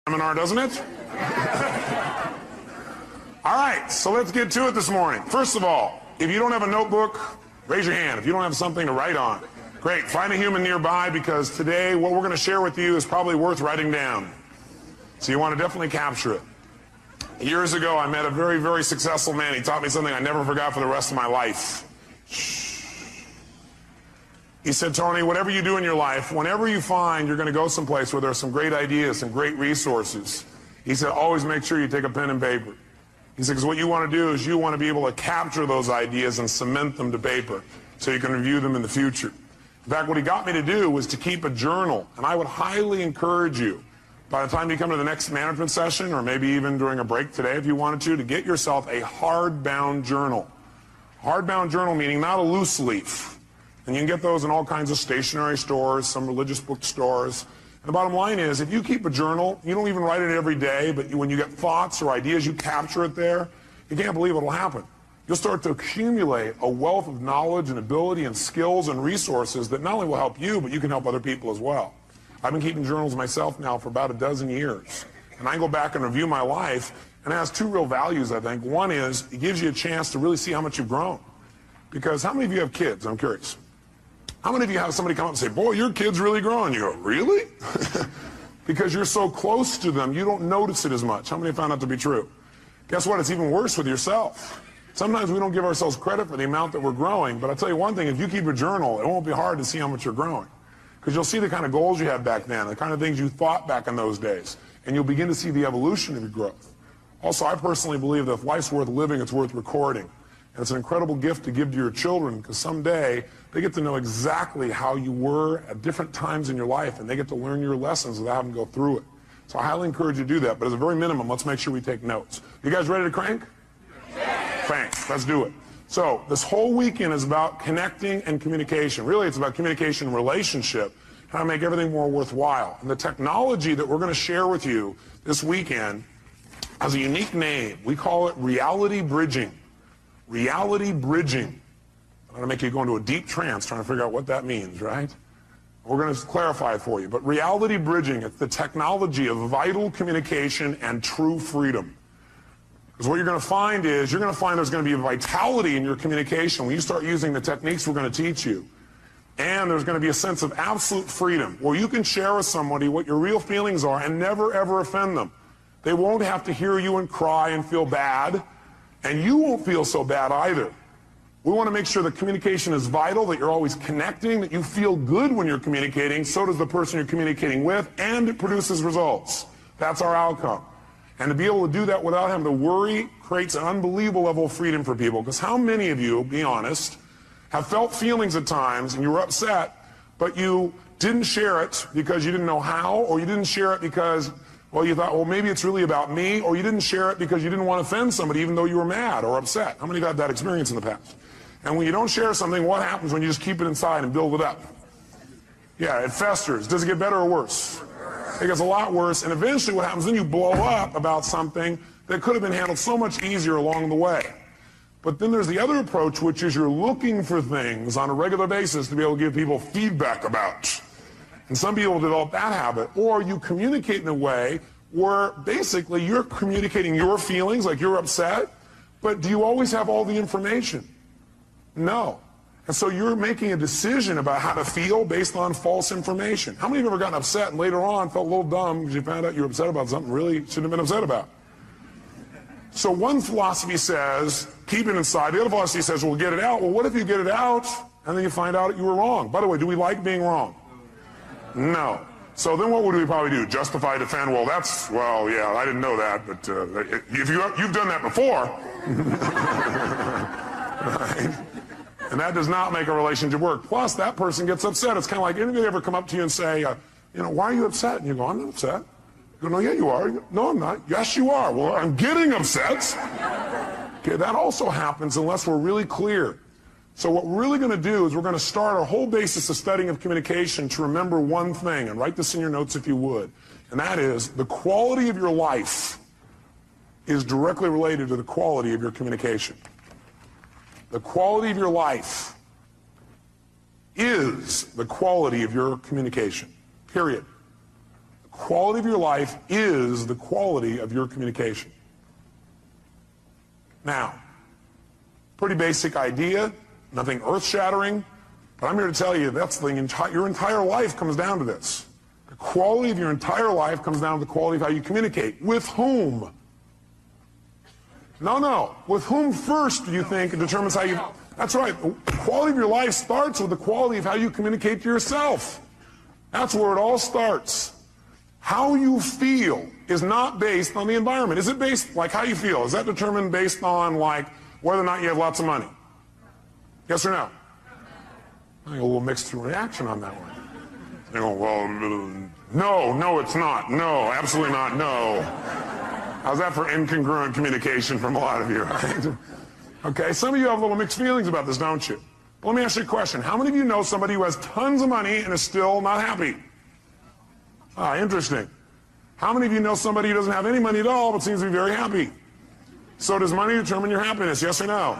Seminar, doesn't it? All right, so let's get to it this morning. First of all, if you don't have a notebook, raise your hand. If you don't have something to write on, great. Find a human nearby, because today what we're going to share with you is probably worth writing down. So you want to definitely capture it. Years ago, I met a very, very successful man. He taught me something I never forgot for the rest of my life. He said, Tony, whatever you do in your life, whenever you find you're going to go someplace where there's some great ideas, some great resources, he said, always make sure you take a pen and paper. He said, because what you want to do is you want to be able to capture those ideas and cement them to paper so you can review them in the future. In fact, what he got me to do was to keep a journal, and I would highly encourage you, by the time you come to the next management session, or maybe even during a break today if you wanted to get yourself a hardbound journal. Hardbound journal meaning not a loose leaf. And you can get those in all kinds of stationery stores, some religious bookstores. And the bottom line is, if you keep a journal, you don't even write it every day, but when you get thoughts or ideas, you capture it there, you can't believe what'll happen. You'll start to accumulate a wealth of knowledge and ability and skills and resources that not only will help you, but you can help other people as well. I've been keeping journals myself now for about a dozen years. And I go back and review my life, and it has two real values, I think. One is, it gives you a chance to really see how much you've grown. Because how many of you have kids? I'm curious. How many of you have somebody come up and say, boy, your kid's really growing? You go, really? Because you're so close to them, you don't notice it as much. How many found that to be true? Guess what? It's even worse with yourself. Sometimes we don't give ourselves credit for the amount that we're growing, but I'll tell you one thing, if you keep a journal, it won't be hard to see how much you're growing. Because you'll see the kind of goals you had back then, the kind of things you thought back in those days, and you'll begin to see the evolution of your growth. Also, I personally believe that if life's worth living, it's worth recording. And it's an incredible gift to give to your children, because someday they get to know exactly how you were at different times in your life, and they get to learn your lessons without having to go through it. So I highly encourage you to do that, but as a very minimum, let's make sure we take notes. You guys ready to crank? Yes. Thanks. Let's do it. So this whole weekend is about connecting and communication. Really, it's about communication and relationship, how to make everything more worthwhile. And the technology that we're going to share with you this weekend has a unique name. We call it reality bridging. Reality bridging. I'm going to make you go into a deep trance trying to figure out what that means, right? We're going to clarify it for you. But reality bridging, it's the technology of vital communication and true freedom. Because what you're going to find is, you're going to find there's going to be a vitality in your communication when you start using the techniques we're going to teach you. And there's going to be a sense of absolute freedom where you can share with somebody what your real feelings are and never, ever offend them. They won't have to hear you and cry and feel bad. And you won't feel so bad either. We want to make sure that communication is vital, that you're always connecting, that you feel good when you're communicating, so does the person you're communicating with, and it produces results. That's our outcome. And to be able to do that without having to worry creates an unbelievable level of freedom for people. Because how many of you, be honest, have felt feelings at times and you were upset, but you didn't share it because you didn't know how, or you didn't share it because, well, you thought, well, maybe it's really about me, or you didn't share it because you didn't want to offend somebody even though you were mad or upset. How many have had that experience in the past? And when you don't share something, what happens when you just keep it inside and build it up? Yeah, it festers. Does it get better or worse? It gets a lot worse, and eventually what happens, then you blow up about something that could have been handled so much easier along the way. But then there's the other approach, which is you're looking for things on a regular basis to be able to give people feedback about. And some people develop that habit, or you communicate in a way where basically you're communicating your feelings, like you're upset, but do you always have all the information? No. And so you're making a decision about how to feel based on false information. How many of you have ever gotten upset and later on felt a little dumb because you found out you were upset about something really shouldn't have been upset about? So one philosophy says, keep it inside. The other philosophy says, well, get it out. Well, what if you get it out and then you find out you were wrong? By the way, do we like being wrong? No. So then what would we probably do? Justify, defend? Well, yeah, I didn't know that, but if you've done that before, right? And that does not make a relationship work. Plus, that person gets upset. It's kind of like, anybody ever come up to you and say, why are you upset? And you go, I'm not upset. You go, no, yeah, you are. You go, no, I'm not. Yes, you are. Well, I'm getting upset. Okay, that also happens unless we're really clear. So what we're really going to do is we're going to start our whole basis of studying of communication to remember one thing, and write this in your notes if you would, and that is the quality of your life is directly related to the quality of your communication. The quality of your life is the quality of your communication, period. quality of your life is the quality of your communication. Now, pretty basic idea, nothing earth-shattering, but I'm here to tell you that's your entire life comes down to this. The quality of your entire life comes down to the quality of how you communicate. With whom? No. With whom first do you think it determines how you... That's right. The quality of your life starts with the quality of how you communicate to yourself. That's where it all starts. How you feel is not based on the environment. Is it based, like how you feel, is that determined based on, like, whether or not you have lots of money? Yes or no? I got a little mixed reaction on that one. They go, well, no, it's not. No, absolutely not. No. How's that for incongruent communication from a lot of you, right? Okay, some of you have a little mixed feelings about this, don't you? But let me ask you a question. How many of you know somebody who has tons of money and is still not happy? Ah, interesting. How many of you know somebody who doesn't have any money at all but seems to be very happy? So does money determine your happiness, yes or no?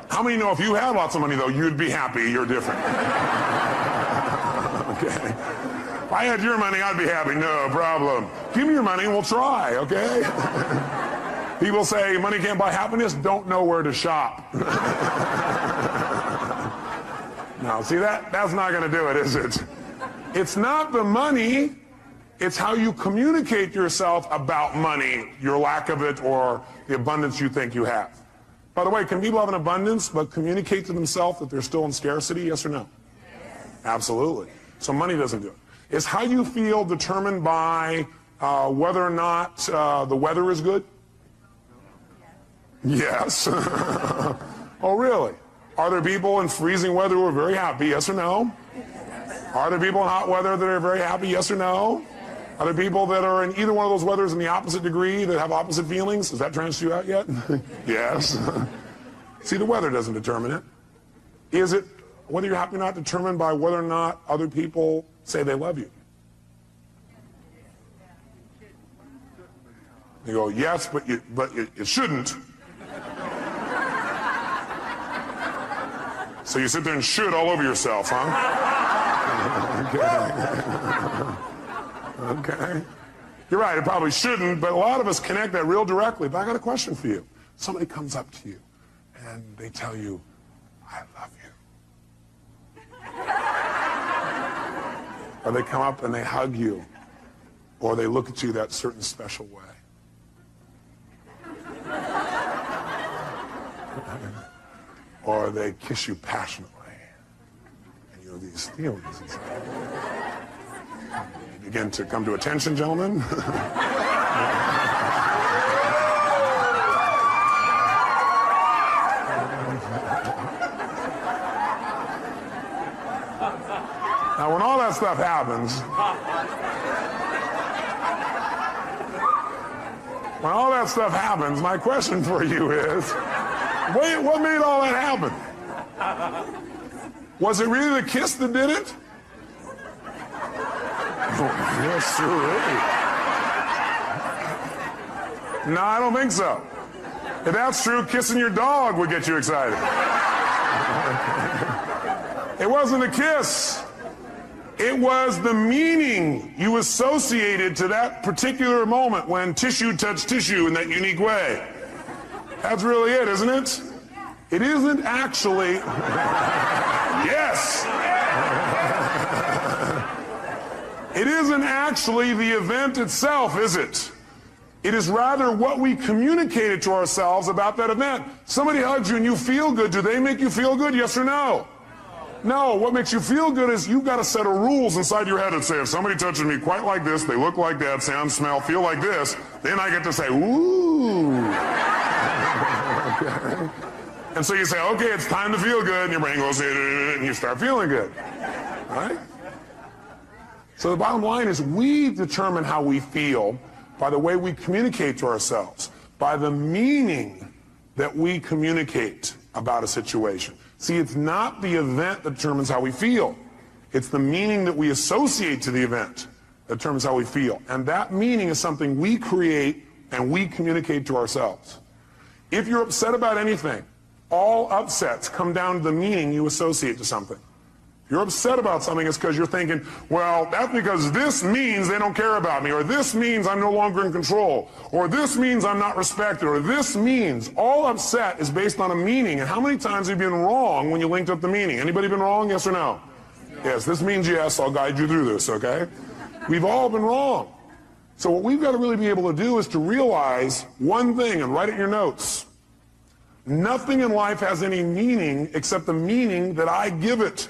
How many know if you had lots of money, though, you'd be happy, you're different? Okay. If I had your money, I'd be happy, no problem. Give me your money and we'll try, okay? People say money can't buy happiness, don't know where to shop. No, see, that's not going to do it, is it? It's not the money, it's how you communicate to yourself about money, your lack of it, or the abundance you think you have. By the way, can people have an abundance but communicate to themselves that they're still in scarcity, yes or no? Yes. Absolutely. So money doesn't do it. Is how you feel determined by whether or not the weather is good? Yes. Oh, really? Are there people in freezing weather who are very happy, yes or no? Are there people in hot weather that are very happy, yes or no? Are there people that are in either one of those weathers in the opposite degree that have opposite feelings? Has that transferred you out yet? Yes. See, the weather doesn't determine it. Is it, whether you're happy or not, determined by whether or not other people say they love you? You go, yes, but it shouldn't. So you sit there and should all over yourself, huh? Okay. You're right, it probably shouldn't, but a lot of us connect that real directly. But I got a question for you. Somebody comes up to you and they tell you, I love you. Or they come up and they hug you, or they look at you that certain special way. Or they kiss you passionately, and you have these feelings inside. You begin to come to attention, gentlemen. Now, when all that stuff happens, my question for you is, wait, what made all that happen? Was it really the kiss that did it? Oh, yes, sir. No, I don't think so. If that's true, kissing your dog would get you excited. It wasn't a kiss. It was the meaning you associated to that particular moment when tissue touched tissue in that unique way. That's really it, isn't it? It isn't actually... Yes! It isn't actually the event itself, is it? It is rather what we communicated to ourselves about that event. Somebody hugs you and you feel good. Do they make you feel good, yes or no? No, what makes you feel good is you've got a set of rules inside your head that say, if somebody touches me quite like this, they look like that, sound, smell, feel like this, then I get to say, ooh. Okay. And so you say, okay, it's time to feel good, and your brain goes, and you start feeling good. Right? So the bottom line is we determine how we feel by the way we communicate to ourselves, by the meaning that we communicate about a situation. See, it's not the event that determines how we feel. It's the meaning that we associate to the event that determines how we feel. And that meaning is something we create and we communicate to ourselves. If you're upset about anything, all upsets come down to the meaning you associate to something. You're upset about something, it's because you're thinking, well, that's because this means they don't care about me, or this means I'm no longer in control, or this means I'm not respected, or this means. All upset is based on a meaning. And how many times have you been wrong when you linked up the meaning? Anybody been wrong, yes or no? Yes, this means yes, I'll guide you through this, okay? We've all been wrong. So what we've got to really be able to do is to realize one thing, and write it in your notes. Nothing in life has any meaning except the meaning that I give it.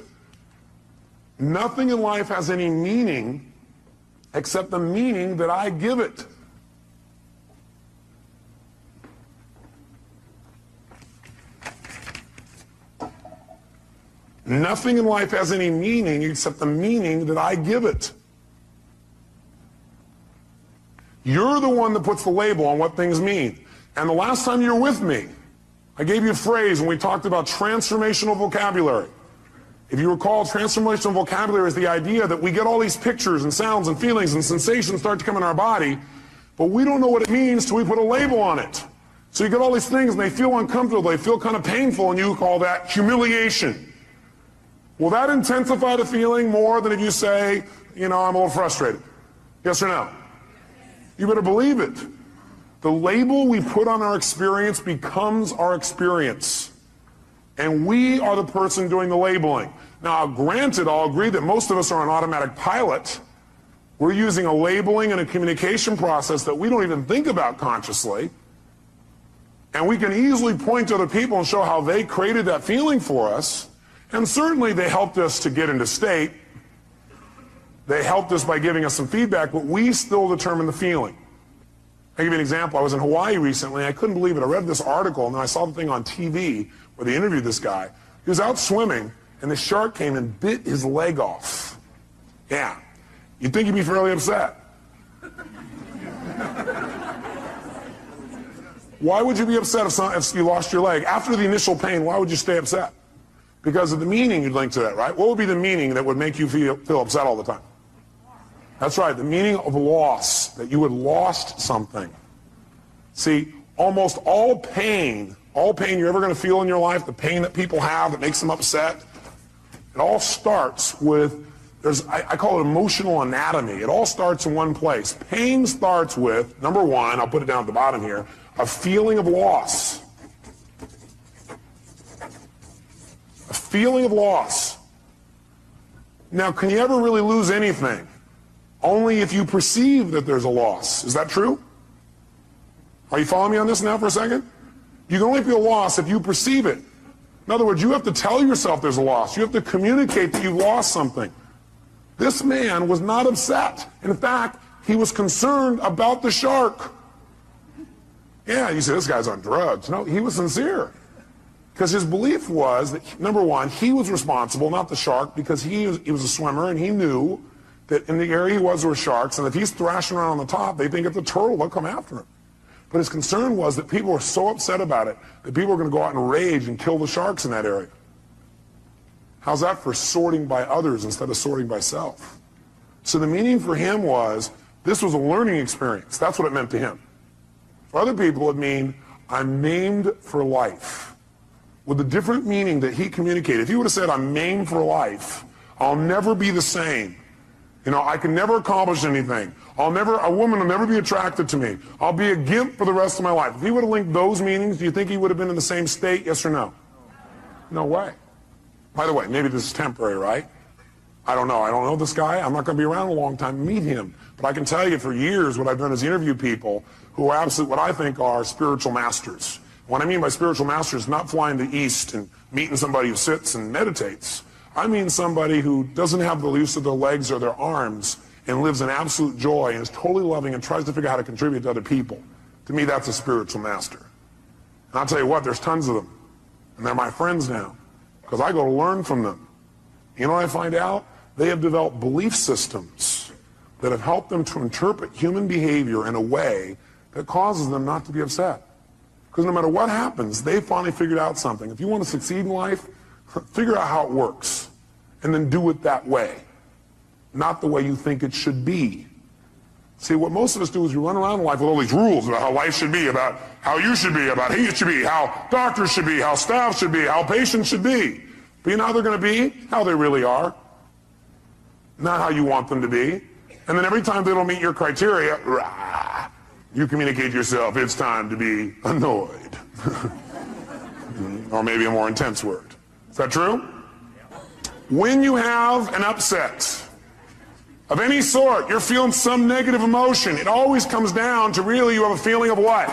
Nothing in life has any meaning except the meaning that I give it. Nothing in life has any meaning except the meaning that I give it. You're the one that puts the label on what things mean. And the last time you were with me, I gave you a phrase when we talked about transformational vocabulary. If you recall, transformational vocabulary is the idea that we get all these pictures and sounds and feelings and sensations start to come in our body, but we don't know what it means till we put a label on it. So you get all these things and they feel uncomfortable, they feel kind of painful, and you call that humiliation. Will that intensify the feeling more than if you say, I'm a little frustrated? Yes or no? You better believe it. The label we put on our experience becomes our experience. And we are the person doing the labeling. Now, granted, I'll agree that most of us are on automatic pilot. We're using a labeling and a communication process that we don't even think about consciously. And we can easily point to other people and show how they created that feeling for us. And certainly they helped us to get into state. They helped us by giving us some feedback, but we still determine the feeling. I'll give you an example. I was in Hawaii recently. I couldn't believe it. I read this article, and then I saw the thing on TV where they interviewed this guy. He was out swimming, and the shark came and bit his leg off. Yeah. You'd think he'd be fairly upset. Why would you be upset if you lost your leg? After the initial pain, why would you stay upset? Because of the meaning you'd link to that, right? What would be the meaning that would make you feel upset all the time? That's right, the meaning of loss, that you had lost something. See, almost all pain you're ever going to feel in your life, the pain that people have that makes them upset, it all starts with, I call it emotional anatomy. It all starts in one place. Pain starts with, number one, I'll put it down at the bottom here, a feeling of loss. A feeling of loss. Now, can you ever really lose anything? Only if you perceive that there's a loss. Is that true? Are you following me on this now for a second? You can only feel loss if you perceive it. In other words, you have to tell yourself there's a loss. You have to communicate that you lost something. This man was not upset. In fact, he was concerned about the shark. Yeah, you say, this guy's on drugs. No, he was sincere. Because his belief was that, number one, he was responsible, not the shark, because he was a swimmer and he knew that in the area he was there were sharks, and if he's thrashing around on the top, they think it's a turtle, they'll come after him. But his concern was that people were so upset about it that people were going to go out and rage and kill the sharks in that area. How's that for sorting by others instead of sorting by self? So the meaning for him was, this was a learning experience. That's what it meant to him. For other people, it would mean, I'm maimed for life. With a different meaning that he communicated. If he would have said, I'm maimed for life, I'll never be the same. I can never accomplish anything. A woman will never be attracted to me. I'll be a gimp for the rest of my life. If he would have linked those meanings, do you think he would have been in the same state, yes or no? No way. By the way, maybe this is temporary, right? I don't know. I don't know this guy. I'm not going to be around a long time to meet him. But I can tell you for years what I've done is interview people who are absolutely what I think are spiritual masters. What I mean by spiritual masters is not flying to the East and meeting somebody who sits and meditates. I mean somebody who doesn't have the use of their legs or their arms and lives in absolute joy and is totally loving and tries to figure out how to contribute to other people. To me, that's a spiritual master. And I'll tell you what, there's tons of them. And they're my friends now because I go to learn from them. You know what I find out? They have developed belief systems that have helped them to interpret human behavior in a way that causes them not to be upset. Because no matter what happens, they finally figured out something. If you want to succeed in life, figure out how it works, and then do it that way, not the way you think it should be. See, what most of us do is we run around in life with all these rules about how life should be, about how you should be, about he should be, how doctors should be, how staff should be, how patients should be. But you know how they're going to be? How they really are. Not how you want them to be. And then every time they don't meet your criteria, rah, you communicate to yourself, it's time to be annoyed. Or maybe a more intense word. Is that true? When you have an upset of any sort, you're feeling some negative emotion, it always comes down to really you have a feeling of what?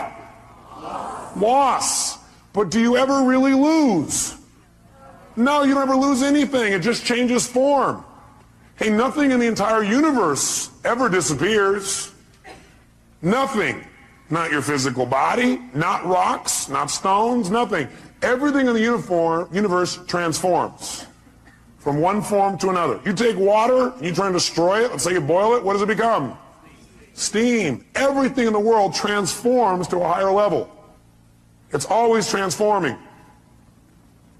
Loss. But do you ever really lose? No, you don't ever lose anything. It just changes form. Hey, nothing in the entire universe ever disappears. Nothing. Not your physical body, not rocks, not stones, nothing. Everything in the universe transforms from one form to another. You take water, you try and destroy it, let's say you boil it, what does it become? Steam. Everything in the world transforms to a higher level. It's always transforming.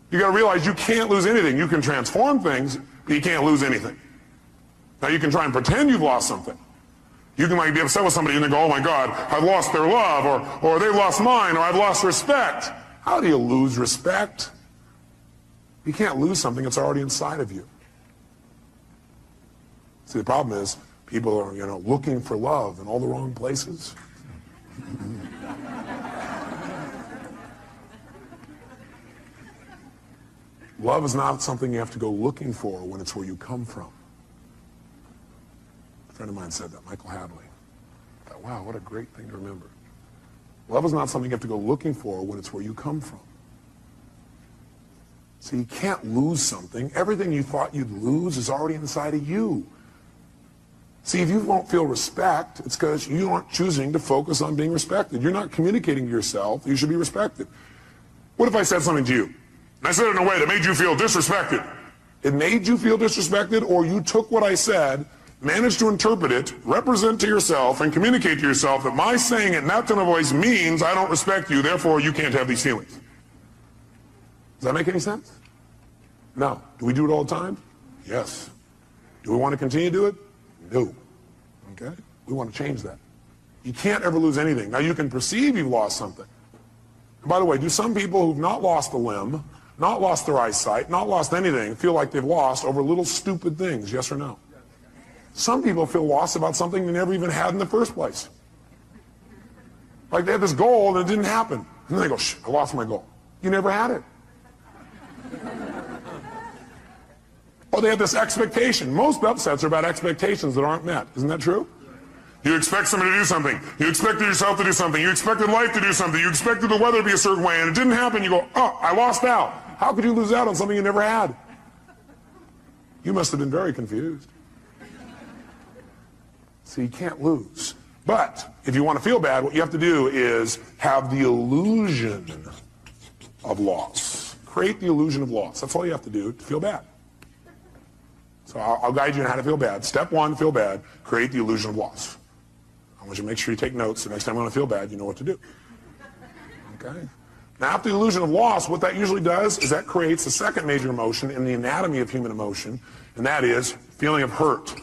You got to realize you can't lose anything. You can transform things, but you can't lose anything. Now you can try and pretend you've lost something. You can be upset with somebody and they go, oh my God, I've lost their love, or they've lost mine, or I've lost respect. How do you lose respect? You can't lose something that's already inside of you. See, the problem is people are, looking for love in all the wrong places. Love is not something you have to go looking for when it's where you come from. A friend of mine said that, Michael Hadley. I thought, wow, what a great thing to remember. Love is not something you have to go looking for when it's where you come from. So you can't lose something. Everything you thought you'd lose is already inside of you. See, if you won't feel respect, it's because you aren't choosing to focus on being respected. You're not communicating to yourself you should be respected. What if I said something to you? And I said it in a way that made you feel disrespected. It made you feel disrespected, or you took what I said, managed to interpret it, represent to yourself, and communicate to yourself that my saying it in that tone of voice means I don't respect you, therefore you can't have these feelings. Does that make any sense? No. Do we do it all the time? Yes. Do we want to continue to do it? No. Okay? We want to change that. You can't ever lose anything. Now you can perceive you've lost something. And by the way, do some people who've not lost a limb, not lost their eyesight, not lost anything, feel like they've lost over little stupid things, yes or no? Some people feel lost about something they never even had in the first place. Like they had this goal and it didn't happen. And then they go, I lost my goal. You never had it. Or they have this expectation. Most upsets are about expectations that aren't met. Isn't that true? You expect somebody to do something. You expected yourself to do something. You expected life to do something. You expected the weather to be a certain way, and it didn't happen. You go, oh, I lost out. How could you lose out on something you never had? You must have been very confused. So you can't lose. But if you want to feel bad, what you have to do is have the illusion of loss. Create the illusion of loss. That's all you have to do to feel bad. So I'll guide you on how to feel bad. Step one, feel bad. Create the illusion of loss. I want you to make sure you take notes so next time you want to feel bad, you know what to do. Okay? Now, after the illusion of loss, what that usually does is that creates the second major emotion in the anatomy of human emotion, and that is feeling of hurt.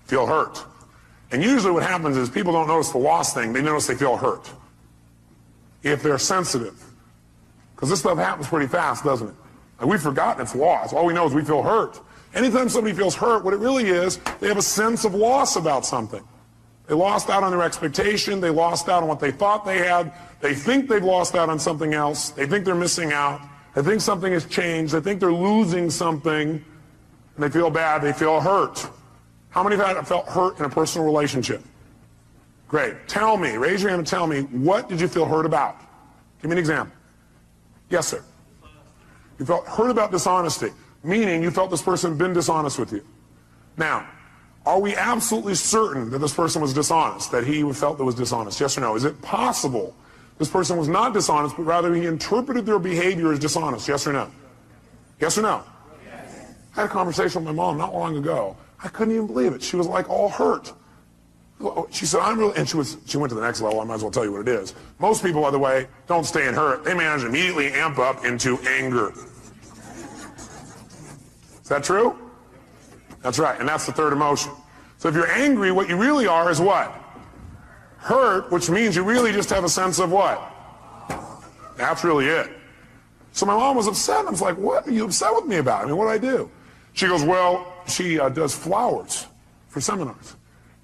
Feel hurt. And usually what happens is people don't notice the loss thing, they notice they feel hurt. If they're sensitive. Because this stuff happens pretty fast, doesn't it? Like we've forgotten it's loss. All we know is we feel hurt. Anytime somebody feels hurt, what it really is, they have a sense of loss about something. They lost out on their expectation. They lost out on what they thought they had. They think they've lost out on something else. They think they're missing out. They think something has changed. They think they're losing something. And they feel bad. They feel hurt. How many have felt hurt in a personal relationship? Great. Tell me, raise your hand and tell me, what did you feel hurt about? Give me an example. Yes, sir. You felt hurt about dishonesty, meaning you felt this person had been dishonest with you. Now, are we absolutely certain that this person was dishonest, that he felt that was dishonest? Yes or no? Is it possible this person was not dishonest, but rather he interpreted their behavior as dishonest? Yes or no? Yes or no? Yes. I had a conversation with my mom not long ago. I couldn't even believe it. She was like all hurt. She said, I'm really, and she went to the next level. I might as well tell you what it is. Most people, by the way, don't stay in hurt. They manage to immediately amp up into anger. Is that true? That's right, and that's the third emotion. So if you're angry, what you really are is what? Hurt, which means you really just have a sense of what? That's really it. So my mom was upset. I was like, what are you upset with me about? I mean, what did I do? She goes, well, she does flowers for seminars.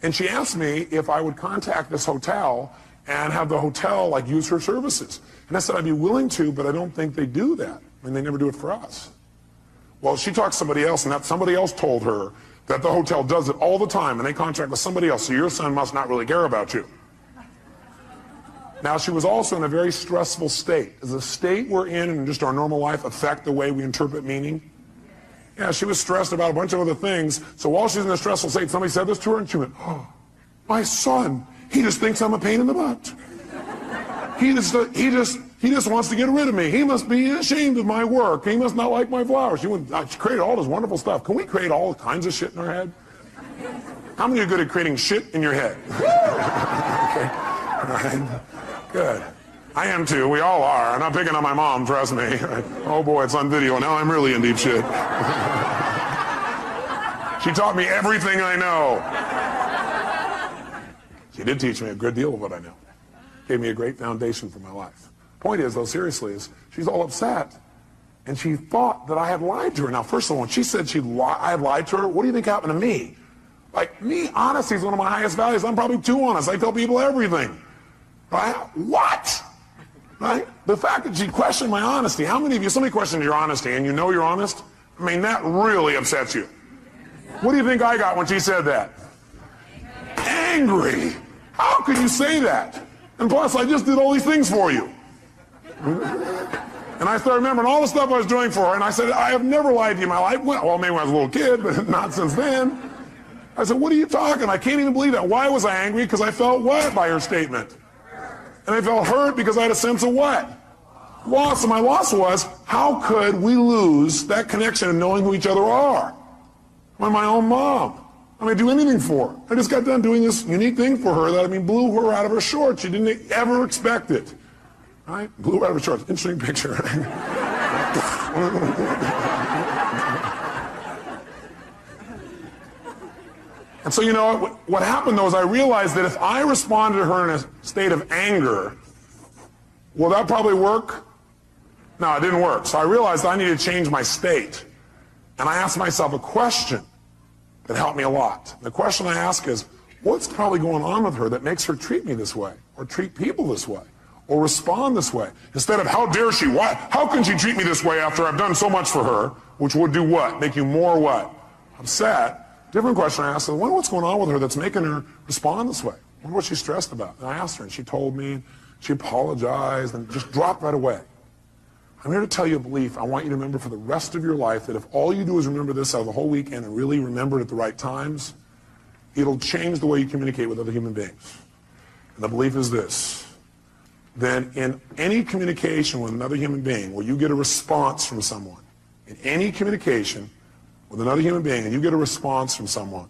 And she asked me if I would contact this hotel and have the hotel like use her services. And I said, I'd be willing to, but I don't think they do that. I mean, they never do it for us. Well, she talked to somebody else, and that somebody else told her that the hotel does it all the time, and they contract with somebody else, so your son must not really care about you. Now, she was also in a very stressful state. Does the state we're in just our normal life affect the way we interpret meaning? Yeah, she was stressed about a bunch of other things, so while she's in a stressful state, somebody said this to her, and she went, oh, my son, he just thinks I'm a pain in the butt. He just wants to get rid of me. He must be ashamed of my work. He must not like my flowers. She created all this wonderful stuff. Can we create all kinds of shit in our head? How many are good at creating shit in your head? Okay. All right. Good. I am too. We all are. I'm not picking on my mom, trust me. Oh boy, it's on video. Now I'm really in deep shit. She taught me everything I know. She did teach me a good deal of what I know. Gave me a great foundation for my life. Point is, though, seriously, is she's all upset, and she thought that I had lied to her. Now, first of all, when she said I had lied to her, what do you think happened to me? Like, me, honesty is one of my highest values. I'm probably too honest. I tell people everything. Right? What? Right? The fact that she questioned my honesty. How many of you, somebody questioned your honesty, and you know you're honest? I mean, that really upsets you. What do you think I got when she said that? Angry. How could you say that? And plus, I just did all these things for you. And I started remembering all the stuff I was doing for her, and I said, I have never lied to you in my life. Well, maybe when I was a little kid, but not since then. I said, what are you talking? I can't even believe that. Why was I angry? Because I felt what by her statement? And I felt hurt because I had a sense of what? Loss. And my loss was, how could we lose that connection of knowing who each other are? I'm my own mom. I'm going to do anything for her. I just got done doing this unique thing for her that, blew her out of her shorts. She didn't ever expect it. Right? Blew her out of her shorts. Interesting picture. And so, what happened, though, is I realized that if I responded to her in a state of anger, will that probably work? No, it didn't work. So I realized I needed to change my state. And I asked myself a question that helped me a lot. The question I ask is, what's probably going on with her that makes her treat me this way, or treat people this way, or respond this way? Instead of, how dare she? Why? How can she treat me this way after I've done so much for her? Which would do what? Make you more what? Upset. Different question I asked, I wonder what's going on with her that's making her respond this way? I wonder what she's stressed about. And I asked her, and she told me, she apologized, and just dropped right away. I'm here to tell you a belief I want you to remember for the rest of your life, that if all you do is remember this out of the whole weekend and really remember it at the right times, it'll change the way you communicate with other human beings. And the belief is this: then in any communication with another human being where you get a response from someone, in any communication with another human being and you get a response from someone,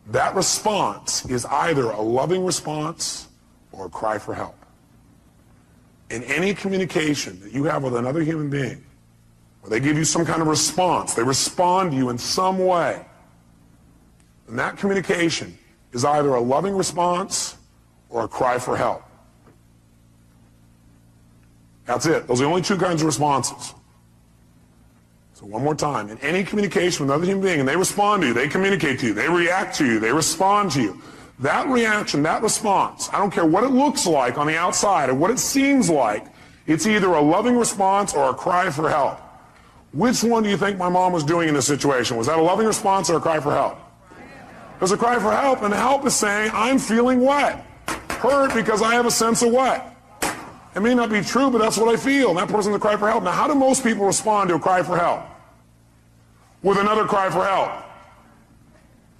that response is either a loving response or a cry for help. In any communication that you have with another human being, where they give you some kind of response, they respond to you in some way, and that communication is either a loving response or a cry for help. That's it. Those are the only two kinds of responses. So one more time. In any communication with another human being, and they respond to you, they communicate to you, they react to you, they respond to you, that reaction, that response, I don't care what it looks like on the outside or what it seems like, it's either a loving response or a cry for help. Which one do you think my mom was doing in this situation? Was that a loving response or a cry for help? It was a cry for help, and help is saying, I'm feeling what? Hurt because I have a sense of what? It may not be true, but that's what I feel. And that person's a cry for help. Now, how do most people respond to a cry for help? With another cry for help.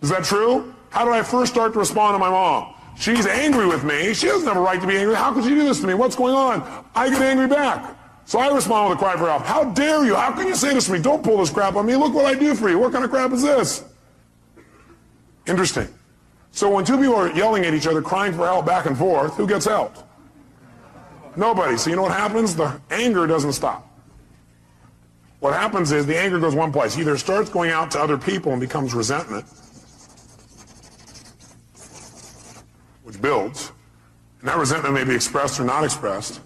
Is that true? How did I first start to respond to my mom? She's angry with me. She doesn't have a right to be angry. How could she do this to me? What's going on? I get angry back. So I respond with a cry for help. How dare you? How can you say this to me? Don't pull this crap on me. Look what I do for you. What kind of crap is this? Interesting. So when two people are yelling at each other, crying for help back and forth, who gets helped? Nobody. So you know what happens? The anger doesn't stop. What happens is the anger goes one place. Either it starts going out to other people and becomes resentment, which builds, and that resentment may be expressed or not expressed.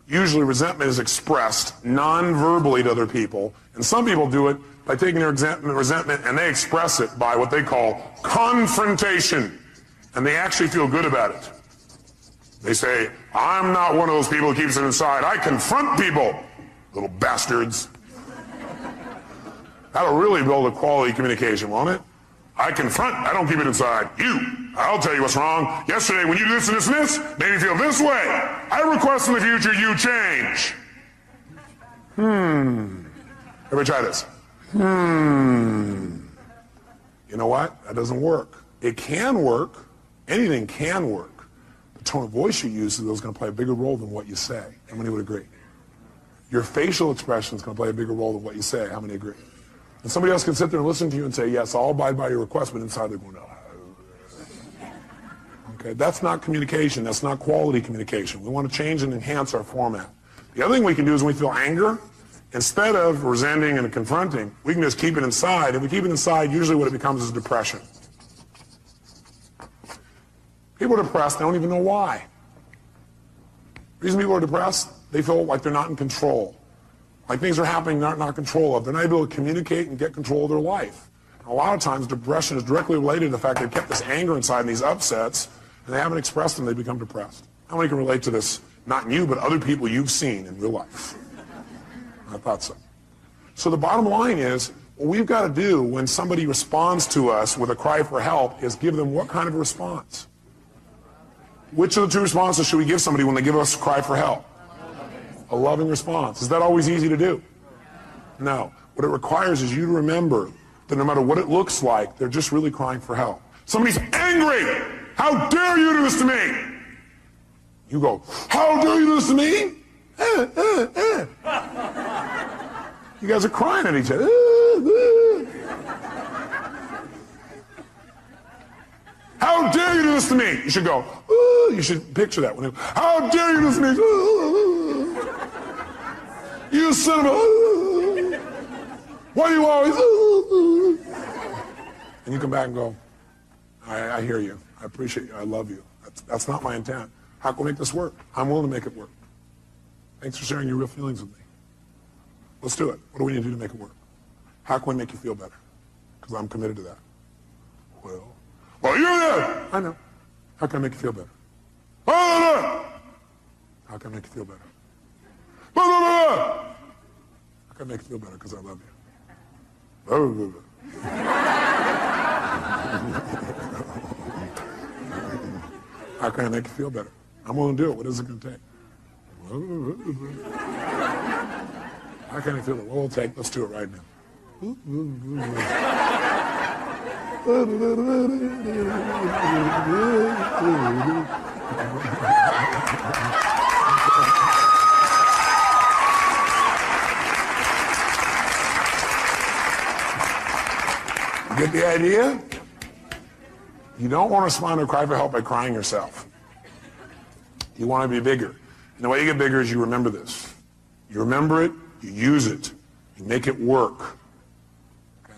Usually resentment is expressed non-verbally to other people, and some people do it by taking their resentment and they express it by what they call confrontation, and they actually feel good about it. They say, I'm not one of those people who keeps it inside. I confront people, little bastards. That'll really build a quality communication, won't it? I confront, I don't keep it inside. I'll tell you what's wrong. Yesterday, when you did this and this and this, made me feel this way. I request in the future you change. Everybody try this. You know what? That doesn't work. It can work. Anything can work. The tone of voice you use is going to play a bigger role than what you say. How many would agree? Your facial expression is going to play a bigger role than what you say. How many agree? And somebody else can sit there and listen to you and say, yes, I'll abide by your request, but inside they're going, no. Okay, that's not communication. That's not quality communication. We want to change and enhance our format. The other thing we can do is when we feel anger, instead of resenting and confronting, we can just keep it inside. If we keep it inside, usually what it becomes is depression. People are depressed, they don't even know why. The reason people are depressed, they feel like they're not in control. Like things are happening they're not in control of. They're not able to communicate and get control of their life. And a lot of times depression is directly related to the fact they've kept this anger inside and these upsets, and they haven't expressed them, they become depressed. How many can relate to this? Not in you, but other people you've seen in real life. I thought so. So the bottom line is, what we've got to do when somebody responds to us with a cry for help is give them what kind of a response? Which of the two responses should we give somebody when they give us a cry for help? A loving response. Is that always easy to do? No. What it requires is you to remember that no matter what it looks like, they're just really crying for help. Somebody's angry. How dare you do this to me? You go, how dare you do this to me? You guys are crying at each other. How dare you do this to me? You should go, you should picture that. How dare you do this to me? You son of a... Why do you always... And you come back and go, I hear you. I appreciate you. I love you. That's not my intent. How can we make this work? I'm willing to make it work. Thanks for sharing your real feelings with me. Let's do it. What do we need to do to make it work? How can we make you feel better? Because I'm committed to that. Well, you're there. I know. How can I make you feel better? How can I make you feel better? How can I make you feel better? Because I love you. How can I make you feel better? I'm willing to do it. What is it going to take? How can I feel it? What will it take? Let's do it right now. Get the idea? You don't want to respond to a cry for help by crying yourself. You want to be bigger. And the way you get bigger is you remember this. You remember it, you use it, you make it work. Okay?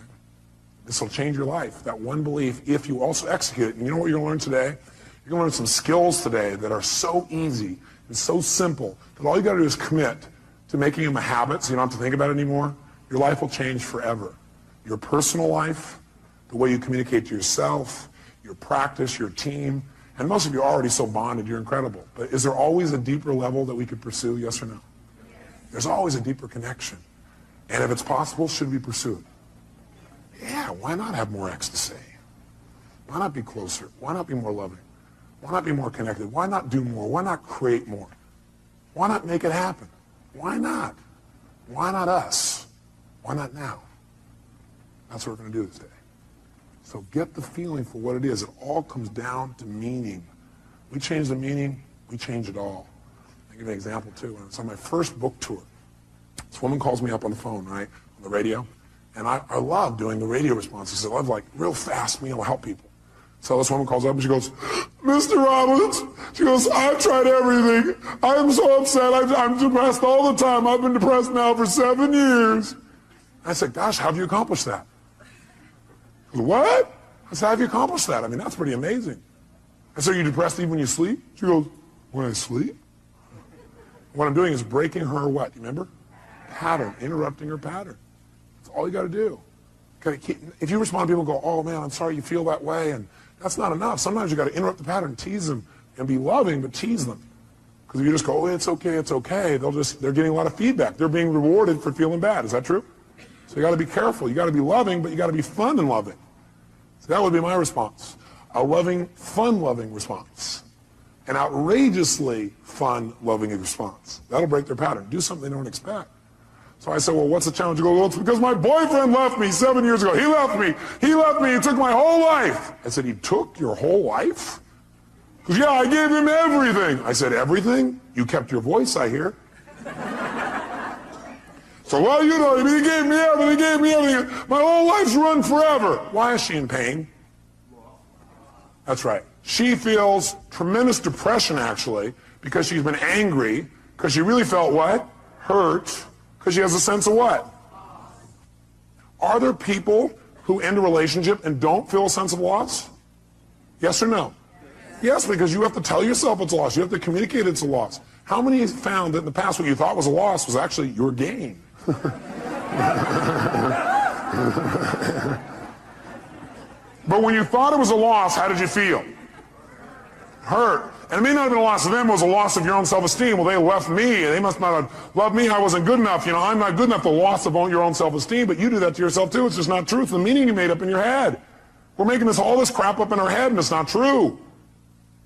This will change your life. That one belief, if you also execute it. And you know what you're going to learn today? You're going to learn some skills today that are so easy and so simple that all you got to do is commit to making them a habit so you don't have to think about it anymore. Your life will change forever. Your personal life, the way you communicate to yourself, your practice, your team, and most of you are already so bonded, you're incredible. But is there always a deeper level that we could pursue, yes or no? There's always a deeper connection. And if it's possible, should we pursue it? Yeah, why not have more ecstasy? Why not be closer? Why not be more loving? Why not be more connected? Why not do more? Why not create more? Why not make it happen? Why not? Why not us? Why not now? That's what we're going to do this day. So get the feeling for what it is. It all comes down to meaning. We change the meaning, we change it all. I'll give you an example, too. When I was on my first book tour, this woman calls me up on the phone, right, on the radio, and I love doing the radio responses. I love, like, real fast, being able to help people. So this woman calls up and she goes, Mr. Robbins, she goes, I've tried everything. I'm so upset. I'm depressed all the time. I've been depressed now for 7 years. I said, gosh, how have you accomplished that? What? I said, how have you accomplished that? I mean, that's pretty amazing. I said, are you depressed even when you sleep? She goes, when I sleep? What I'm doing is breaking her what? You remember? Pattern, interrupting her pattern. That's all you got to do. If you respond to people and go, oh man, I'm sorry you feel that way, and that's not enough. Sometimes you got to interrupt the pattern, tease them, and be loving, but tease them. Because if you just go, oh, it's okay, they're getting a lot of feedback. They're being rewarded for feeling bad. Is that true? So you got to be careful. You got to be loving, but you got to be fun and loving. So that would be my response. A loving, fun-loving response. An outrageously fun-loving response. That'll break their pattern. Do something they don't expect. So I said, well, what's the challenge? You go, well, it's because my boyfriend left me 7 years ago. He left me. He took my whole life. I said, he took your whole life? Because, yeah, I gave him everything. I said, everything? You kept your voice, I hear. So, well, you know, he gave me everything. My whole life's run forever. Why is she in pain? That's right. She feels tremendous depression, actually, because she's been angry, because she really felt what? Hurt, because she has a sense of what? Are there people who end a relationship and don't feel a sense of loss? Yes or no? Yes, because you have to tell yourself it's a loss. You have to communicate it's a loss. How many found that in the past what you thought was a loss was actually your gain? But when you thought it was a loss, how did you feel? Hurt. And it may not have been a loss of them, it was a loss of your own self-esteem. Well, they left me, and they must not have loved me. I wasn't good enough. You know, I'm not good enough. The loss of your own self-esteem, but you do that to yourself too. It's just not true. It's the meaning you made up in your head. We're making all this crap up in our head, and it's not true.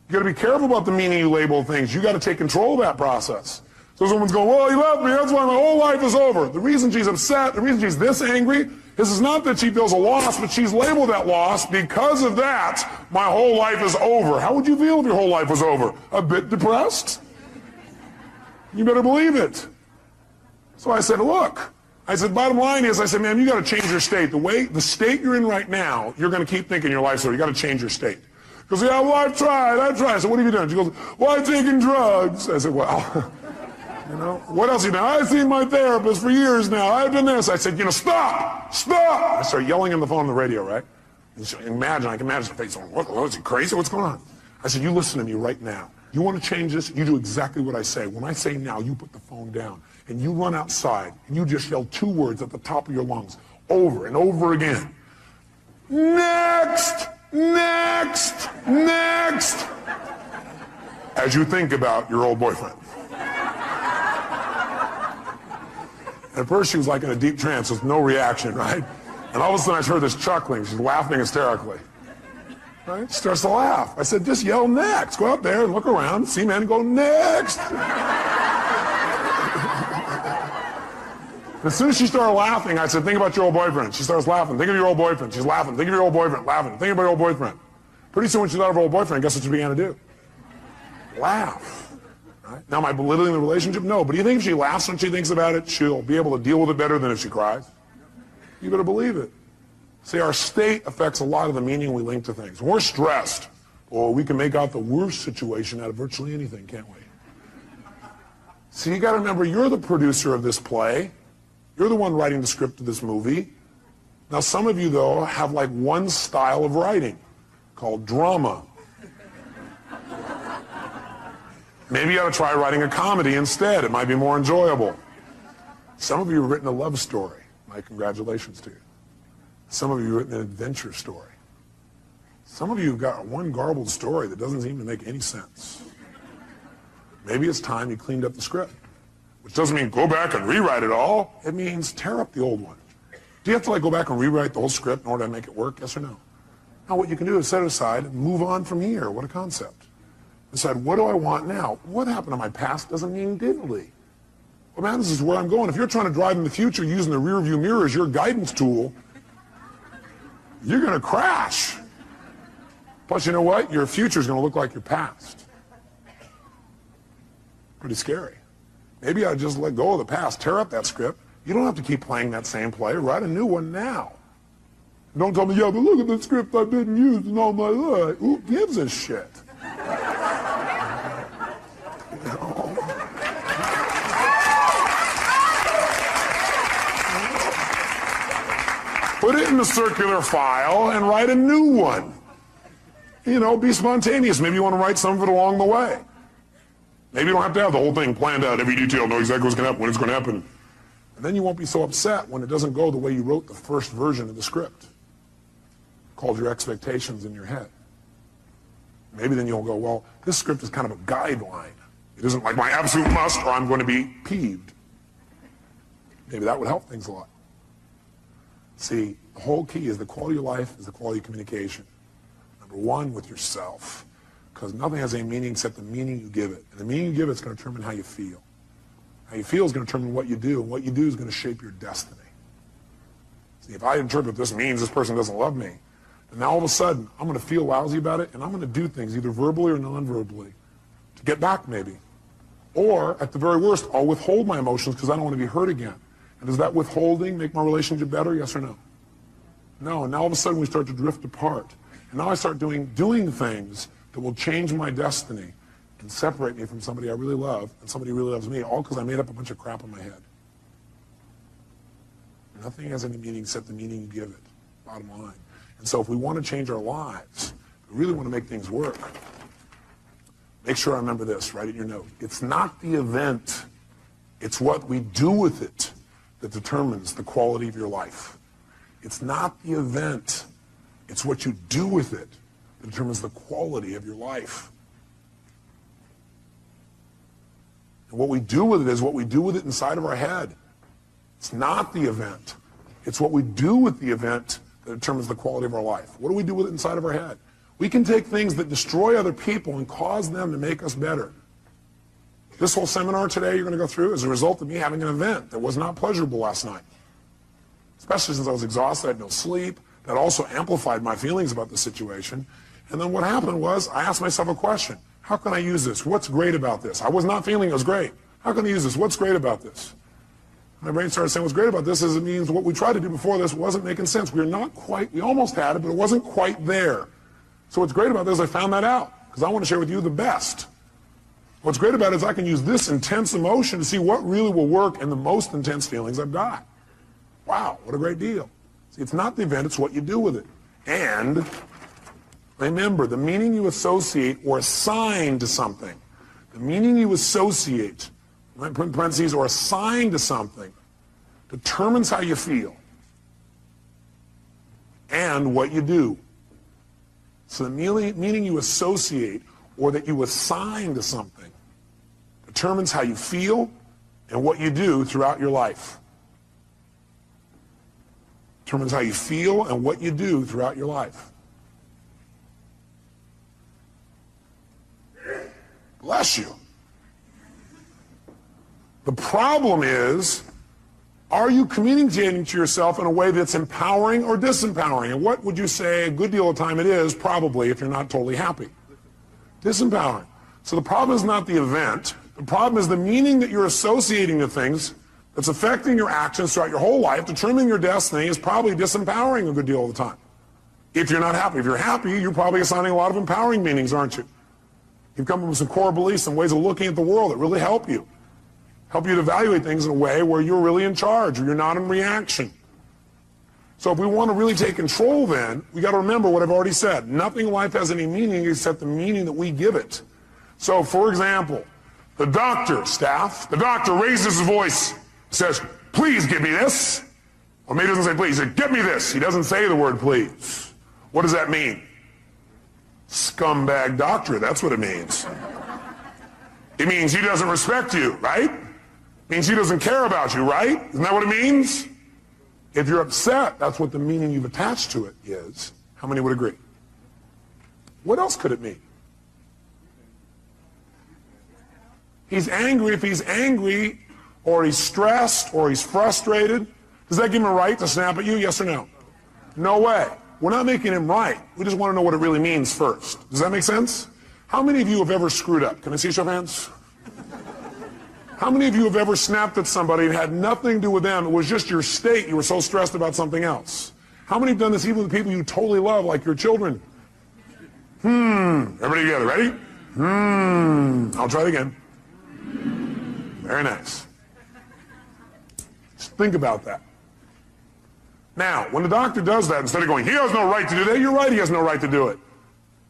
You got to be careful about the meaning you label things. You got to take control of that process. So someone's going, well, he left me, that's why my whole life is over. The reason she's upset, the reason she's this angry, is not that she feels a loss, but she's labeled that loss. Because of that, my whole life is over. How would you feel if your whole life was over? A bit depressed? You better believe it. So I said, look, bottom line is, I said, man, you got to change your state. The state you're in right now, you're going to keep thinking your life's over. You got to change your state. Because, yeah, well, I tried. I said, what have you done? She goes, well, I've taken drugs. I said, well, you know, what else have you done? I've seen my therapist for years now. I've done this. I said, you know, stop. I started yelling on the phone on the radio, right? And so I can imagine her face going, what, is he crazy? What's going on? I said, you listen to me right now. You want to change this? You do exactly what I say. When I say now, you put the phone down. And you run outside, and you just yell 2 words at the top of your lungs, over and over again. Next! Next! Next! As you think about your old boyfriend. At first she was like in a deep trance with no reaction, right? And all of a sudden I heard this chuckling. She's laughing hysterically. Right? She starts to laugh. I said, just yell next. Go out there and look around, see men, go next. As soon as she started laughing, I said, think about your old boyfriend. She starts laughing. Think of your old boyfriend. She's laughing. Think of your old boyfriend. Laughing. Think about your old boyfriend. Pretty soon when she thought of her old boyfriend, guess what she began to do? Laugh. Right? Now, am I belittling the relationship? No, but do you think if she laughs when she thinks about it, she'll be able to deal with it better than if she cries? You better believe it. See, our state affects a lot of the meaning we link to things. When we're stressed, or we can make out the worst situation out of virtually anything, can't we? See, you got to remember, you're the producer of this play. You're the one writing the script of this movie. Now, some of you, though, have like one style of writing called drama. Maybe you ought to try writing a comedy instead. It might be more enjoyable. Some of you have written a love story. My congratulations to you. Some of you have written an adventure story. Some of you have got one garbled story that doesn't seem to make any sense. Maybe it's time you cleaned up the script. Which doesn't mean go back and rewrite it all. It means tear up the old one. Do you have to like go back and rewrite the whole script in order to make it work? Yes or no? Now what you can do is set it aside and move on from here. What a concept. Decide, what do I want now? What happened to my past doesn't mean diddly. What matters is where I'm going. If you're trying to drive in the future using the rear view mirror as your guidance tool, you're going to crash. Plus, you know what? Your future is going to look like your past. Pretty scary. Maybe I just let go of the past, tear up that script. You don't have to keep playing that same play. Write a new one now. Don't tell me, yeah, but look at the script I've been using all my life. Who gives a shit? Put it in the circular file and write a new one. You know, be spontaneous. Maybe you want to write some of it along the way. Maybe you don't have to have the whole thing planned out, every detail, know exactly what's going to happen, when it's going to happen. And then you won't be so upset when it doesn't go the way you wrote the first version of the script, called your expectations in your head. Maybe then you'll go, well, this script is kind of a guideline. It isn't like my absolute must or I'm going to be peeved. Maybe that would help things a lot. See, the whole key is the quality of life is the quality of communication. Number one, with yourself. Because nothing has any meaning except the meaning you give it. And the meaning you give it is going to determine how you feel. How you feel is going to determine what you do, and what you do is going to shape your destiny. See, if I interpret this means this person doesn't love me, then now all of a sudden I'm going to feel lousy about it, and I'm going to do things either verbally or non-verbally to get back maybe. Or, at the very worst, I'll withhold my emotions because I don't want to be hurt again. And does that withholding make my relationship better, yes or no? No, and now all of a sudden we start to drift apart. And now I start doing things that will change my destiny and separate me from somebody I really love and somebody who really loves me, all because I made up a bunch of crap in my head. Nothing has any meaning except the meaning you give it, bottom line. And so if we want to change our lives, we really want to make things work, make sure I remember this, write it in your note. It's not the event, it's what we do with it that determines the quality of your life. It's not the event, it's what you do with it that determines the quality of your life. And what we do with it is what we do with it inside of our head. It's not the event. It's what we do with the event that determines the quality of our life. What do we do with it inside of our head? We can take things that destroy other people and cause them to make us better. This whole seminar today you're going to go through is a result of me having an event that was not pleasurable last night. Especially since I was exhausted, I had no sleep. That also amplified my feelings about the situation. And then what happened was I asked myself a question. How can I use this? What's great about this? I was not feeling it was great. How can I use this? What's great about this? My brain started saying what's great about this is it means what we tried to do before this wasn't making sense. We almost had it, but it wasn't quite there. So what's great about this, I found that out because I want to share with you the best. What's great about it is I can use this intense emotion to see what really will work in the most intense feelings I've got. Wow, what a great deal. See, it's not the event, it's what you do with it. And remember, the meaning you associate or assign to something, the meaning you associate, put in parentheses, or assign to something, determines how you feel and what you do. So the meaning you associate or that you assign to something determines how you feel and what you do throughout your life. Determines how you feel and what you do throughout your life. Bless you. The problem is, are you communicating to yourself in a way that's empowering or disempowering? And what would you say a good deal of time it is, probably, if you're not totally happy? Disempowering. So the problem is not the event. The problem is the meaning that you're associating to things that's affecting your actions throughout your whole life, determining your destiny, is probably disempowering a good deal of the time. If you're not happy. If you're happy, you're probably assigning a lot of empowering meanings, aren't you? You've come up with some core beliefs, some ways of looking at the world that really help you. Help you to evaluate things in a way where you're really in charge, or you're not in reaction. So if we want to really take control then, we got to remember what I've already said. Nothing in life has any meaning except the meaning that we give it. So for example, the doctor raises his voice, says, please give me this. Or maybe he doesn't say please, he says, get me this. He doesn't say the word please. What does that mean? Scumbag doctor, that's what it means. It means he doesn't respect you, right? It means he doesn't care about you, right? Isn't that what it means? If you're upset, that's what the meaning you've attached to it is. How many would agree? What else could it mean? He's angry. If he's angry, or he's stressed, or he's frustrated, does that give him a right to snap at you, yes or no? No way. We're not making him right. We just want to know what it really means first. Does that make sense? How many of you have ever screwed up? Can I see a show of hands? How many of you have ever snapped at somebody and had nothing to do with them? It was just your state. You were so stressed about something else. How many have done this even with people you totally love, like your children? Everybody together, ready? I'll try it again. Very nice. Just think about that. Now, when the doctor does that, instead of going, he has no right to do that, you're right, he has no right to do it.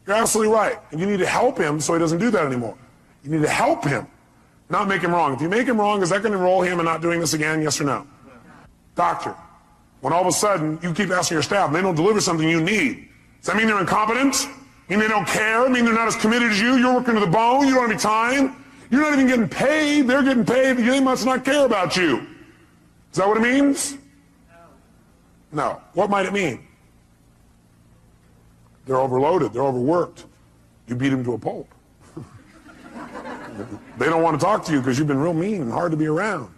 You're absolutely right. And you need to help him so he doesn't do that anymore. You need to help him Not make him wrong. If you make him wrong, is that going to enroll him in not doing this again, yes or no? Doctor, when all of a sudden you keep asking your staff and they don't deliver something you need, does that mean they're incompetent? Mean they don't care? Mean they're not as committed as you? You're working to the bone? You don't have any time? You're not even getting paid. They're getting paid. They must not care about you. Is that what it means? No. What might it mean? They're overloaded. They're overworked. You beat them to a pulp. They don't want to talk to you because you've been real mean and hard to be around.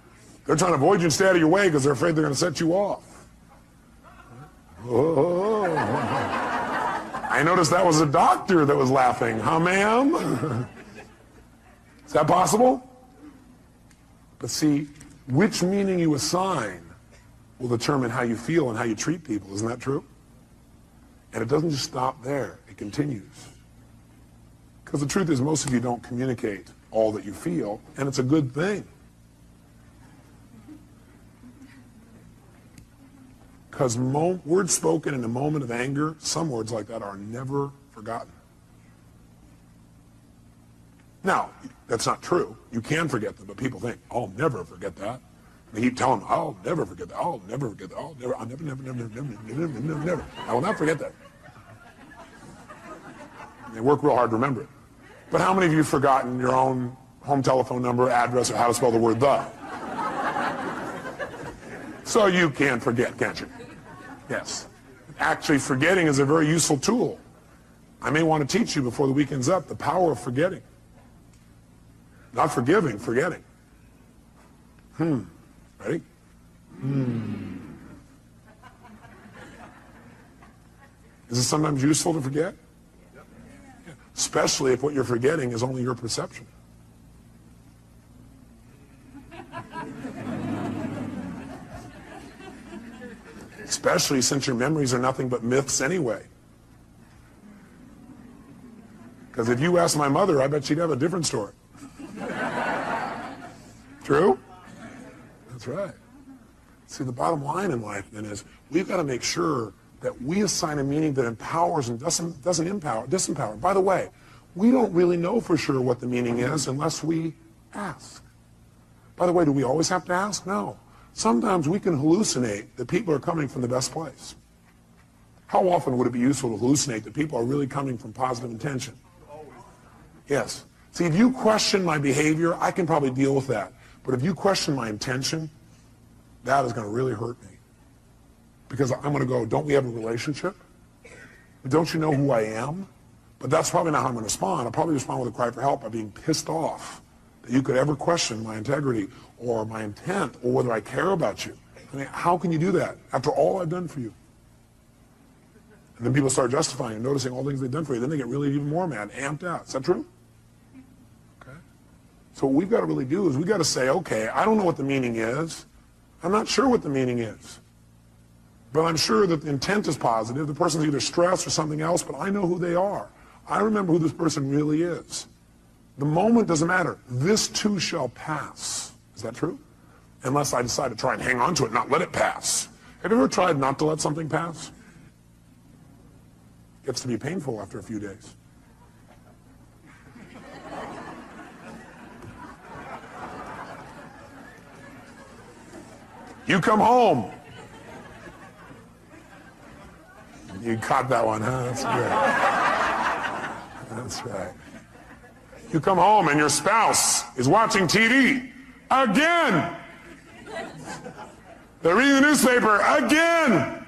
They're trying to avoid you and stay out of your way because they're afraid they're going to set you off. Oh. I noticed that was a doctor that was laughing. Huh, ma'am? Is that possible? But see, which meaning you assign will determine how you feel and how you treat people. Isn't that true? And it doesn't just stop there. It continues. Because the truth is, most of you don't communicate all that you feel, and it's a good thing. Because words spoken in a moment of anger, some words like that are never forgotten. Now, that's not true. You can forget them, but people think, I'll never forget that. They keep telling them, I'll never forget that. I'll never forget that. I'll never, never. I will not forget that. They work real hard to remember it. But how many of you have forgotten your own home telephone number, address, or how to spell the word the? So you can forget, can't you? Yes. Actually, forgetting is a very useful tool. I may want to teach you before the weekend's up the power of forgetting. Not forgiving, forgetting. Ready? Is it sometimes useful to forget? Yeah. Especially if what you're forgetting is only your perception. Especially since your memories are nothing but myths anyway. Because if you ask my mother, I bet she'd have a different story. True? That's right. See, the bottom line in life then is we've got to make sure that we assign a meaning that empowers and doesn't disempower. By the way, we don't really know for sure what the meaning is unless we ask. By the way, do we always have to ask? No. Sometimes we can hallucinate that people are coming from the best place. How often would it be useful to hallucinate that people are really coming from positive intention? Yes. See, if you question my behavior, I can probably deal with that. But if you question my intention, that is going to really hurt me. Because I'm going to go, don't we have a relationship? Don't you know who I am? But that's probably not how I'm going to respond. I'll probably respond with a cry for help by being pissed off that you could ever question my integrity or my intent or whether I care about you. I mean, how can you do that after all I've done for you? And then people start justifying and noticing all the things they've done for you. Then they get really even more mad, amped out. Is that true? Okay. So what we've got to really do is we've got to say, okay, I don't know what the meaning is. I'm not sure what the meaning is. But I'm sure that the intent is positive. The person's either stressed or something else, but I know who they are. I remember who this person really is. The moment doesn't matter. This too shall pass. Is that true? Unless I decide to try and hang on to it, not let it pass. Have you ever tried not to let something pass? It gets to be painful after a few days. You come home. You caught that one, huh? That's great. That's right. You come home and your spouse is watching TV again. They're reading the newspaper again.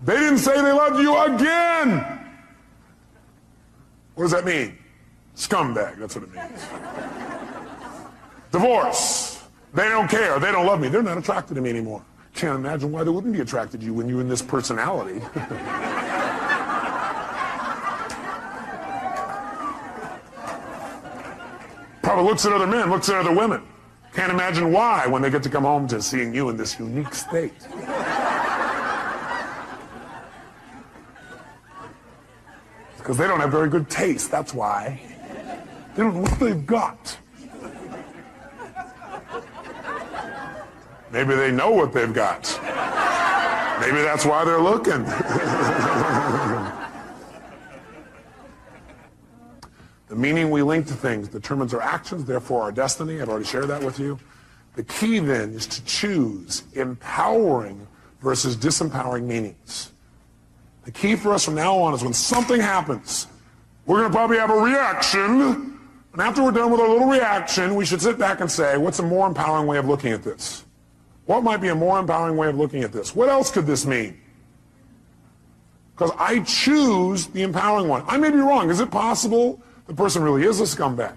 They didn't say they loved you again. What does that mean? Scumbag, that's what it means. Divorce. They don't care. They don't love me. They're not attracted to me anymore. Can't imagine why they wouldn't be attracted to you when you're in this personality. Probably looks at other men, looks at other women. Can't imagine why when they get to come home to seeing you in this unique state. Because they don't have very good taste, that's why. They don't know what they've got. Maybe they know what they've got. Maybe that's why they're looking. The meaning we link to things determines our actions, therefore our destiny. I've already shared that with you. The key then is to choose empowering versus disempowering meanings. The key for us from now on is when something happens, we're going to probably have a reaction, and after we're done with our little reaction, we should sit back and say, what's a more empowering way of looking at this? What might be a more empowering way of looking at this? What else could this mean? Because I choose the empowering one. I may be wrong. Is it possible the person really is a scumbag?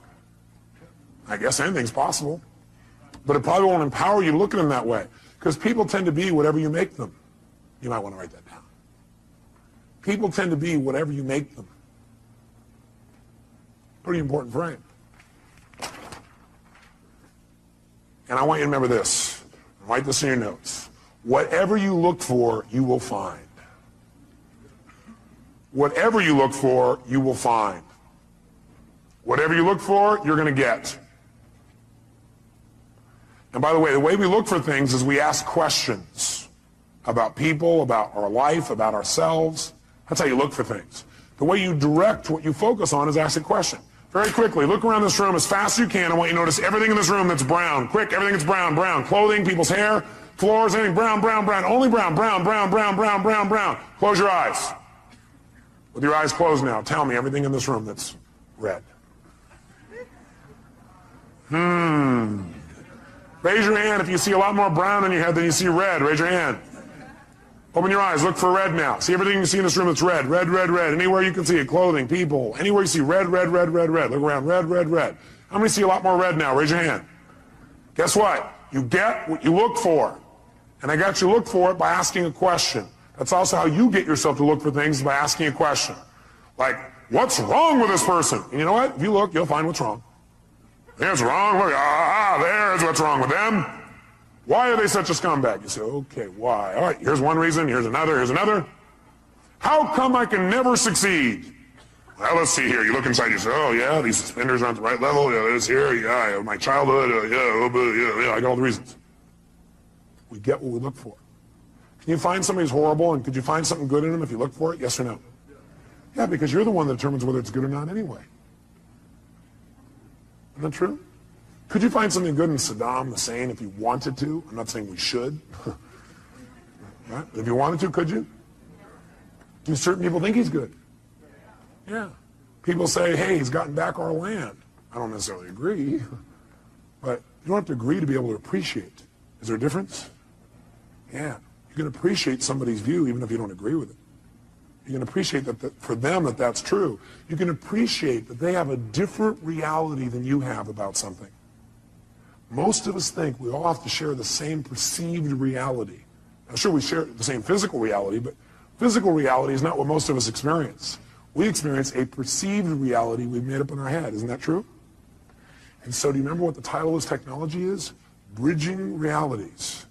I guess anything's possible. But it probably won't empower you to look at them that way. Because people tend to be whatever you make them. You might want to write that down. People tend to be whatever you make them. Pretty important frame. And I want you to remember this. Write this in your notes. Whatever you look for, you will find. Whatever you look for, you will find. Whatever you look for, you're going to get. And by the way we look for things is we ask questions about people, about our life, about ourselves. That's how you look for things. The way you direct what you focus on is ask a question. Very quickly, look around this room as fast as you can. I want you to notice everything in this room that's brown. Quick, everything that's brown, brown. Clothing, people's hair, floors, anything brown, brown, brown. Only brown, brown, brown, brown, brown, brown, brown. Close your eyes. With your eyes closed now, tell me everything in this room that's red. Raise your hand if you see a lot more brown in your head than you see red. Raise your hand. Open your eyes. Look for red now. See everything you see in this room that's red. Red, red, red. Anywhere you can see it. Clothing, people. Anywhere you see red, red, red, red, red. Look around. Red, red, red. How many see a lot more red now? Raise your hand. Guess what? You get what you look for. And I got you look for it by asking a question. That's also how you get yourself to look for things, by asking a question. Like, what's wrong with this person? And you know what? If you look, you'll find what's wrong. There's wrong. Look, there's what's wrong with them. Why are they such a scumbag? You say, okay, why? All right, here's one reason, here's another, here's another. How come I can never succeed? Well, let's see here. You look inside, you say, oh, yeah, these suspenders aren't the right level. Yeah, this here, yeah, my childhood, I got all the reasons. We get what we look for. Can you find somebody who's horrible, and could you find something good in them if you look for it? Yes or no? Yeah, because you're the one that determines whether it's good or not anyway. Isn't that true? Could you find something good in Saddam Hussein if you wanted to? I'm not saying we should. Right? If you wanted to, could you? Do certain people think he's good? Yeah. People say, hey, he's gotten back our land. I don't necessarily agree. But you don't have to agree to be able to appreciate. Is there a difference? Yeah. You can appreciate somebody's view even if you don't agree with it. You can appreciate that for them that's true. You can appreciate that they have a different reality than you have about something. Most of us think we all have to share the same perceived reality. Now, sure, we share the same physical reality, but physical reality is not what most of us experience. We experience a perceived reality we've made up in our head. Isn't that true? And so do you remember what the title of this technology is? Bridging realities.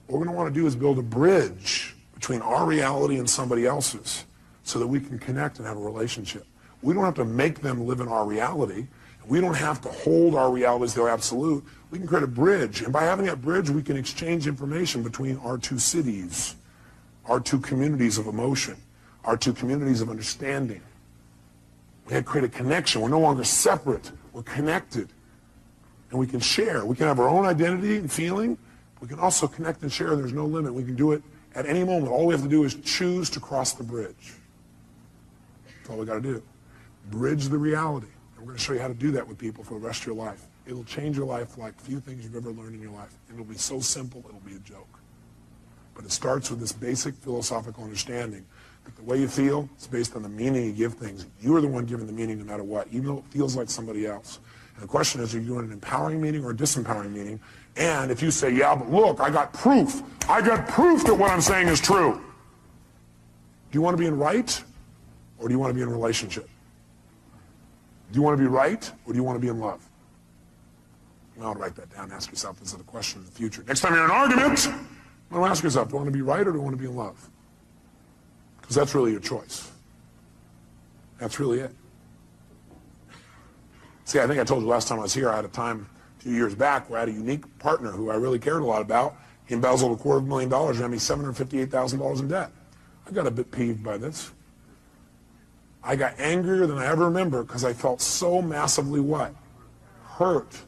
What we're going to want to do is build a bridge between our reality and somebody else's so that we can connect and have a relationship. We don't have to make them live in our reality. We don't have to hold our reality as their absolute. We can create a bridge. And by having that bridge, we can exchange information between our two cities, our two communities of emotion, our two communities of understanding. We can create a connection. We're no longer separate. We're connected. And we can share. We can have our own identity and feeling. We can also connect and share. There's no limit. We can do it at any moment. All we have to do is choose to cross the bridge. That's all we got to do. Bridge the reality. And we're going to show you how to do that with people for the rest of your life. It'll change your life like few things you've ever learned in your life. It'll be so simple, it'll be a joke. But it starts with this basic philosophical understanding that the way you feel is based on the meaning you give things. You're the one giving the meaning no matter what, even though it feels like somebody else. And the question is, are you doing an empowering meaning or a disempowering meaning? And if you say, yeah, but look, I got proof. I got proof that what I'm saying is true. Do you want to be in right, or do you want to be in a relationship? Do you want to be right, or do you want to be in love? Well, write that down. Ask yourself this as a question in the future. Next time you're in an argument, ask yourself, do I want to be right, or do I want to be in love? Because that's really your choice. That's really it. See, I think I told you last time I was here, I had a time a few years back where I had a unique partner who I really cared a lot about. He embezzled $250,000 and had me $758,000 in debt. I got a bit peeved by this. I got angrier than I ever remember because I felt so massively what? Hurt.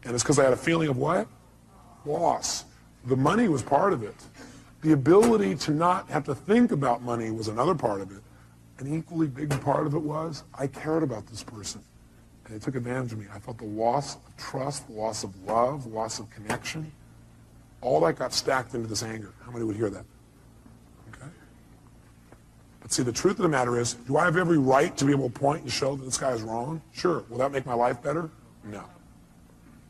And it's because I had a feeling of what? Loss. The money was part of it. The ability to not have to think about money was another part of it. An equally big part of it was I cared about this person. And they took advantage of me. I felt the loss of trust, the loss of love, the loss of connection. All that got stacked into this anger. How many would hear that? Okay. But see, the truth of the matter is, do I have every right to be able to point and show that this guy is wrong? Sure. Will that make my life better? No.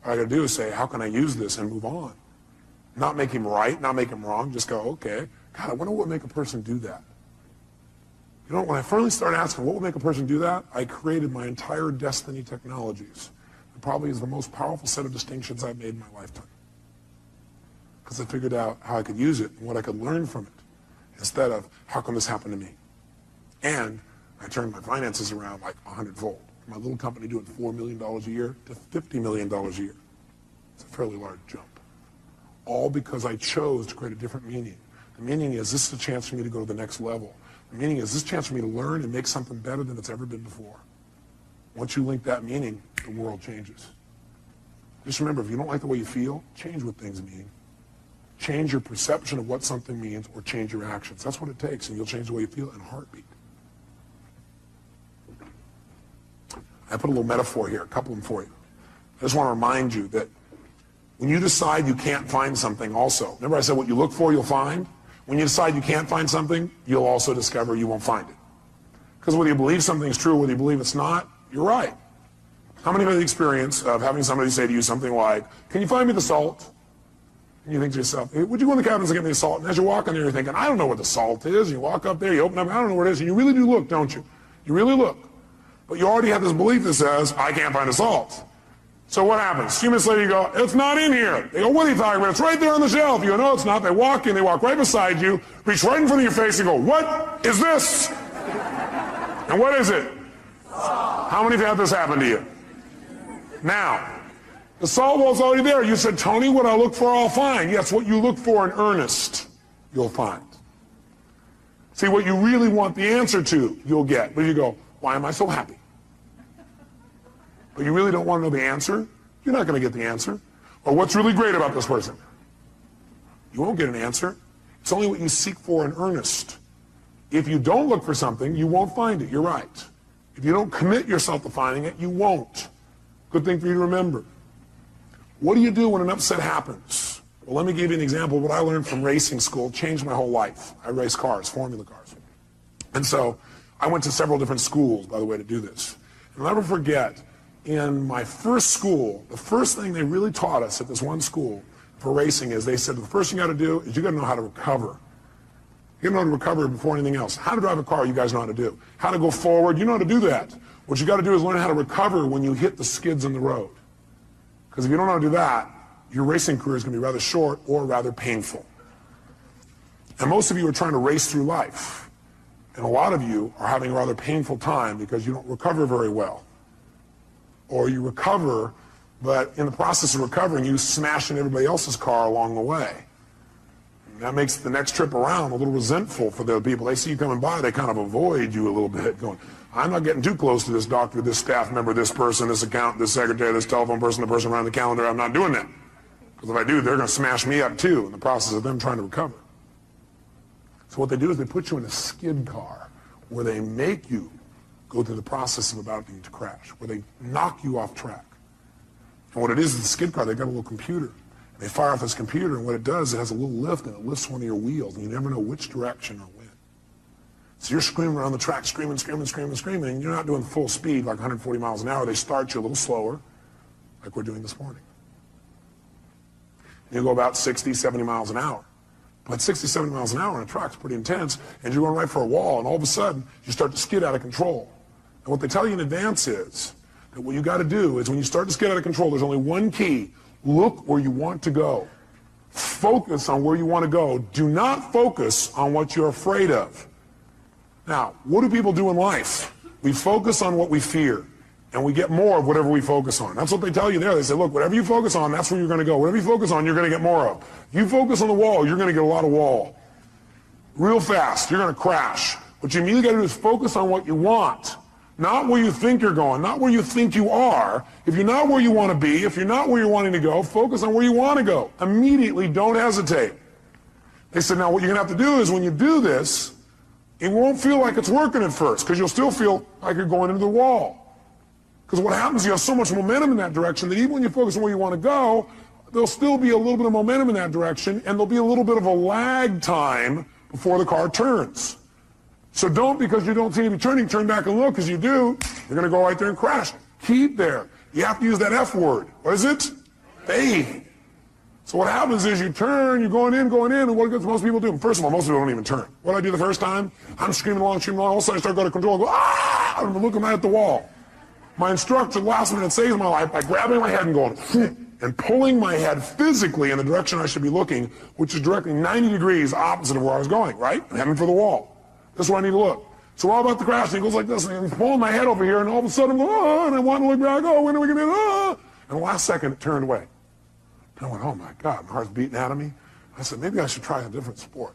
What I got to do is say, how can I use this and move on? Not make him right, not make him wrong. Just go, okay. God, I wonder what would make a person do that. You know, when I finally started asking what would make a person do that, I created my entire Destiny Technologies. It probably is the most powerful set of distinctions I've made in my lifetime. Because I figured out how I could use it and what I could learn from it, instead of how come this happened to me. And I turned my finances around like 100-fold. My little company doing $4 million a year to $50 million a year. It's a fairly large jump. All because I chose to create a different meaning. The meaning is, this is a chance for me to go to the next level. The meaning is, this is a chance for me to learn and make something better than it's ever been before. Once you link that meaning, the world changes. Just remember, if you don't like the way you feel, change what things mean. Change your perception of what something means, or change your actions. That's what it takes, and you'll change the way you feel in a heartbeat. I put a little metaphor here, a couple of them for you. I just want to remind you that when you decide you can't find something also, remember I said what you look for, you'll find? When you decide you can't find something, you'll also discover you won't find it. Because whether you believe something's true or whether you believe it's not, you're right. How many have had the experience of having somebody say to you something like, can you find me the salt? And you think to yourself, hey, would you go in the cabins and get me the salt? And as you're walking there, you're thinking, I don't know what the salt is. And you walk up there, you open up, I don't know what it is. And you really do look, don't you? You really look. But you already have this belief that says, I can't find the salt. So what happens? A few minutes later you go, it's not in here. They go, what are you talking about? It's right there on the shelf. You go, no, it's not. They walk in, they walk right beside you, reach right in front of your face and go, what is this? And what is it? How many have had this happen to you? Now, the salt wall's already there. You said, Tony, what I look for, I'll find. Yes, what you look for in earnest, you'll find. See, what you really want the answer to, you'll get. But you go, why am I so happy? But you really don't want to know the answer, you're not going to get the answer. Or what's really great about this person? You won't get an answer. It's only what you seek for in earnest. If you don't look for something, you won't find it. You're right. If you don't commit yourself to finding it, you won't. Good thing for you to remember. What do you do when an upset happens? Well, let me give you an example of what I learned from racing school. It changed my whole life. I race cars, formula cars. And so I went to several different schools, by the way, to do this. And I'll never forget, in my first school, the first thing they really taught us at this one school for racing is they said, the first thing you got to do is you got to know how to recover. You got to know how to recover before anything else. How to drive a car, you guys know how to do. How to go forward, you know how to do that. What you got to do is learn how to recover when you hit the skids in the road. Because if you don't know how to do that, your racing career is going to be rather short or rather painful. And most of you are trying to race through life. And a lot of you are having a rather painful time because you don't recover very well. Or you recover, but in the process of recovering, you smash in everybody else's car along the way. And that makes the next trip around a little resentful for the people. They see you coming by, they kind of avoid you a little bit, going, I'm not getting too close to this doctor, this staff member, this person, this accountant, this secretary, this telephone person, the person around the calendar. I'm not doing that. Because if I do, they're going to smash me up too in the process of them trying to recover. So what they do is they put you in a skid car where they make you go through the process of about to crash, where they knock you off track. And what it is the skid car, they've got a little computer. They fire off this computer, and what it does, it has a little lift, and it lifts one of your wheels, and you never know which direction or when. So you're screaming around the track, screaming, and you're not doing full speed, like 140 miles an hour. They start you a little slower, like we're doing this morning. You go about 60, 70 miles an hour. But 60, 70 miles an hour on a track is pretty intense, and you're going right for a wall, and all of a sudden, you start to skid out of control. And what they tell you in advance is that what you got to do is when you start to skid out of control, there's only one key. Look where you want to go. Focus on where you want to go. Do not focus on what you're afraid of. Now, what do people do in life? We focus on what we fear, and we get more of whatever we focus on. That's what they tell you there. They say, look, whatever you focus on, that's where you're going to go. Whatever you focus on, you're going to get more of. You focus on the wall, you're going to get a lot of wall. Real fast, you're going to crash. What you immediately got to do is focus on what you want, not where you think you're going, not where you think you are. If you're not where you want to be, if you're not where you're wanting to go, focus on where you want to go. Immediately, don't hesitate. They said, now what you're going to have to do is when you do this, it won't feel like it's working at first because you'll still feel like you're going into the wall. Because what happens, you have so much momentum in that direction that even when you focus on where you want to go, there'll still be a little bit of momentum in that direction, and there'll be a little bit of a lag time before the car turns. So don't, because you don't seem to be turning, turn back and look, because you do, you're going to go right there and crash. Keep there. You have to use that F word. What is it? Faith. So what happens is you turn, you're going in, and what does most people do? First of all, most people don't even turn. What do I do the first time? I'm screaming along, all of a sudden I start going to control, I go, ah! I'm looking right at the wall. My instructor, last minute, saves my life by grabbing my head and going, and pulling my head physically in the direction I should be looking, which is directly 90 degrees opposite of where I was going, right? I'm heading for the wall. That's where I need to look. So we're all about to crash, and he goes like this, and he's pulling my head over here, and all of a sudden I'm going, oh, and I want to look back, oh, when are we going to do oh? And the last second, it turned away. And I went, oh my God, my heart's beating out of me. I said, maybe I should try a different sport.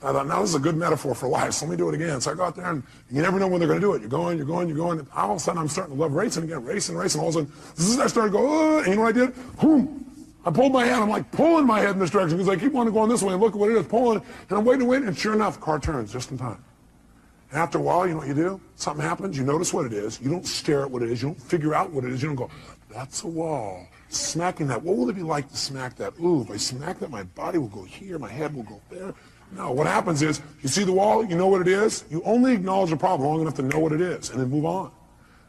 I thought, now this is a good metaphor for life, so let me do it again. So I go out there, and you never know when they're going to do it. You're going. And all of a sudden, I'm starting to love racing again, racing. All of a sudden, I started to go, and you know what I did? Boom. I pulled my head. I'm like pulling my head in this direction because I keep wanting to go this way and look at what it is, pulling, and I'm waiting, and sure enough, the car turns just in time. And after a while, you know what you do? Something happens, you notice what it is. You don't stare at what it is. You don't figure out what it is. You don't go, that's a wall. Smacking that. What will it be like to smack that? Ooh, if I smack that, my body will go here, my head will go there. No, what happens is, you see the wall, you know what it is, you only acknowledge the problem long enough to know what it is, and then move on.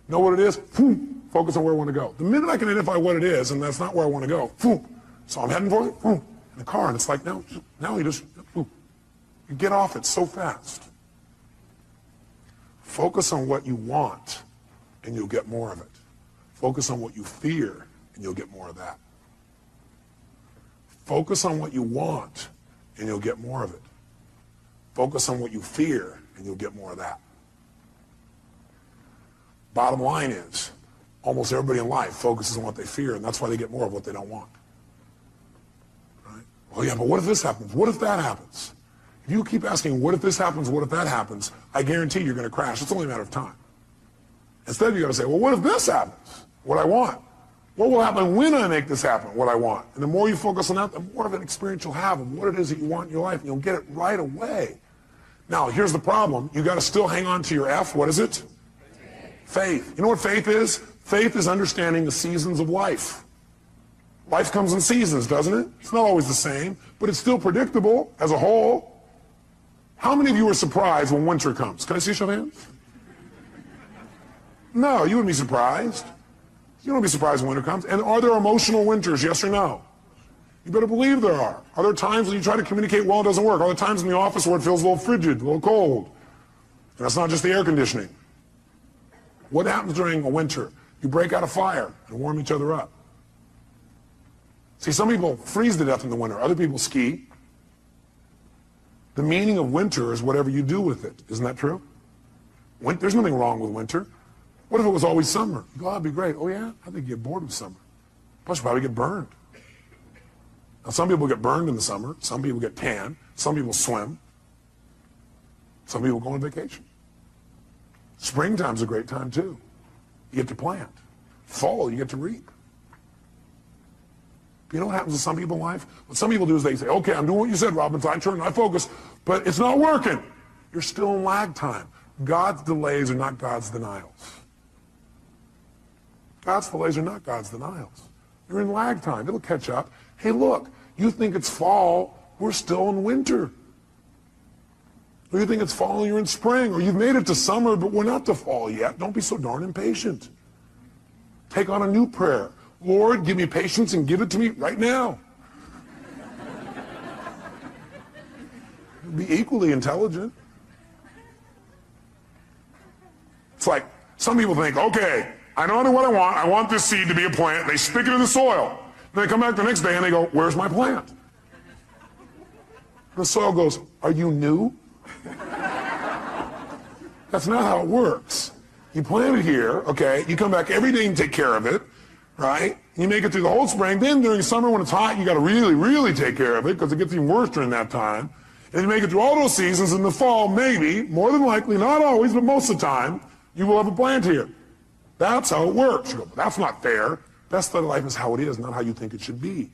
Know what it is, boom, focus on where I want to go. The minute I can identify what it is, and that's not where I want to go, boom, so I'm heading for it, boom, in the car, and it's like, now you just, boom, you get off it so fast. Focus on what you want, and you'll get more of it. Focus on what you fear, and you'll get more of that. Focus on what you want, and you'll get more of it. Focus on what you fear, and you'll get more of that. Bottom line is, almost everybody in life focuses on what they fear, and that's why they get more of what they don't want. Right? Well, yeah, but what if this happens? What if that happens? If you keep asking, what if this happens, what if that happens, I guarantee you're going to crash. It's only a matter of time. Instead, you got to say, well, what if this happens? What I want? What will happen when I make this happen, what I want? And the more you focus on that, the more of an experience you'll have of what it is that you want in your life, and you'll get it right away. Now, here's the problem. You got to still hang on to your F. What is it? Faith. You know what faith is? Faith is understanding the seasons of life. Life comes in seasons, doesn't it? It's not always the same, but it's still predictable as a whole. How many of you are surprised when winter comes? Can I see a show of hands? No, you wouldn't be surprised. You don't be surprised when winter comes. And are there emotional winters, yes or no? You better believe there are. Are there times when you try to communicate well, it doesn't work? Are there times in the office where it feels a little frigid, a little cold? And that's not just the air conditioning. What happens during a winter? You break out a fire and warm each other up. See, some people freeze to death in the winter. Other people ski. The meaning of winter is whatever you do with it. Isn't that true? There's nothing wrong with winter. What if it was always summer? You go, oh, that'd be great. Oh, yeah? I think you get bored with summer. Plus, you probably get burned. Now, some people get burned in the summer. Some people get tan. Some people swim. Some people go on vacation. Springtime's a great time, too. You get to plant. Fall, you get to reap. You know what happens to some people in life? What some people do is they say, okay, I'm doing what you said, Robbins. I turn, I focus, but it's not working. You're still in lag time. God's delays are not God's denials. God's delays are not God's denials. You're in lag time. It'll catch up. Hey, look, you think it's fall, we're still in winter. Or you think it's fall and you're in spring, or you've made it to summer, but we're not to fall yet. Don't be so darn impatient. Take on a new prayer. Lord, give me patience and give it to me right now. Be equally intelligent. It's like some people think, okay, I know what I want. I want this seed to be a plant. They stick it in the soil. Then they come back the next day and they go, where's my plant? And the soil goes, are you new? That's not how it works. You plant it here, okay? You come back every day and take care of it, right? You make it through the whole spring. Then during summer when it's hot, you got to really, really take care of it because it gets even worse during that time. And you make it through all those seasons. In the fall, maybe, more than likely, not always, but most of the time, you will have a plant here. That's how it works. You go, that's not fair. Best of life is how it is, not how you think it should be.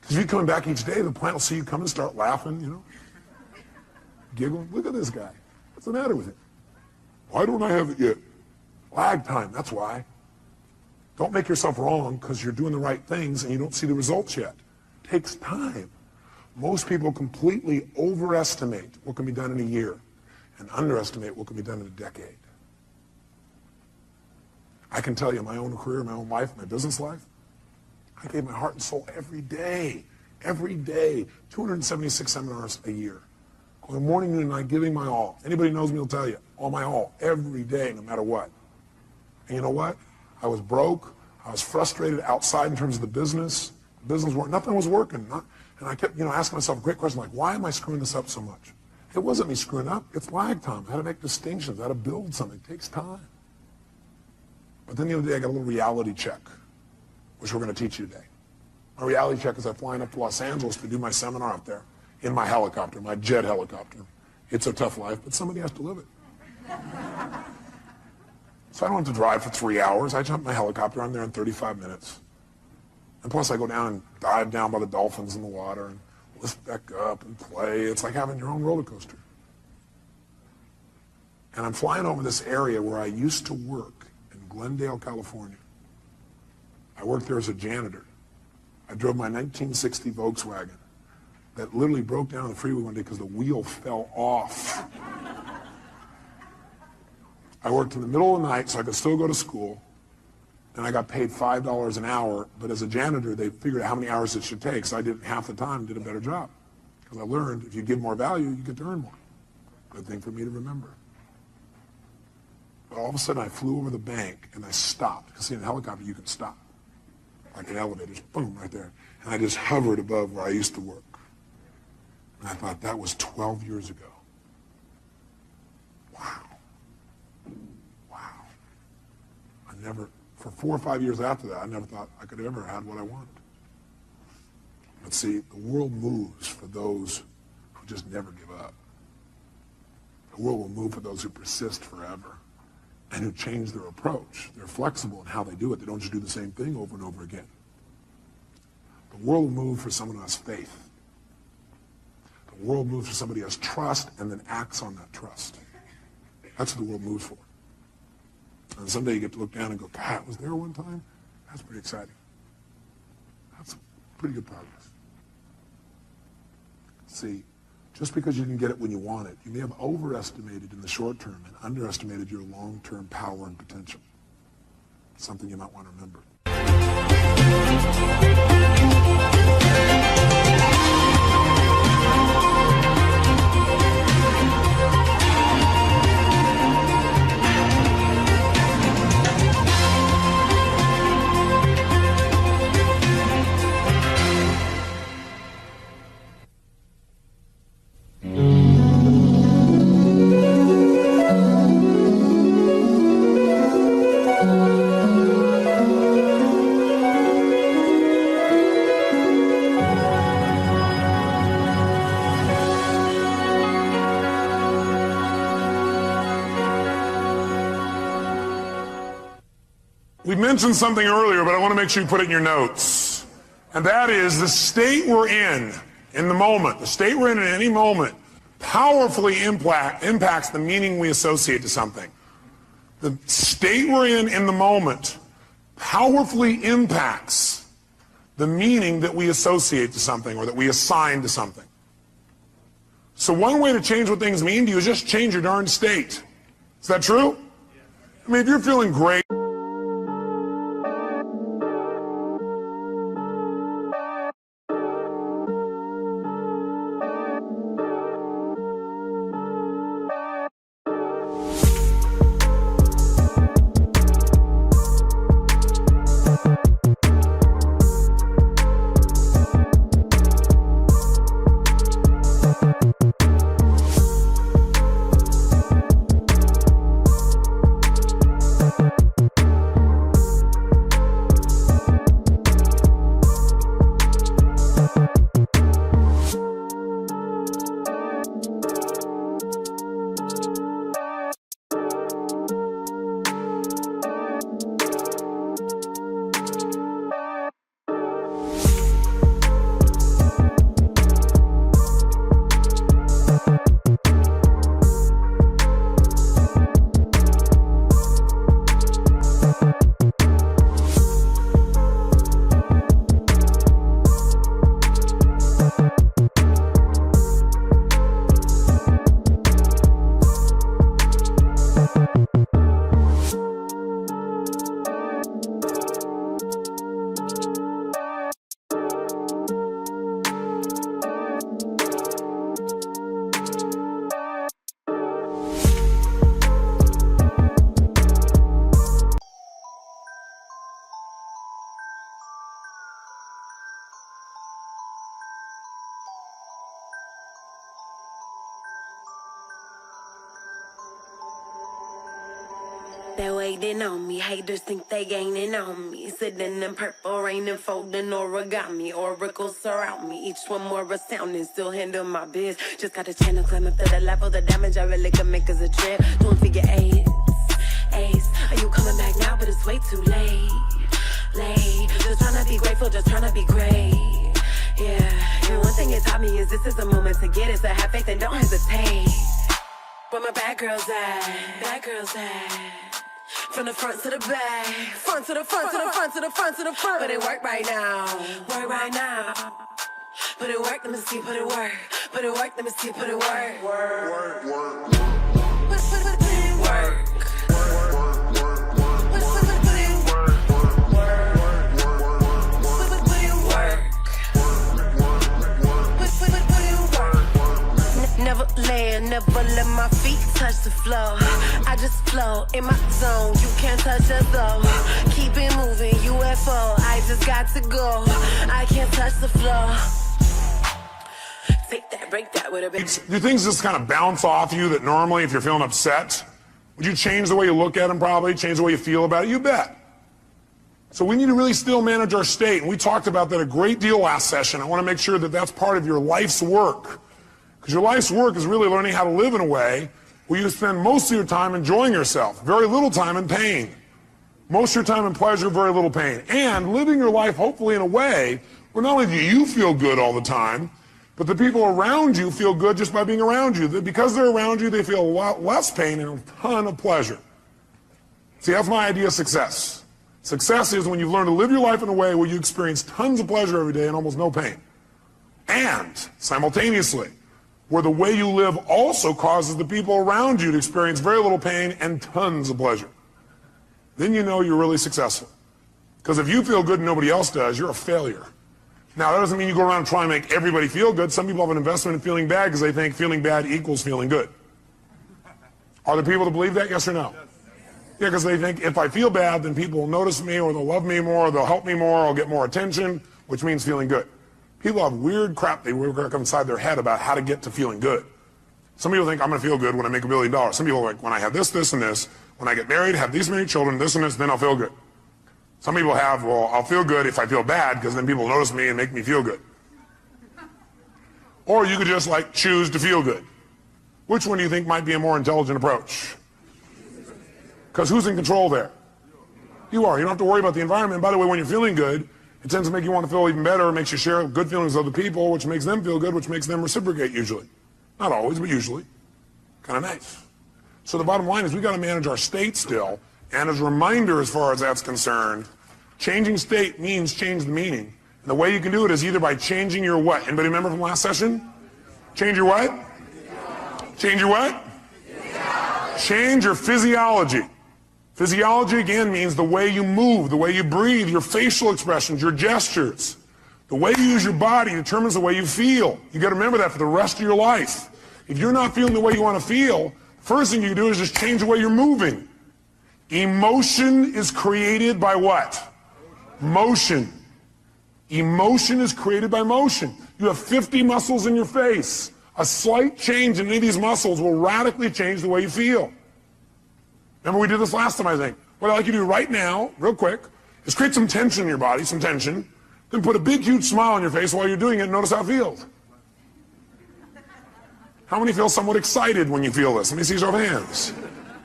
Because if you're coming back each day, the plant will see you come and start laughing, you know, giggling. Look at this guy. What's the matter with him? Why don't I have it yet? Lag time, that's why. Don't make yourself wrong because you're doing the right things and you don't see the results yet. It takes time. Most people completely overestimate what can be done in a year and underestimate what can be done in a decade. I can tell you my own career, my own life, my business life, I gave my heart and soul every day, 276 seminars a year. Going morning, noon, and night, giving my all. Anybody knows me will tell you, all my all, every day, no matter what. And you know what? I was broke. I was frustrated outside in terms of the business. Nothing was working. And I kept, asking myself a great question, like, why am I screwing this up so much? It wasn't me screwing up. It's lag time. I had to make distinctions. I had to build something. It takes time. But then the other day, I got a little reality check, which we're going to teach you today. My reality check is I'm flying up to Los Angeles to do my seminar up there in my helicopter, my jet helicopter. It's a tough life, but somebody has to live it. So I don't have to drive for 3 hours. I jump in my helicopter. I'm there in 35 minutes. And plus, I go down and dive down by the dolphins in the water and lift back up and play. It's like having your own roller coaster. And I'm flying over this area where I used to work in Glendale, California. I worked there as a janitor. I drove my 1960 Volkswagen that literally broke down on the freeway one day because the wheel fell off. I worked in the middle of the night so I could still go to school, and I got paid $5 an hour, but as a janitor, they figured out how many hours it should take, so I did half the time, did a better job. Because I learned if you give more value, you get to earn more. Good thing for me to remember. But all of a sudden, I flew over the bank, and I stopped. Because see, in a helicopter, you can stop. Like an elevator, just boom, right there. And I just hovered above where I used to work. And I thought, that was 12 years ago. Wow. For 4 or 5 years after that, I never thought I could have ever had what I wanted. But see, the world moves for those who just never give up. The world will move for those who persist forever and who change their approach. They're flexible in how they do it. They don't just do the same thing over and over again. The world will move for someone who has faith. The world moves for somebody who has trust and then acts on that trust. That's what the world moves for. And someday you get to look down and go, God, was there one time? That's pretty exciting. That's pretty good progress. See, just because you didn't get it when you want it, you may have overestimated in the short term and underestimated your long-term power and potential. Something you might want to remember. We mentioned something earlier, but I want to make sure you put it in your notes. And that is the state we're in the moment, the state we're in at any moment, powerfully impacts the meaning we associate to something. The state we're in the moment powerfully impacts the meaning that we associate to something or that we assign to something. So one way to change what things mean to you is just change your darn state. Is that true? I mean, if you're feeling great, They're waiting on me, haters think they gaining on me. Sitting in purple rain and folding origami. Oracles surround me, each one more astounding. Still handle my biz, just got a channel climbing to the level. The damage I really can make is a trip. Doing figure eights, ace. Are you coming back now? But it's way too late. Just trying to be grateful, just trying to be great. Yeah, and one thing it taught me is this is a moment to get it. So have faith and don't hesitate. Where my bad girls at? Bad girls at? From the front to the back, front to the front to the front to the front to the front. But it work right now, work right now. Put it work, let me see, put it work. Put it work, let me see, put it work. Work, work, work. Put it work. Never land, never let my feet touch the floor. I just flow in my zone, you can't touch us though. Keep it moving, UFO, I just got to go. I can't touch the floor. Take that, break that with a bit. Do things just kind of bounce off you that normally if you're feeling upset, would you change the way you look at them probably, change the way you feel about it? You bet. So we need to really still manage our state, and we talked about that a great deal last session. I want to make sure that that's part of your life's work. Because your life's work is really learning how to live in a way where you spend most of your time enjoying yourself, very little time in pain. Most of your time in pleasure, very little pain. And living your life hopefully in a way where not only do you feel good all the time, but the people around you feel good just by being around you. That because they're around you, they feel a lot less pain and a ton of pleasure. See, that's my idea of success. Success is when you've learned to live your life in a way where you experience tons of pleasure every day and almost no pain. And simultaneously, where the way you live also causes the people around you to experience very little pain and tons of pleasure. Then you know you're really successful. Because if you feel good and nobody else does, you're a failure. Now, that doesn't mean you go around and try and make everybody feel good. Some people have an investment in feeling bad because they think feeling bad equals feeling good. Are there people that believe that, yes or no? Yeah, because they think if I feel bad, then people will notice me or they'll love me more, or they'll help me more, or I'll get more attention, which means feeling good. People have weird crap they work up inside their head about how to get to feeling good. Some people think I'm going to feel good when I make $1 billion. Some people are like, when I have this, this, and this, when I get married, have these many children, this and this, then I'll feel good. Some people have, well, I'll feel good if I feel bad because then people notice me and make me feel good. Or you could just like choose to feel good. Which one do you think might be a more intelligent approach? Because who's in control there? You are. You don't have to worry about the environment. And by the way, when you're feeling good, it tends to make you want to feel even better. It makes you share good feelings with other people, which makes them feel good, which makes them reciprocate usually. Not always, but usually. Kind of nice. So the bottom line is we got to manage our state still. And as a reminder, as far as that's concerned, changing state means change the meaning. And the way you can do it is either by changing your what? Anybody remember from last session? Change your what? Change your what? Change your physiology. Physiology, again, means the way you move, the way you breathe, your facial expressions, your gestures. The way you use your body determines the way you feel. You got to remember that for the rest of your life. If you're not feeling the way you want to feel, first thing you can do is just change the way you're moving. Emotion is created by what? Motion. Emotion is created by motion. You have 50 muscles in your face. A slight change in any of these muscles will radically change the way you feel. Remember we did this last time, I think. What I'd like you to do right now, real quick, is create some tension in your body, some tension, then put a big, huge smile on your face while you're doing it and notice how it feels. How many feel somewhat excited when you feel this? Let me see your hands.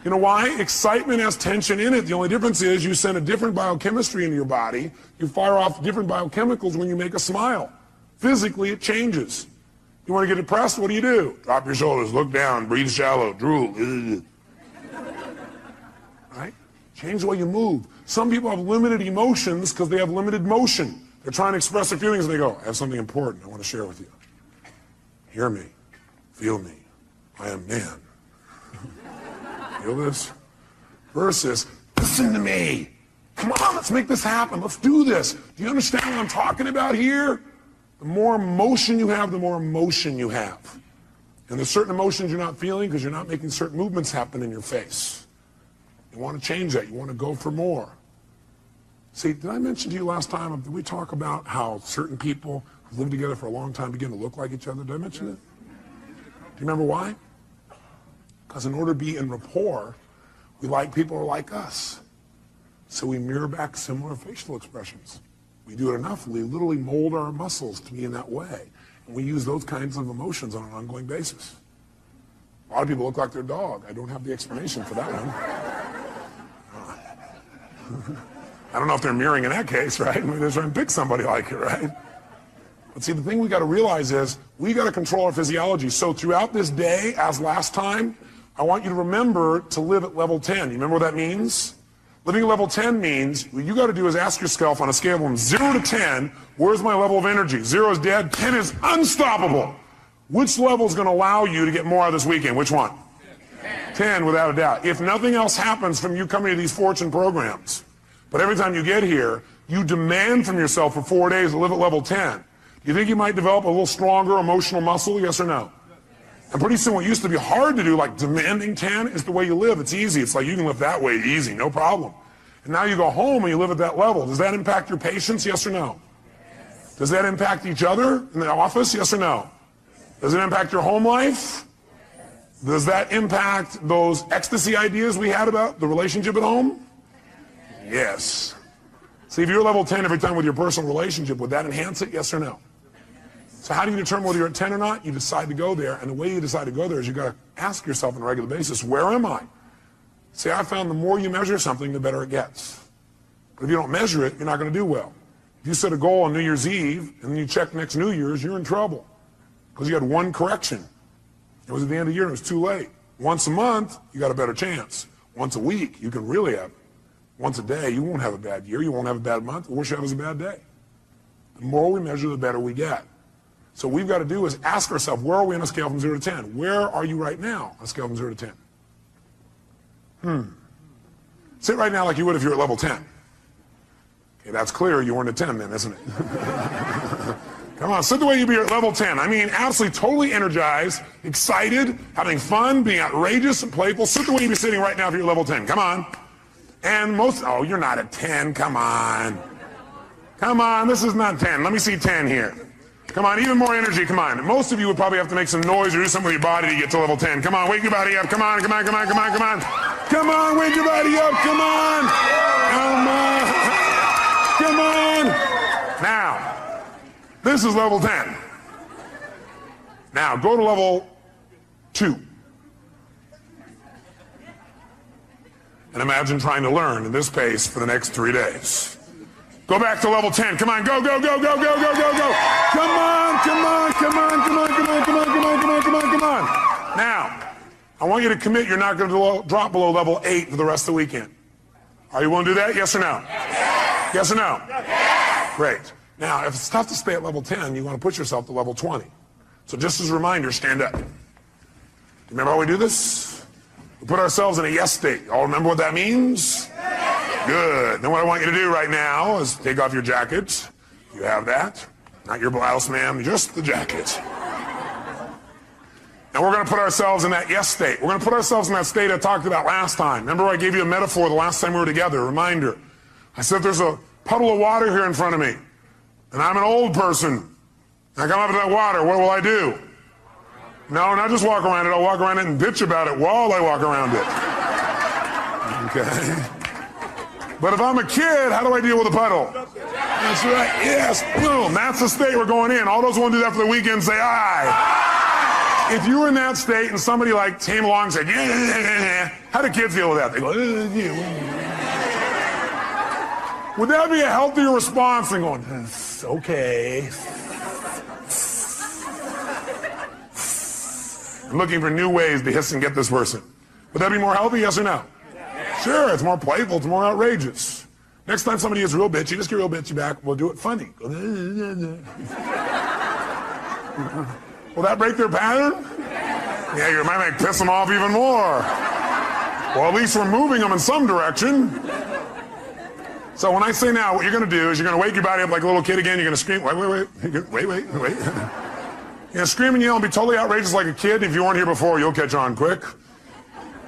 You know why? Excitement has tension in it. The only difference is you send a different biochemistry into your body. You fire off different biochemicals when you make a smile. Physically, it changes. You want to get depressed? What do? Drop your shoulders, look down, breathe shallow, drool. Right? Change the way you move. Some people have limited emotions because they have limited motion. They're trying to express their feelings and they go, I have something important I want to share with you. Hear me. Feel me. I am man. Feel this? Versus, listen to me. Come on, let's make this happen. Let's do this. Do you understand what I'm talking about here? The more emotion you have, the more emotion you have. And there's certain emotions you're not feeling because you're not making certain movements happen in your face. You want to change that. You want to go for more. See, did I mention to you last time, did we talk about how certain people who live together for a long time begin to look like each other? Did I mention that? Do you remember why? Because in order to be in rapport We like people who are like us. So we mirror back similar facial expressions. We do it enough, we literally mold our muscles to be in that way. And we use those kinds of emotions on an ongoing basis. A lot of people look like their dog. I don't have the explanation for that one. I don't know if they're mirroring in that case, right? Maybe they're trying to pick somebody like it, right? But see, the thing we got to realize is we got to control our physiology. So throughout this day, as last time, I want you to remember to live at level 10. You remember what that means? Living at level 10 means what you got to do is ask yourself on a scale from 0 to 10, where's my level of energy? 0 is dead, 10 is unstoppable. Which level is going to allow you to get more out of this weekend? Which one? 10, without a doubt. If nothing else happens from you coming to these fortune programs, but every time you get here, you demand from yourself for 4 days to live at level 10. Do you think you might develop a little stronger emotional muscle, yes or no? And pretty soon what used to be hard to do, like demanding 10, is the way you live. It's easy. It's like you can live that way easy, no problem. And now you go home and you live at that level. Does that impact your patients, yes or no? Does that impact each other in the office, yes or no? Does it impact your home life? Does that impact those ecstasy ideas we had about the relationship at home? Yes. See, if you're level 10 every time with your personal relationship, would that enhance it, yes or no? So how do you determine whether you're at 10 or not? You decide to go there, and the way you decide to go there is you got to ask yourself on a regular basis, where am I? See, I found the more you measure something, the better it gets. But if you don't measure it, you're not going to do well. If you set a goal on New Year's Eve, and then you check next New Year's, you're in trouble. Because you had one correction. It was at the end of the year, and it was too late. Once a month, you got a better chance. Once a week, you can really have it. Once a day, you won't have a bad year, you won't have a bad month, the worst you have is a bad day. The more we measure, the better we get. So what we've got to do is ask ourselves, where are we on a scale from 0 to 10? Where are you right now on a scale from 0 to 10? Sit right now like you would if you were at level 10. Okay, that's clear, you weren't at 10 then, isn't it? Come on, sit the way you'd be at level 10. I mean, absolutely, totally energized, excited, having fun, being outrageous and playful. Sit the way you'd be sitting right now if you're at level 10. Come on. And oh, you're not at 10. Come on. Come on, this is not 10. Let me see 10 here. Come on, even more energy. Come on. Most of you would probably have to make some noise or do something with your body to get to level 10. Come on, wake your body up. Come on, come on, come on, come on, come on. Come on, wake your body up. Come on. Come on. Come on. Now, this is level 10. Now, go to level 2. And imagine trying to learn at this pace for the next 3 days. Go back to level 10. Come on, go, go, go, go, go, go, go, go. Come on, come on, come on, come on, come on, come on, come on, come on, come on, come on. Now, I want you to commit you're not going to drop below level 8 for the rest of the weekend. Are you willing to do that? Yes or no? Yes, yes or no? Yes. Great. Now, if it's tough to stay at level 10, you want to push yourself to level 20. So just as a reminder, stand up. Remember how we do this? We put ourselves in a yes state. All remember what that means? Good. Then what I want you to do right now is take off your jacket. You have that. Not your blouse, ma'am, just the jacket. And we're going to put ourselves in that yes state. We're going to put ourselves in that state I talked about last time. Remember I gave you a metaphor the last time we were together, a reminder. I said there's a puddle of water here in front of me. And I'm an old person. And I come up to that water, what will I do? No, not just walk around it. I'll walk around it and bitch about it while I walk around it. Okay. But if I'm a kid, how do I deal with a puddle? That's right. Yes. Boom. That's the state we're going in. All those who want to do that for the weekend say aye. If you were in that state and somebody like came along and said, yeah, how do kids deal with that? They go, yeah. Would that be a healthier response than going, okay. I'm looking for new ways to hiss and get this person. Would that be more healthy, yes or no? Sure, it's more playful, it's more outrageous. Next time somebody is real bitchy, just get real bitchy back, we'll do it funny. Will that break their pattern? Yeah, you might piss them off even more. Well, at least we're moving them in some direction. So when I say now, what you're going to do is you're going to wake your body up like a little kid again. You're going to scream, wait. You're going to scream and yell and be totally outrageous like a kid. If you weren't here before, you'll catch on quick.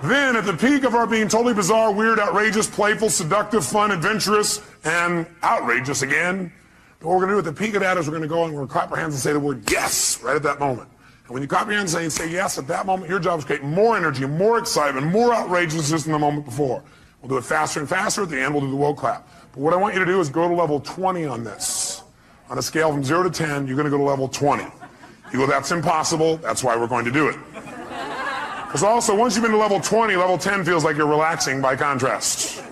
Then, at the peak of our being totally bizarre, weird, outrageous, playful, seductive, fun, adventurous, and outrageous again, what we're going to do at the peak of that is we're going to go and we're going to clap our hands and say the word yes right at that moment. And when you clap your hands and say yes, at that moment, your job is to create more energy, more excitement, more outrageousness than the moment before. We'll do it faster and faster. At the end, we'll do the world clap. But what I want you to do is go to level 20 on this. On a scale from 0 to 10, you're going to go to level 20. You go, that's impossible. That's why we're going to do it. Because also, once you've been to level 20, level 10 feels like you're relaxing by contrast.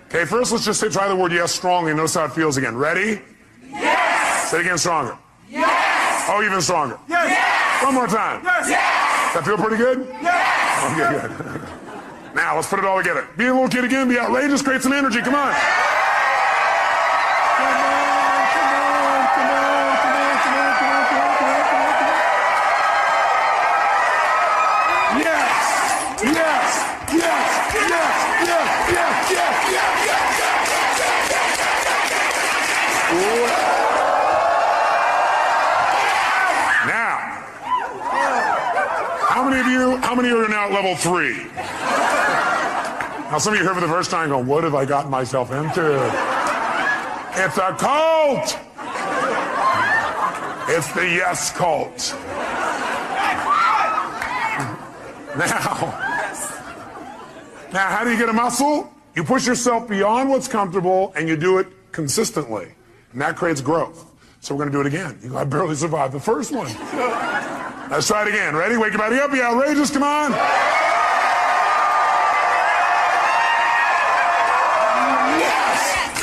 Okay, first let's just try the word yes strongly. Notice how it feels again. Ready? Yes! Say it again stronger. Yes! Oh, even stronger. Yes! One more time. Yes! Yes! That feel pretty good? Yes! Okay, good. Now, let's put it all together. Be a little kid again, be outrageous, create some energy. Come on. How many are now at level 3? Now some of you here for the first time going, what have I gotten myself into? It's a cult! It's the yes cult. Now, how do you get a muscle? You push yourself beyond what's comfortable and you do it consistently. And that creates growth. So we're going to do it again. You go, I barely survived the first one. Let's try it again. Ready? Wake your body up. Be outrageous. Come on. Yes!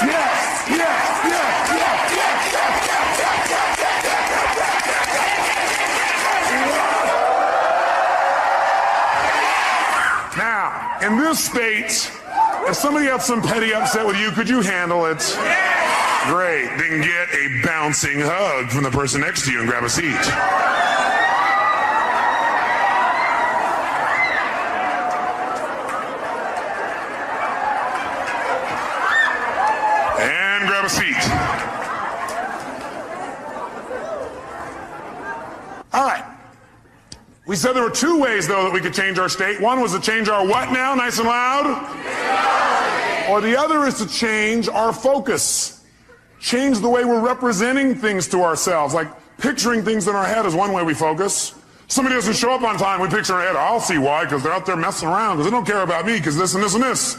Yes! Yes! Yes! Yes! Yes! Now, in this state, if somebody had some petty upset with you, could you handle it? Great. Then get a bouncing hug from the person next to you and grab a seat. A seat. All right. We said there were 2 ways, though, that we could change our state. One was to change our what now? Nice and loud. Or the other is to change our focus. Change the way we're representing things to ourselves. Like picturing things in our head is one way we focus. Somebody doesn't show up on time, we picture in our head, I'll see why, because they're out there messing around, because they don't care about me, because this and this and this.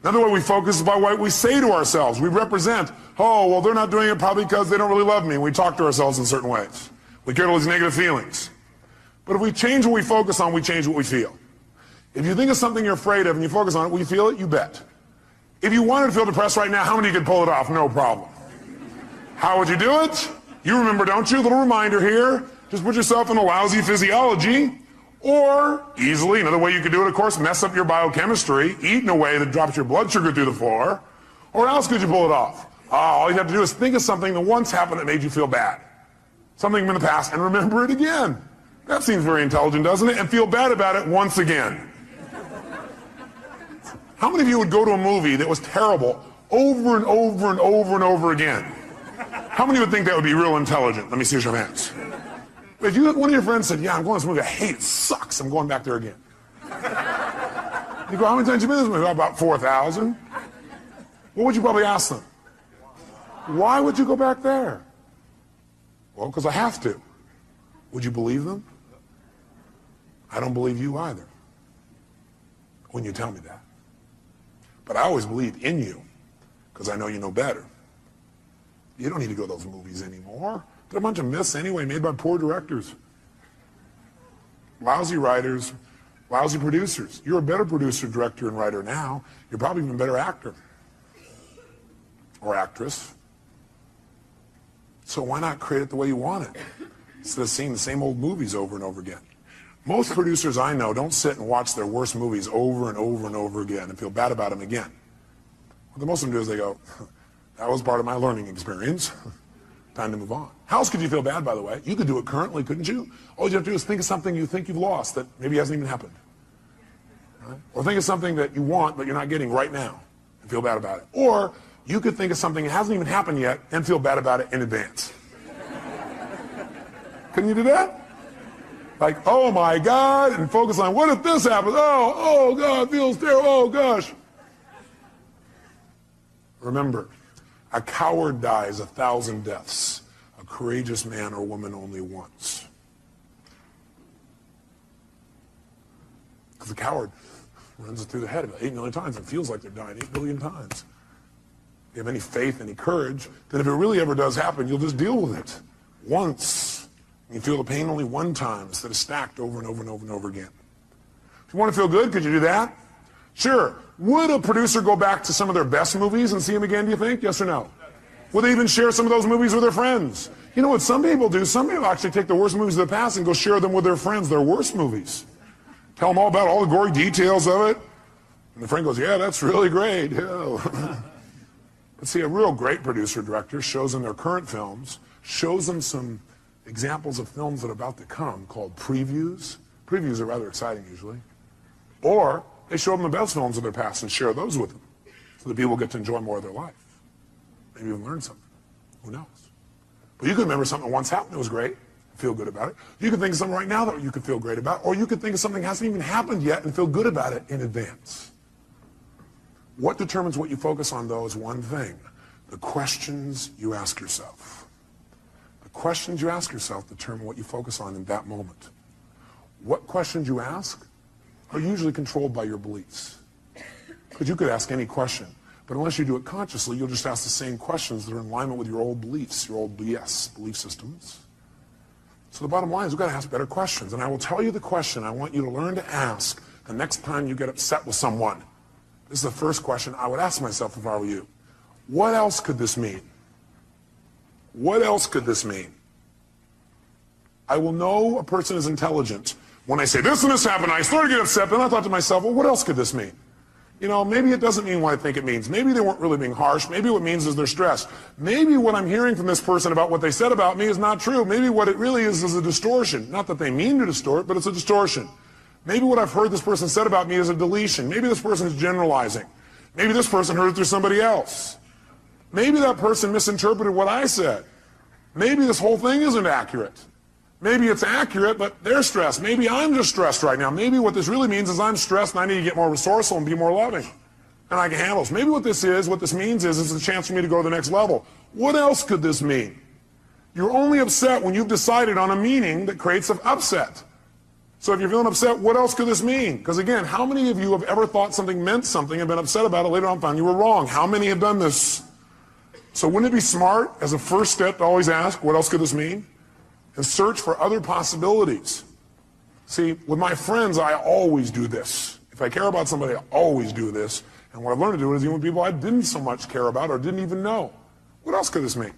Another way we focus is by what we say to ourselves. We represent, oh, well, they're not doing it probably because they don't really love me. We talk to ourselves in certain ways. We get all these negative feelings. But if we change what we focus on, we change what we feel. If you think of something you're afraid of and you focus on it, will you feel it? You bet. If you wanted to feel depressed right now, how many could pull it off? No problem. How would you do it? You remember, don't you? A little reminder here. Just put yourself in a lousy physiology. Or, easily, another way you could do it, of course, mess up your biochemistry, eat in a way that drops your blood sugar through the floor. Or how else could you pull it off? All you have to do is think of something that once happened that made you feel bad. Something from the past, and remember it again. That seems very intelligent, doesn't it? And feel bad about it once again. How many of you would go to a movie that was terrible over and over and over and over again? How many would think that would be real intelligent? Let me see your hands. If one of your friends said, yeah, I'm going to this movie, I hate it, sucks, I'm going back there again. You go, how many times have you been to this movie? About 4,000. What would you probably ask them? Why would you go back there? Well, because I have to. Would you believe them? I don't believe you either when you tell me that. But I always believe in you because I know you know better. You don't need to go to those movies anymore. They're a bunch of myths anyway, made by poor directors. Lousy writers, lousy producers. You're a better producer, director, and writer now. You're probably even a better actor or actress. So why not create it the way you want it instead of seeing the same old movies over and over again? Most producers I know don't sit and watch their worst movies over and over and over again and feel bad about them again. What most of them do is they go, that was part of my learning experience. Time to move on. How else could you feel bad, by the way? You could do it currently, couldn't you? All you have to do is think of something you think you've lost that maybe hasn't even happened. Right? Or think of something that you want but you're not getting right now and feel bad about it. Or you could think of something that hasn't even happened yet and feel bad about it in advance. Couldn't you do that? Like, oh my God, and focus on what if this happens? Oh God, it feels terrible, oh gosh. Remember, a coward dies 1,000 deaths. A courageous man or woman only once. Because the coward runs it through the head about 8 million times and feels like they're dying 8 billion times. If you have any faith, any courage, then if it really ever does happen, you'll just deal with it once. You feel the pain only one time instead of stacked over and over and over and over again. If you want to feel good, could you do that? Sure. Would a producer go back to some of their best movies and see them again, do you think? Yes or no? Would they even share some of those movies with their friends? You know what some people do? Some people actually take the worst movies of the past and go share them with their friends, their worst movies. Tell them all about all the gory details of it. And the friend goes, yeah, that's really great. Yeah. But see, a real great producer-director shows them their current films, shows them some examples of films that are about to come called previews. Previews are rather exciting usually. Or they show them the best films of their past and share those with them so that people get to enjoy more of their life. Maybe even learn something. Who knows? But you can remember something that once happened that was great, feel good about it. You can think of something right now that you could feel great about, or you could think of something that hasn't even happened yet and feel good about it in advance. What determines what you focus on, though, is one thing: the questions you ask yourself. The questions you ask yourself determine what you focus on in that moment. What questions you ask are usually controlled by your beliefs. Because you could ask any question, but unless you do it consciously, you'll just ask the same questions that are in alignment with your old beliefs, your old BS, belief systems. So the bottom line is we've got to ask better questions. And I will tell you the question I want you to learn to ask the next time you get upset with someone. This is the first question I would ask myself if I were you. What else could this mean? What else could this mean? I will know a person is intelligent when I say this and this happened. I started to get upset, then I thought to myself, well, what else could this mean? You know, maybe it doesn't mean what I think it means. Maybe they weren't really being harsh. Maybe what it means is they're stressed. Maybe what I'm hearing from this person about what they said about me is not true. Maybe what it really is a distortion. Not that they mean to distort, but it's a distortion. Maybe what I've heard this person said about me is a deletion. Maybe this person is generalizing. Maybe this person heard it through somebody else. Maybe that person misinterpreted what I said. Maybe this whole thing isn't accurate. Maybe it's accurate, but they're stressed. Maybe I'm just stressed right now. Maybe what this really means is I'm stressed and I need to get more resourceful and be more loving. And I can handle this. Maybe what this means is a chance for me to go to the next level. What else could this mean? You're only upset when you've decided on a meaning that creates an upset. So if you're feeling upset, what else could this mean? Because again, how many of you have ever thought something meant something and been upset about it later on and found you were wrong? How many have done this? So wouldn't it be smart as a first step to always ask, what else could this mean? And search for other possibilities. See, with my friends, I always do this. If I care about somebody, I always do this. And what I've learned to do is even with people I didn't so much care about or didn't even know. What else could this mean?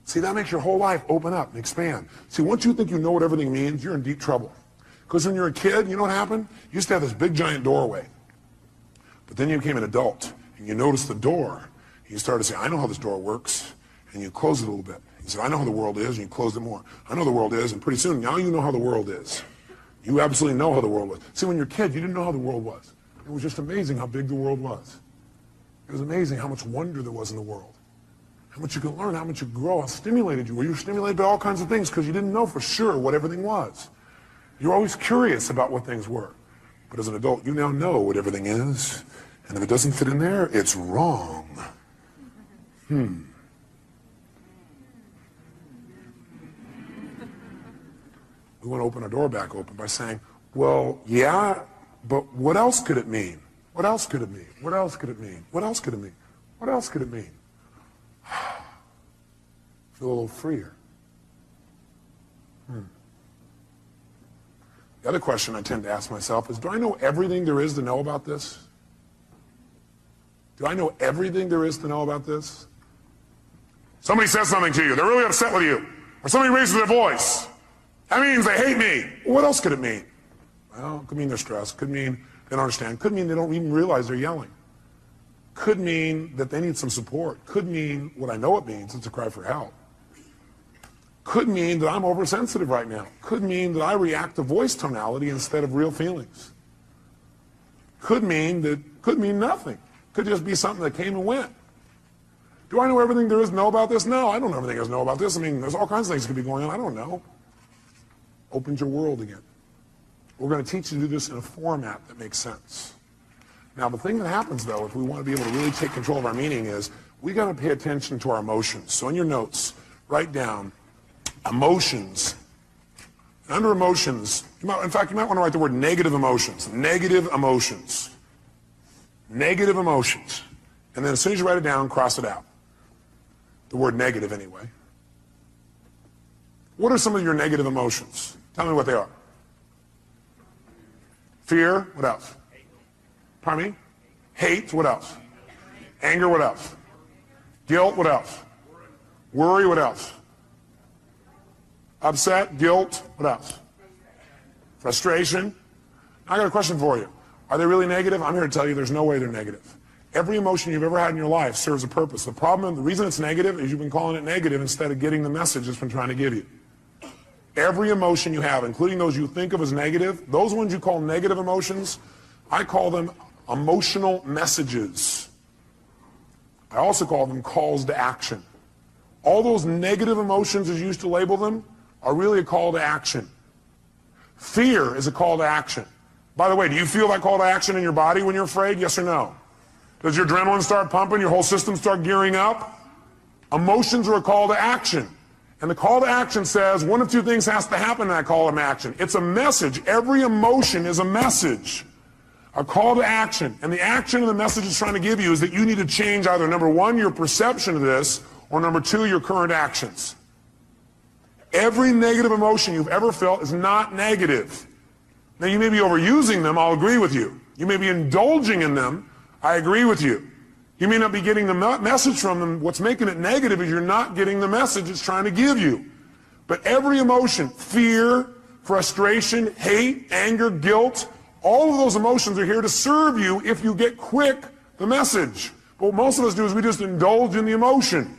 See, that makes your whole life open up and expand. See, once you think you know what everything means, you're in deep trouble. Because when you're a kid, you know what happened? You used to have this big giant doorway. But then you became an adult, and you noticed the door. And you started to say, I know how this door works. And you close it a little bit. You said, I know how the world is, and you closed it more. I know the world is, and pretty soon, now you know how the world is. You absolutely know how the world was. See, when you're a kid, you didn't know how the world was. It was just amazing how big the world was. It was amazing how much wonder there was in the world. How much you could learn, how much you could grow, how stimulated you were. You were stimulated by all kinds of things because you didn't know for sure what everything was. You're always curious about what things were. But as an adult, you now know what everything is. And if it doesn't fit in there, it's wrong. We want to open our door back open by saying, well, yeah, but what else could it mean? What else could it mean? What else could it mean? What else could it mean? What else could it mean? Feel a little freer. The other question I tend to ask myself is, do I know everything there is to know about this? Do I know everything there is to know about this? Somebody says something to you, they're really upset with you, or somebody raises their voice. That means they hate me. What else could it mean? Well, it could mean they're stressed. Could mean they don't understand. Could mean they don't even realize they're yelling. Could mean that they need some support. Could mean what I know it means, it's a cry for help. Could mean that I'm oversensitive right now. Could mean that I react to voice tonality instead of real feelings. Could mean nothing. Could just be something that came and went. Do I know everything there is to know about this? No, I don't know everything there is to know about this. I mean, there's all kinds of things that could be going on. I don't know. Opens your world again. We're going to teach you to do this in a format that makes sense. Now, the thing that happens, though, if we want to be able to really take control of our meaning is we got to pay attention to our emotions. So in your notes, write down emotions Under emotions, in fact, you might want to write the word negative emotions. Negative emotions. Negative emotions. And then as soon as you write it down, cross it out. The word negative, anyway. What are some of your negative emotions? Tell me what they are. Fear, what else? Pardon me? Hate, what else? Anger, what else? Guilt, what else? Worry, what else? Upset, guilt, what else? Frustration. I got a question for you. Are they really negative? I'm here to tell you there's no way they're negative. Every emotion you've ever had in your life serves a purpose. The problem, the reason it's negative is you've been calling it negative instead of getting the message it's been trying to give you. Every emotion you have, including those you think of as negative, those ones you call negative emotions, I call them emotional messages. I also call them calls to action. All those negative emotions, as you used to label them, are really a call to action. Fear is a call to action. By the way, do you feel that call to action in your body when you're afraid? Yes or no? Does your adrenaline start pumping, your whole system start gearing up? Emotions are a call to action. And the call to action says one of two things has to happen in that call to action. It's a message. Every emotion is a message. A call to action. And the action and the message it's trying to give you is that you need to change either, number one, your perception of this, or number two, your current actions. Every negative emotion you've ever felt is not negative. Now, you may be overusing them, I'll agree with you. You may be indulging in them, I agree with you. You may not be getting the message from them. What's making it negative is you're not getting the message it's trying to give you. But every emotion, fear, frustration, hate, anger, guilt, all of those emotions are here to serve you if you get quick the message. But what most of us do is we just indulge in the emotion.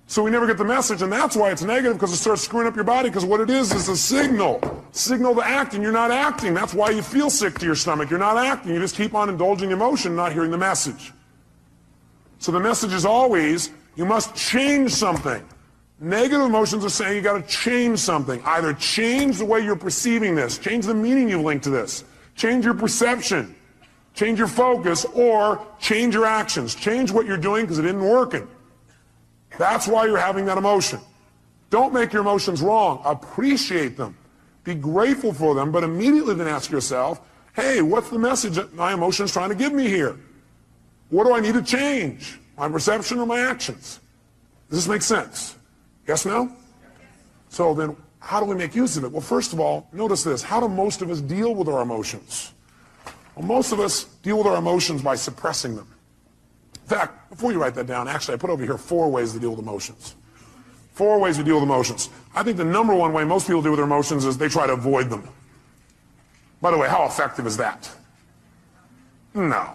So we never get the message, and that's why it's negative, because it starts screwing up your body, because what it is a signal to act, and you're not acting. That's why you feel sick to your stomach. You're not acting. You just keep on indulging emotion, not hearing the message. So the message is always, you must change something. Negative emotions are saying you got to change something. Either change the way you're perceiving this, change the meaning you've linked to this, change your perception, change your focus, or change your actions. Change what you're doing because it isn't working. That's why you're having that emotion. Don't make your emotions wrong. Appreciate them. Be grateful for them, but immediately then ask yourself, hey, what's the message that my emotion is trying to give me here? What do I need to change? My perception or my actions? Does this make sense? Yes, no? So then, how do we make use of it? Well, first of all, notice this. How do most of us deal with our emotions? Well, most of us deal with our emotions by suppressing them. In fact, before you write that down, actually, I put over here 4 ways to deal with emotions. 4 ways to deal with emotions. I think the number one way most people deal with their emotions is they try to avoid them. By the way, how effective is that? No.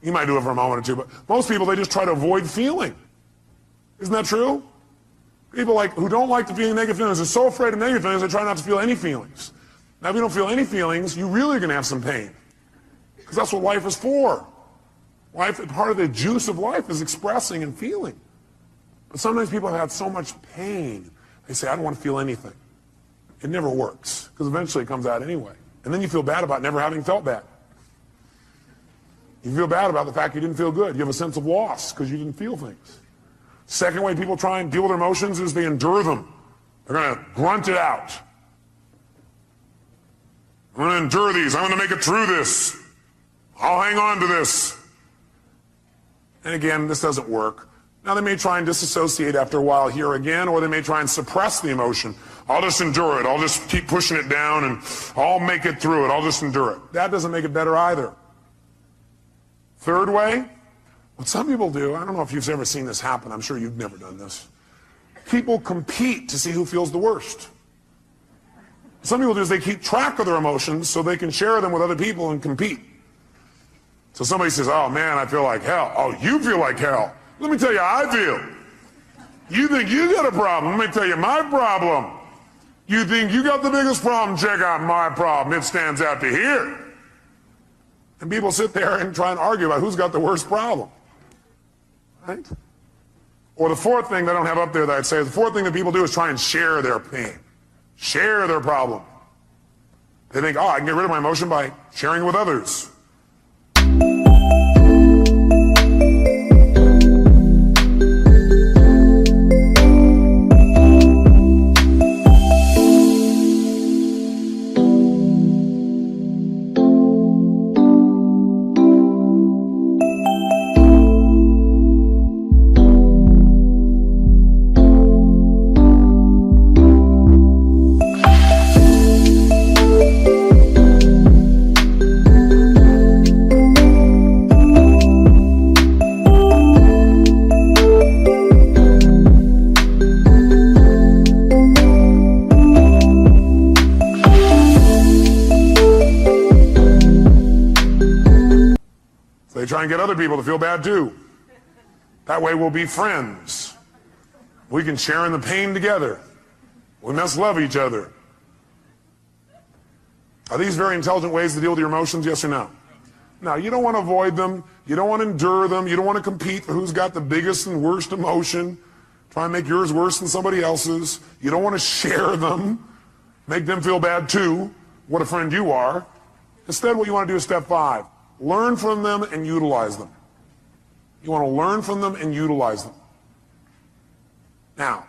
You might do it for a moment or two, but most people, they just try to avoid feeling. Isn't that true? People who don't like to feel negative feelings are so afraid of negative feelings, they try not to feel any feelings. Now, if you don't feel any feelings, you really are going to have some pain. Because that's what life is for. Life, part of the juice of life is expressing and feeling. But sometimes people have had so much pain, they say, I don't want to feel anything. It never works, because eventually it comes out anyway. And then you feel bad about never having felt bad. You feel bad about the fact you didn't feel good. You have a sense of loss because you didn't feel things. Second way people try and deal with their emotions is they endure them. They're going to grunt it out. I'm going to endure these. I'm going to make it through this. I'll hang on to this. And again, this doesn't work. Now, they may try and disassociate after a while here again, or they may try and suppress the emotion. I'll just endure it. I'll just keep pushing it down, and I'll make it through it. I'll just endure it. That doesn't make it better either. Third way, what some people do, I don't know if you've ever seen this happen. I'm sure you've never done this. People compete to see who feels the worst. Some people do is they keep track of their emotions so they can share them with other people and compete. So somebody says, oh man, I feel like hell. Oh, you feel like hell. Let me tell you how I feel. You think you got a problem. Let me tell you my problem. You think you got the biggest problem. Check out my problem. It stands out to here. And people sit there and try and argue about who's got the worst problem. Right? Or the fourth thing that I don't have up there that I'd say, the fourth thing that people do is try and share their pain. Share their problem. They think, oh, I can get rid of my emotion by sharing it with others. So they try and get other people to feel bad too. That way we'll be friends. We can share in the pain together. We must love each other. Are these very intelligent ways to deal with your emotions, yes or no? No, you don't want to avoid them. You don't want to endure them. You don't want to compete for who's got the biggest and worst emotion. Try and make yours worse than somebody else's. You don't want to share them. Make them feel bad too. What a friend you are. Instead, what you want to do is step 5. Learn from them and utilize them. You want to learn from them and utilize them. Now,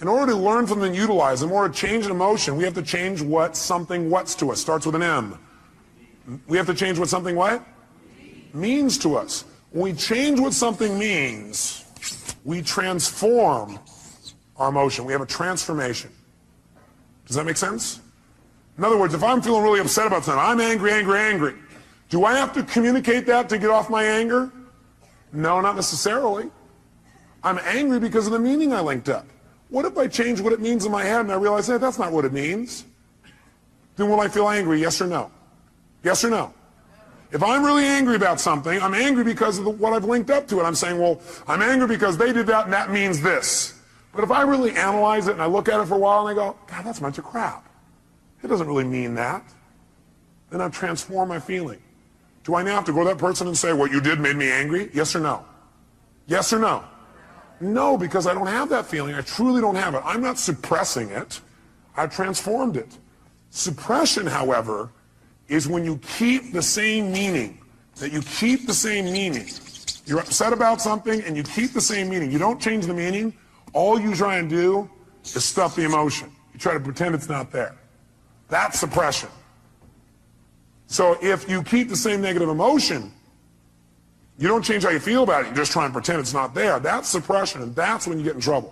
in order to learn from them and utilize them, in order to change an emotion, we have to change what something what's to us. Starts with an M. We have to change what something what? Means to us. When we change what something means, we transform our emotion. We have a transformation. Does that make sense? In other words, if I'm feeling really upset about something, I'm angry, angry, angry. Do I have to communicate that to get off my anger? No, not necessarily. I'm angry because of the meaning I linked up. What if I change what it means in my head and I realize, hey, that's not what it means? Then will I feel angry, yes or no? Yes or no? If I'm really angry about something, I'm angry because of what I've linked up to it. I'm saying, well, I'm angry because they did that and that means this. But if I really analyze it and I look at it for a while and I go, God, that's a bunch of crap. It doesn't really mean that. Then I've transformed my feeling. Do I now have to go to that person and say, what you did made me angry? Yes or no? Yes or no? No, because I don't have that feeling. I truly don't have it. I'm not suppressing it. I've transformed it. Suppression, however, is when you keep the same meaning. That you keep the same meaning. You're upset about something and you keep the same meaning. You don't change the meaning. All you try and do is stuff the emotion. You try to pretend it's not there. That's suppression. So if you keep the same negative emotion, you don't change how you feel about it. You just try and pretend it's not there. That's suppression, and that's when you get in trouble.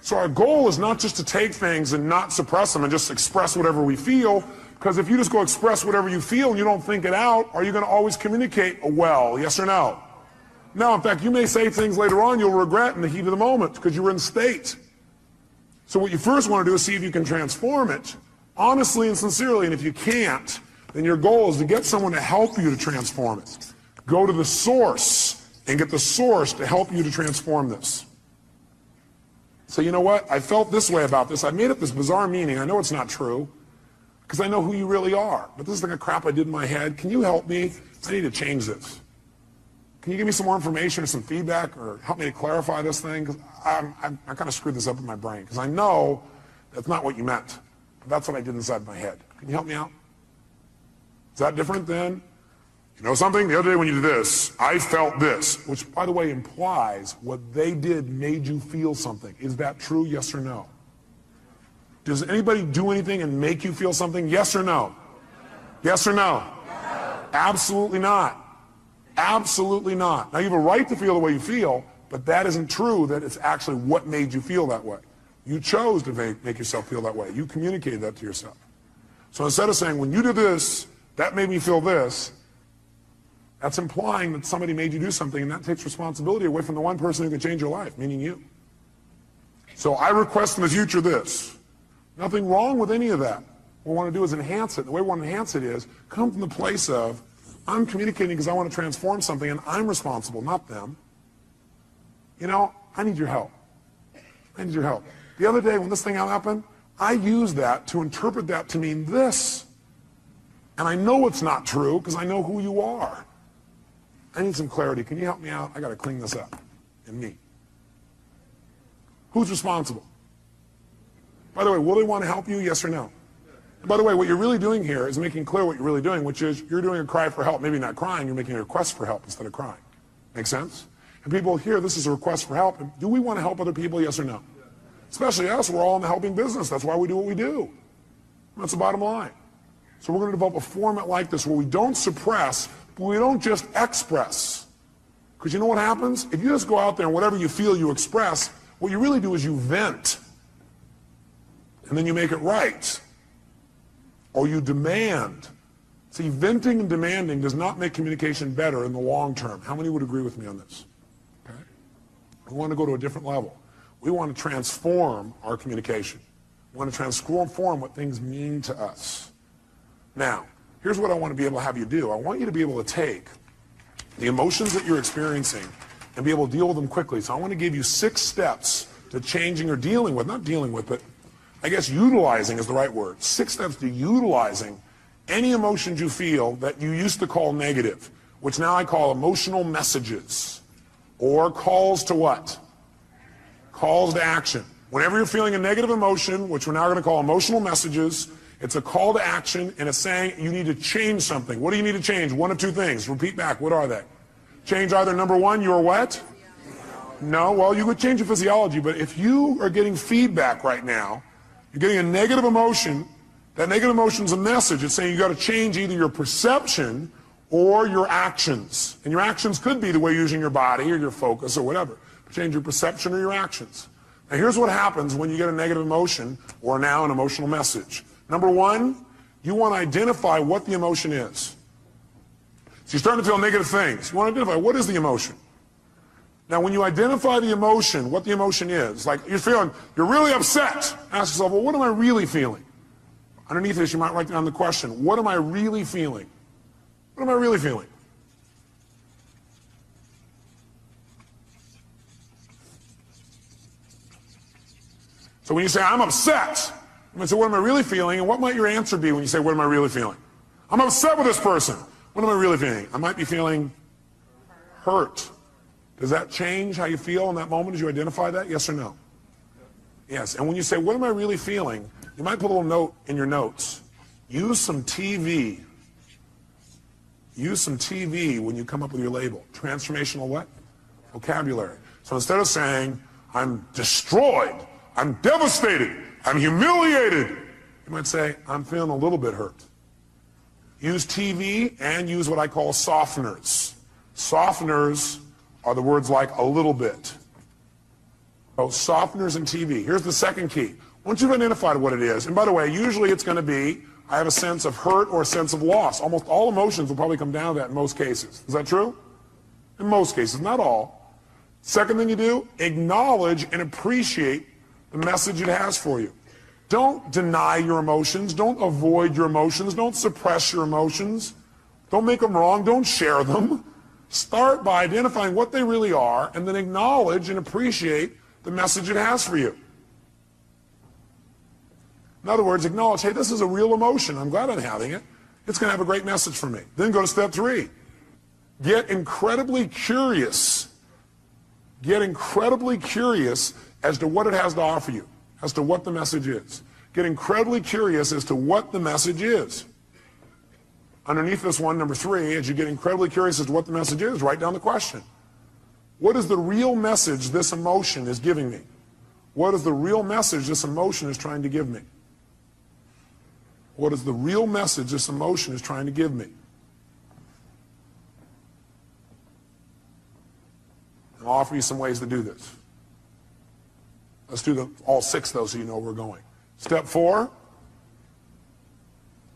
So our goal is not just to take things and not suppress them and just express whatever we feel, because if you just go express whatever you feel and you don't think it out, are you going to always communicate well, yes or no? No, in fact, you may say things later on you'll regret in the heat of the moment because you were in state. So what you first want to do is see if you can transform it, honestly and sincerely, and if you can't, then your goal is to get someone to help you to transform it. Go to the source and get the source to help you to transform this. So you know what? I felt this way about this. I made up this bizarre meaning. I know it's not true because I know who you really are. But this is like a crap I did in my head. Can you help me? I need to change this. Can you give me some more information or some feedback or help me to clarify this thing? Because I kind of screwed this up in my brain because I know that's not what you meant. But that's what I did inside my head. Can you help me out? Is that different than, you know something? The other day when you did this, I felt this, which, by the way, implies what they did made you feel something. Is that true, yes or no? Does anybody do anything and make you feel something, yes or no? Yes or no? Absolutely not. Absolutely not. Now, you have a right to feel the way you feel, but that isn't true that it's actually what made you feel that way. You chose to make yourself feel that way. You communicated that to yourself. So instead of saying, when you did this, that made me feel this, that's implying that somebody made you do something, and that takes responsibility away from the one person who can change your life, meaning you. So I request in the future this. Nothing wrong with any of that. What we want to do is enhance it. The way we want to enhance it is come from the place of, I'm communicating because I want to transform something, and I'm responsible, not them. You know, I need your help. I need your help. The other day when this thing happened, I used that to interpret that to mean this. And I know it's not true because I know who you are. I need some clarity. Can you help me out? I got to clean this up in me. Who's responsible? By the way, will they want to help you? Yes or no? And by the way, what you're really doing here is making clear what you're really doing, which is you're doing a cry for help. Maybe not crying. You're making a request for help instead of crying. Make sense? And people hear this is a request for help. And do we want to help other people? Yes or no? Especially us. We're all in the helping business. That's why we do what we do. That's the bottom line. So we're going to develop a format like this where we don't suppress, but we don't just express. Because you know what happens? If you just go out there and whatever you feel you express, what you really do is you vent. And then you make it right. Or you demand. See, venting and demanding does not make communication better in the long term. How many would agree with me on this? Okay? We want to go to a different level. We want to transform our communication. We want to transform what things mean to us. Now, here's what I want to be able to have you do. I want you to be able to take the emotions that you're experiencing and be able to deal with them quickly. So I want to give you 6 steps to changing or dealing with, not dealing with, but I guess utilizing is the right word. 6 steps to utilizing any emotions you feel that you used to call negative, which now I call emotional messages, or calls to what? Calls to action. Whenever you're feeling a negative emotion, which we're now going to call emotional messages, it's a call to action, and it's saying you need to change something. What do you need to change? One of 2 things. Repeat back. What are they? Change either number 1, your what? No, well, you would change your physiology, but if you are getting feedback right now, you're getting a negative emotion, that negative emotion's a message. It's saying you got to change either your perception or your actions. And your actions could be the way you're using your body or your focus or whatever. Change your perception or your actions. Now here's what happens when you get a negative emotion or now an emotional message. Number 1, you want to identify what the emotion is. So you're starting to feel negative things. You want to identify what is the emotion. Now when you identify the emotion, what the emotion is, like you're really upset. Ask yourself, well, what am I really feeling? Underneath this, you might write down the question, what am I really feeling? What am I really feeling? So when you say, I'm upset, you might say, what am I really feeling? And what might your answer be when you say, what am I really feeling? I'm upset with this person. What am I really feeling? I might be feeling hurt. Does that change how you feel in that moment as you identify that? Yes or no? Yes. And when you say, what am I really feeling? You might put a little note in your notes. Use some TV. Use some TV when you come up with your label. Transformational what? Vocabulary. So instead of saying, I'm destroyed, I'm devastated, I'm humiliated, you might say, I'm feeling a little bit hurt. Use TV and use what I call softeners. Softeners are the words like a little bit. So softeners and TV. Here's the second key. Once you've identified what it is, and by the way, usually it's going to be, I have a sense of hurt or a sense of loss. Almost all emotions will probably come down to that in most cases. Is that true? In most cases, not all. Second thing you do, acknowledge and appreciate the message it has for you. Don't deny your emotions. Don't avoid your emotions. Don't suppress your emotions. Don't make them wrong. Don't share them. Start by identifying what they really are and then acknowledge and appreciate the message it has for you. In other words, acknowledge, hey, this is a real emotion. I'm glad I'm having it. It's going to have a great message for me. Then go to step 3. Get incredibly curious. Get incredibly curious as to what it has to offer you, as to what the message is. Get incredibly curious as to what the message is. Underneath this one, number 3, as you get incredibly curious as to what the message is, write down the question. What is the real message this emotion is giving me? What is the real message this emotion is trying to give me? What is the real message this emotion is trying to give me? I'll offer you some ways to do this. Let's do all 6 though so you know where we're going. Step 4.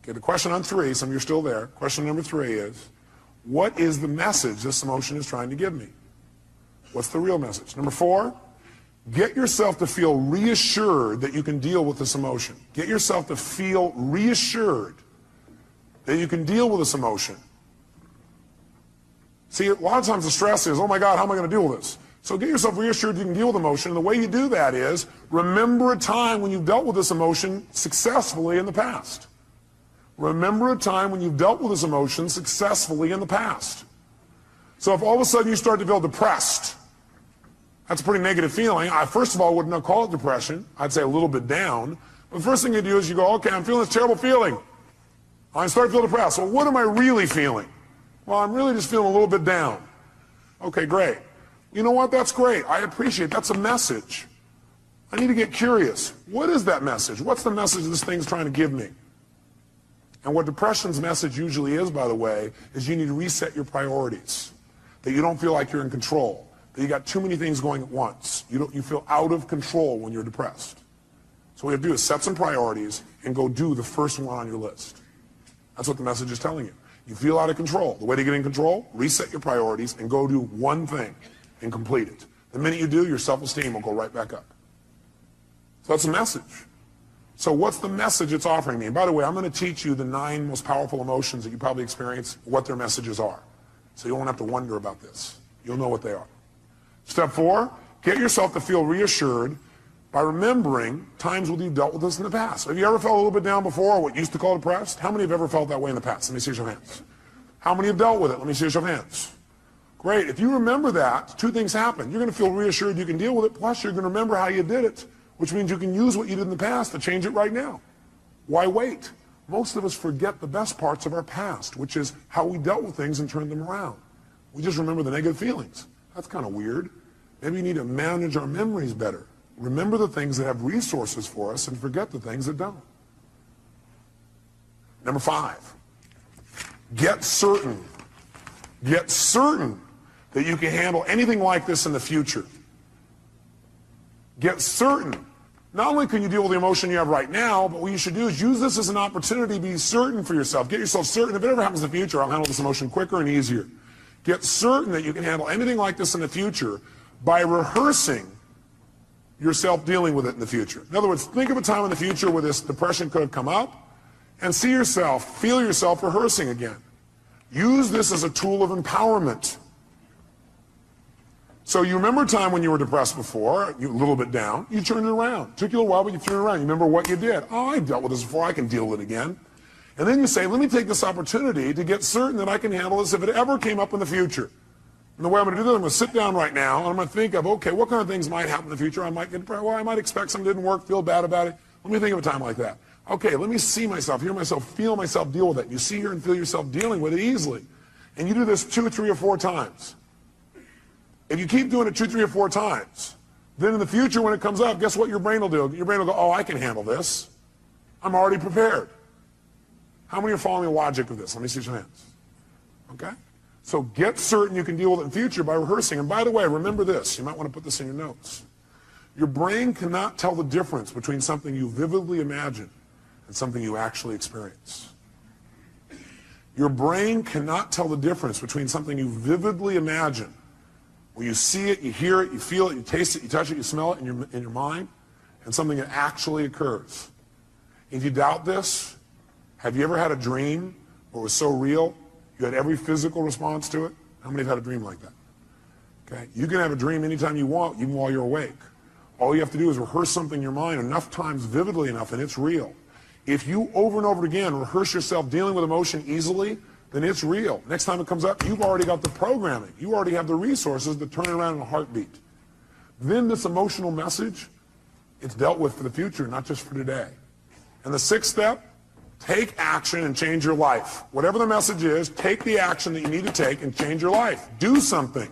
Okay, the question on 3, some of you are still there. Question number 3 is, what is the message this emotion is trying to give me? What's the real message? Number 4, get yourself to feel reassured that you can deal with this emotion. Get yourself to feel reassured that you can deal with this emotion. See, a lot of times the stress is, oh my God, how am I going to deal with this? So get yourself reassured you can deal with emotion. And the way you do that is, remember a time when you've dealt with this emotion successfully in the past. Remember a time when you've dealt with this emotion successfully in the past. So if all of a sudden you start to feel depressed, that's a pretty negative feeling. I, first of all, would not call it depression. I'd say a little bit down. But the first thing you do is you go, okay, I'm feeling this terrible feeling. I start to feel depressed. Well, what am I really feeling? Well, I'm really just feeling a little bit down. Okay, great. You know what? That's great. I appreciate it. That's a message. I need to get curious. What is that message? What's the message this thing's trying to give me? And what depression's message usually is, by the way, is you need to reset your priorities. That you don't feel like you're in control. That you got too many things going at once. You feel out of control when you're depressed. So what you have to do is set some priorities and go do the first one on your list. That's what the message is telling you. You feel out of control. The way to get in control, reset your priorities and go do one thing and complete it. The minute you do, your self-esteem will go right back up. So that's a message. So what's the message it's offering me? And by the way, I'm going to teach you the 9 most powerful emotions that you probably experience, what their messages are. So you won't have to wonder about this. You'll know what they are. Step 4, get yourself to feel reassured by remembering times when you've dealt with this in the past. Have you ever felt a little bit down before, or what you used to call depressed? How many have ever felt that way in the past? Let me see your hands. How many have dealt with it? Let me see your hands. Great. If you remember that, 2 things happen. You're going to feel reassured you can deal with it, plus you're going to remember how you did it, which means you can use what you did in the past to change it right now. Why wait? Most of us forget the best parts of our past, which is how we dealt with things and turned them around. We just remember the negative feelings. That's kind of weird. Maybe we need to manage our memories better. Remember the things that have resources for us and forget the things that don't. Number 5, get certain that you can handle anything like this in the future. Get certain. Not only can you deal with the emotion you have right now, but what you should do is use this as an opportunity to be certain for yourself. Get yourself certain. If it ever happens in the future, I'll handle this emotion quicker and easier. Get certain that you can handle anything like this in the future by rehearsing yourself dealing with it in the future. In other words, think of a time in the future where this depression could have come up and see yourself, feel yourself rehearsing again. Use this as a tool of empowerment. So you remember a time when you were depressed before, you a little bit down, you turned it around. Took you a little while, but you turned it around. You remember what you did. Oh, I dealt with this before, I can deal with it again. And then you say, let me take this opportunity to get certain that I can handle this if it ever came up in the future. And the way I'm going to do that, I'm going to sit down right now, and I'm going to think of, okay, what kind of things might happen in the future? I might get depressed. Well, I might expect something didn't work, feel bad about it. Let me think of a time like that. Okay, let me see myself, hear myself, feel myself deal with it. You see, hear, and feel yourself dealing with it easily. And you do this 2, 3, or 4 times. If you keep doing it 2, 3, or 4 times, then in the future when it comes up, guess what your brain will do? Your brain will go, oh, I can handle this. I'm already prepared. How many are following the logic of this? Let me see your hands. Okay? So get certain you can deal with it in the future by rehearsing. And by the way, remember this. You might want to put this in your notes. Your brain cannot tell the difference between something you vividly imagine and something you actually experience. Your brain cannot tell the difference between something you vividly imagine, where you see it, you hear it, you feel it, you taste it, you touch it, you smell it in your mind, and something that actually occurs. If you doubt this, have you ever had a dream where it was so real you had every physical response to it? How many have had a dream like that? Okay, you can have a dream anytime you want, even while you're awake. All you have to do is rehearse something in your mind enough times, vividly enough, and it's real. If you over and over again rehearse yourself dealing with emotion easily, then it's real. Next time it comes up, you've already got the programming. You already have the resources to turn it around in a heartbeat. Then this emotional message, it's dealt with for the future, not just for today. And the 6th step, take action and change your life. Whatever the message is, take the action that you need to take and change your life. Do something.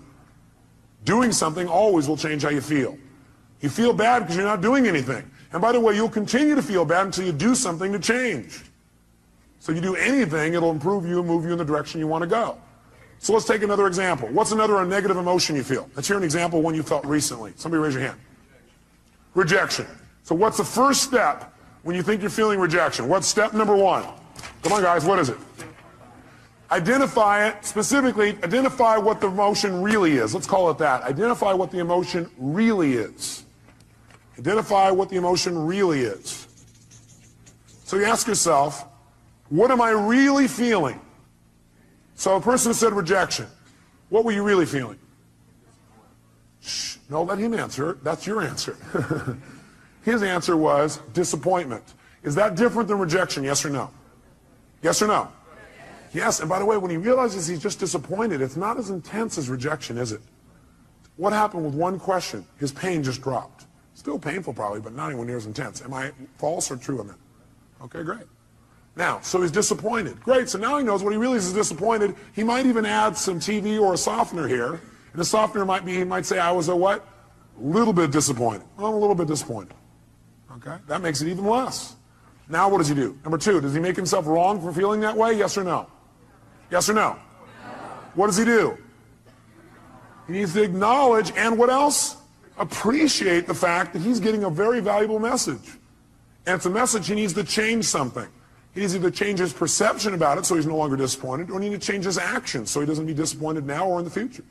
Doing something always will change how you feel. You feel bad because you're not doing anything. And by the way, you'll continue to feel bad until you do something to change. So you do anything, it'll improve you and move you in the direction you want to go. So let's take another example. What's another negative emotion you feel? Let's hear an example of one you felt recently. Somebody raise your hand. Rejection. So what's the first step when you think you're feeling rejection? What's step number 1? Come on, guys, what is it? Identify it. Specifically, identify what the emotion really is. Let's call it that. Identify what the emotion really is. Identify what the emotion really is. So you ask yourself, what am I really feeling? So a person said rejection. What were you really feeling? Shh, no, let him answer. That's your answer. His answer was disappointment. Is that different than rejection, yes or no? Yes or no? Yes, and by the way, when he realizes he's just disappointed, it's not as intense as rejection, is it? What happened with one question? His pain just dropped. Still painful probably, but not anywhere near as intense. Am I false or true on that? Okay, great. Now, so he's disappointed. Great, so now he knows what he really is disappointed. He might even add some TV or a softener here. And the softener might be, he might say, I was a what? A little bit disappointed. Well, I'm a little bit disappointed. Okay, that makes it even less. Now what does he do? Number 2, does he make himself wrong for feeling that way? Yes or no? Yes or no? What does he do? He needs to acknowledge and what else? Appreciate the fact that he's getting a very valuable message. And it's a message he needs to change something. He needs to either change his perception about it so he's no longer disappointed, or he needs to change his actions so he doesn't be disappointed now or in the future.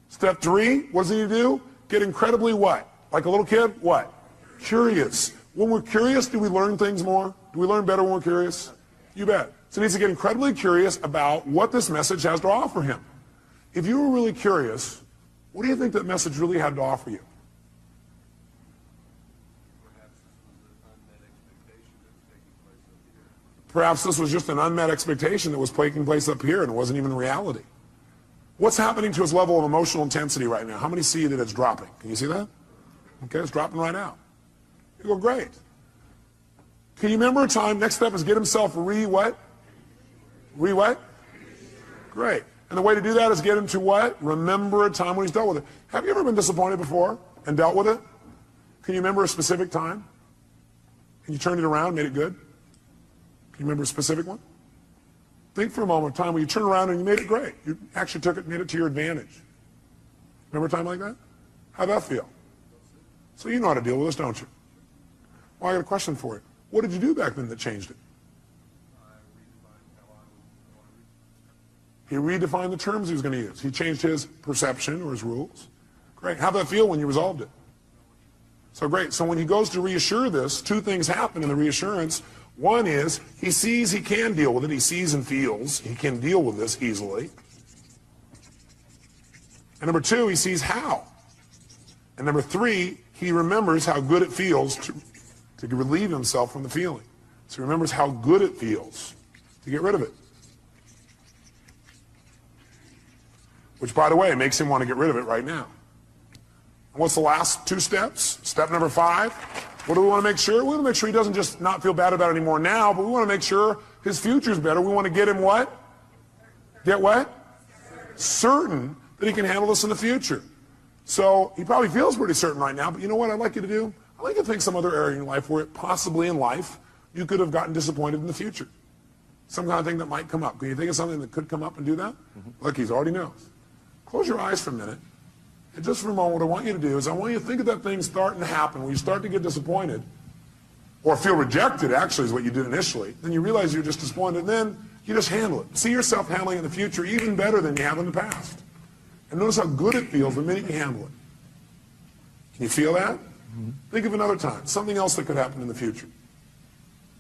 Step 3, what does he need to do? Get incredibly what? Like a little kid? What? Curious. When we're curious, do we learn things more? Do we learn better when we're curious? You bet. So he needs to get incredibly curious about what this message has to offer him. If you were really curious, what do you think that message really had to offer you? Perhaps this was just an unmet expectation that was taking place up here and it wasn't even reality. What's happening to his level of emotional intensity right now? How many see that it's dropping? Can you see that? Okay, it's dropping right now. You go, great. Can you remember a time, next step is get himself what? What? Great. And the way to do that is get him to what? Remember a time when he's dealt with it. Have you ever been disappointed before and dealt with it? Can you remember a specific time? And you turned it around, made it good? Can you remember a specific one? Think for a moment of time when you turned around and you made it great. You actually took it, made it to your advantage. Remember a time like that? How'd that feel? So you know how to deal with this, don't you? Well, I got a question for you. What did you do back then that changed it? He redefined the terms he was going to use. He changed his perception or his rules. Great. How'd that feel when you resolved it? So great. So when he goes to reassure this, two things happen in the reassurance. One is he sees he can deal with it. He sees and feels he can deal with this easily. And number two, he sees how. And number three, he remembers how good it feels to relieve himself from the feeling. So he remembers how good it feels to get rid of it. Which, by the way, makes him want to get rid of it right now. And what's the last two steps? Step number 5. What do we want to make sure? We want to make sure he doesn't just not feel bad about it anymore now, but we want to make sure his future's better. We want to get him what? Get what? Certain that he can handle this in the future. So he probably feels pretty certain right now, but you know what I'd like you to do? I'd like you to think some other area in your life where possibly in life you could have gotten disappointed in the future. Some kind of thing that might come up. Can you think of something that could come up and do that? Look, he already knows. Close your eyes for a minute. And just for a moment, what I want you to do is I want you to think of that thing starting to happen when you start to get disappointed or feel rejected, actually, is what you did initially. Then you realize you're just disappointed, and then you just handle it. See yourself handling it in the future even better than you have in the past. And notice how good it feels the minute you handle it. Can you feel that? Think of another time, something else that could happen in the future,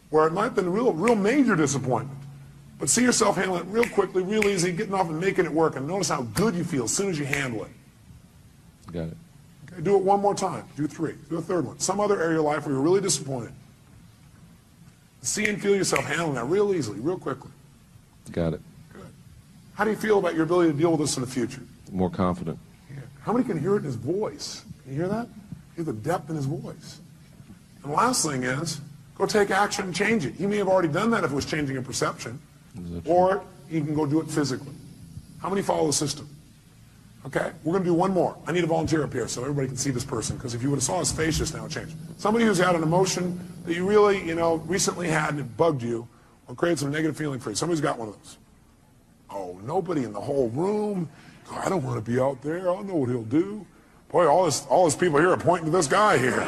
where it might have been a real major disappointment. But see yourself handling it real quickly, real easy, getting off and making it work, and notice how good you feel as soon as you handle it. Got it. Okay, do it one more time. Do 3. Do a third one. Some other area of life where you're really disappointed. See and feel yourself handling that real easily, real quickly. Got it. Good. How do you feel about your ability to deal with this in the future? More confident. Yeah. How many can hear it in his voice? Can you hear that? Hear the depth in his voice. And the last thing is, go take action and change it. He may have already done that if it was changing a perception. Or he can go do it physically. How many follow the system? Okay, we're going to do one more. I need a volunteer up here so everybody can see this person, because if you would have saw his face just now, it changed. Somebody who's had an emotion that you really, recently had and it bugged you or created some negative feeling for you. Somebody's got one of those. Oh, nobody in the whole room. Oh, I don't want to be out there. I don't know what he'll do. Boy, all this people here are pointing to this guy here.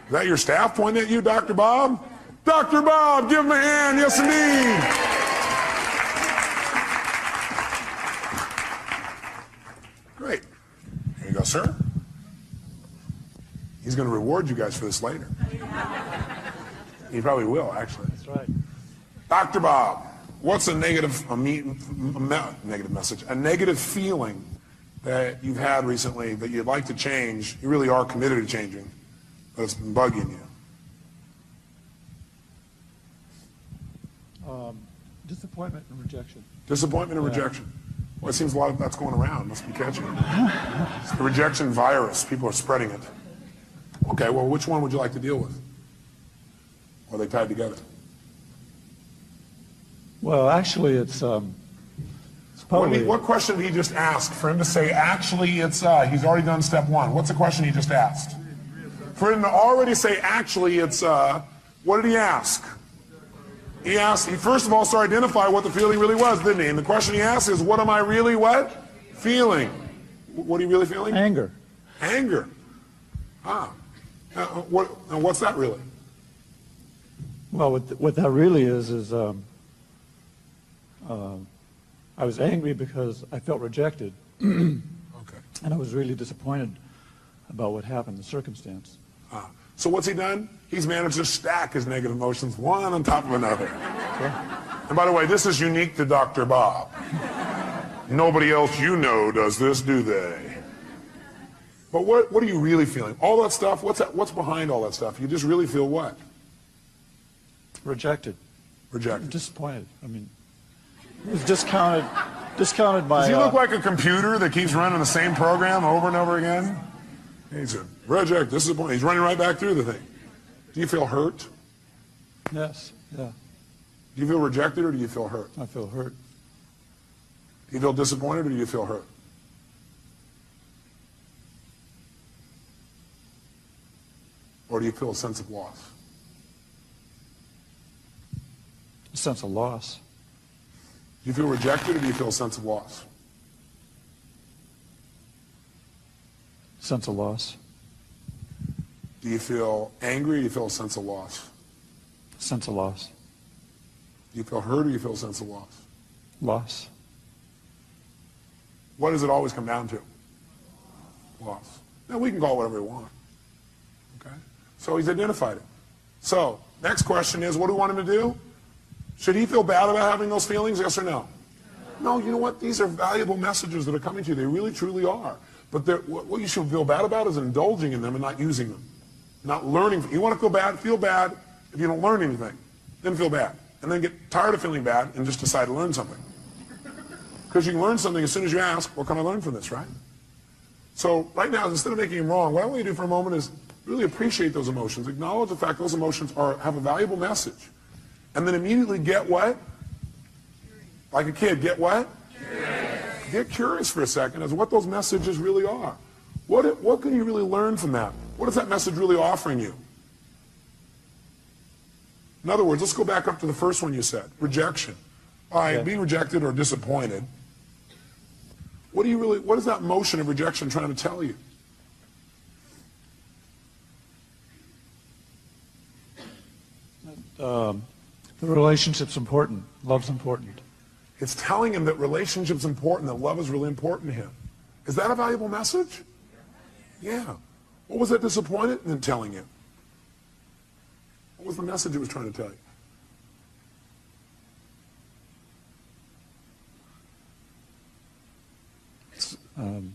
Is that your staff pointing at you, Dr. Bob? Dr. Bob, give him a hand. Yes, indeed. Great. Here you go, sir. He's going to reward you guys for this later. He probably will, actually. That's right. Dr. Bob, what's a negative message, a negative feeling that you've had recently that you'd like to change, you really are committed to changing, but it's been bugging you? Disappointment and rejection. Disappointment and rejection. Well, it seems a lot of that's going around. Must be catching. It's the rejection virus. People are spreading it. Okay, well, which one would you like to deal with? Or are they tied together? Well, actually, it's probably... What question did he just ask? For him to say, actually, it's, he's already done step 1. What's the question he just asked? For him to already say, actually, it's, what did he ask? He first of all started to identify what the feeling really was, didn't he? And the question he asked is, what am I really what? Feeling. What are you really feeling? Anger. Anger. What's that really? Well, what that really is I was angry because I felt rejected. Okay. And I was really disappointed about what happened, the circumstance. So what's he done? He's managed to stack his negative emotions one on top of another. Okay. And by the way, this is unique to Dr. Bob. Nobody else you know does this, do they? But what are you really feeling? All that stuff, what's behind all that stuff? You just really feel what? Rejected. Rejected. Disappointed. I mean, it was discounted by... Does he look like a computer that keeps running the same program over and over again? He said, reject, disappointed. He's running right back through the thing. Do you feel hurt? Yes, yeah. Do you feel rejected or do you feel hurt? I feel hurt. Do you feel disappointed or do you feel hurt? Or do you feel a sense of loss? A sense of loss. Do you feel rejected or do you feel a sense of loss? Sense of loss. Do you feel angry or do you feel a sense of loss? Sense of loss. Do you feel hurt or do you feel a sense of loss? Loss. What does it always come down to? Loss. Now we can call it whatever we want. Okay? So he's identified it. So, next question is, what do we want him to do? Should he feel bad about having those feelings, yes or no? No, you know what? These are valuable messages that are coming to you. They really, truly are. But what you should feel bad about is indulging in them and not using them. Not learning. You want to feel bad if you don't learn anything. Then feel bad. And then get tired of feeling bad and just decide to learn something. Because you can learn something as soon as you ask, what can I learn from this, right? So right now, instead of making them wrong, what I want you to do for a moment is really appreciate those emotions. Acknowledge the fact those emotions have a valuable message. And then immediately get what? Like a kid, get what? Curious. Get curious for a second as to what those messages really are. What can you really learn from that? What is that message really offering you? In other words, let's go back up to the first one you said, rejection. By being rejected or disappointed, what is that motion of rejection trying to tell you? The relationship's important. Love's important. It's telling him that relationship's important, that love is really important to him. Is that a valuable message? Yeah. What was that disappointed in telling you? What was the message it was trying to tell you?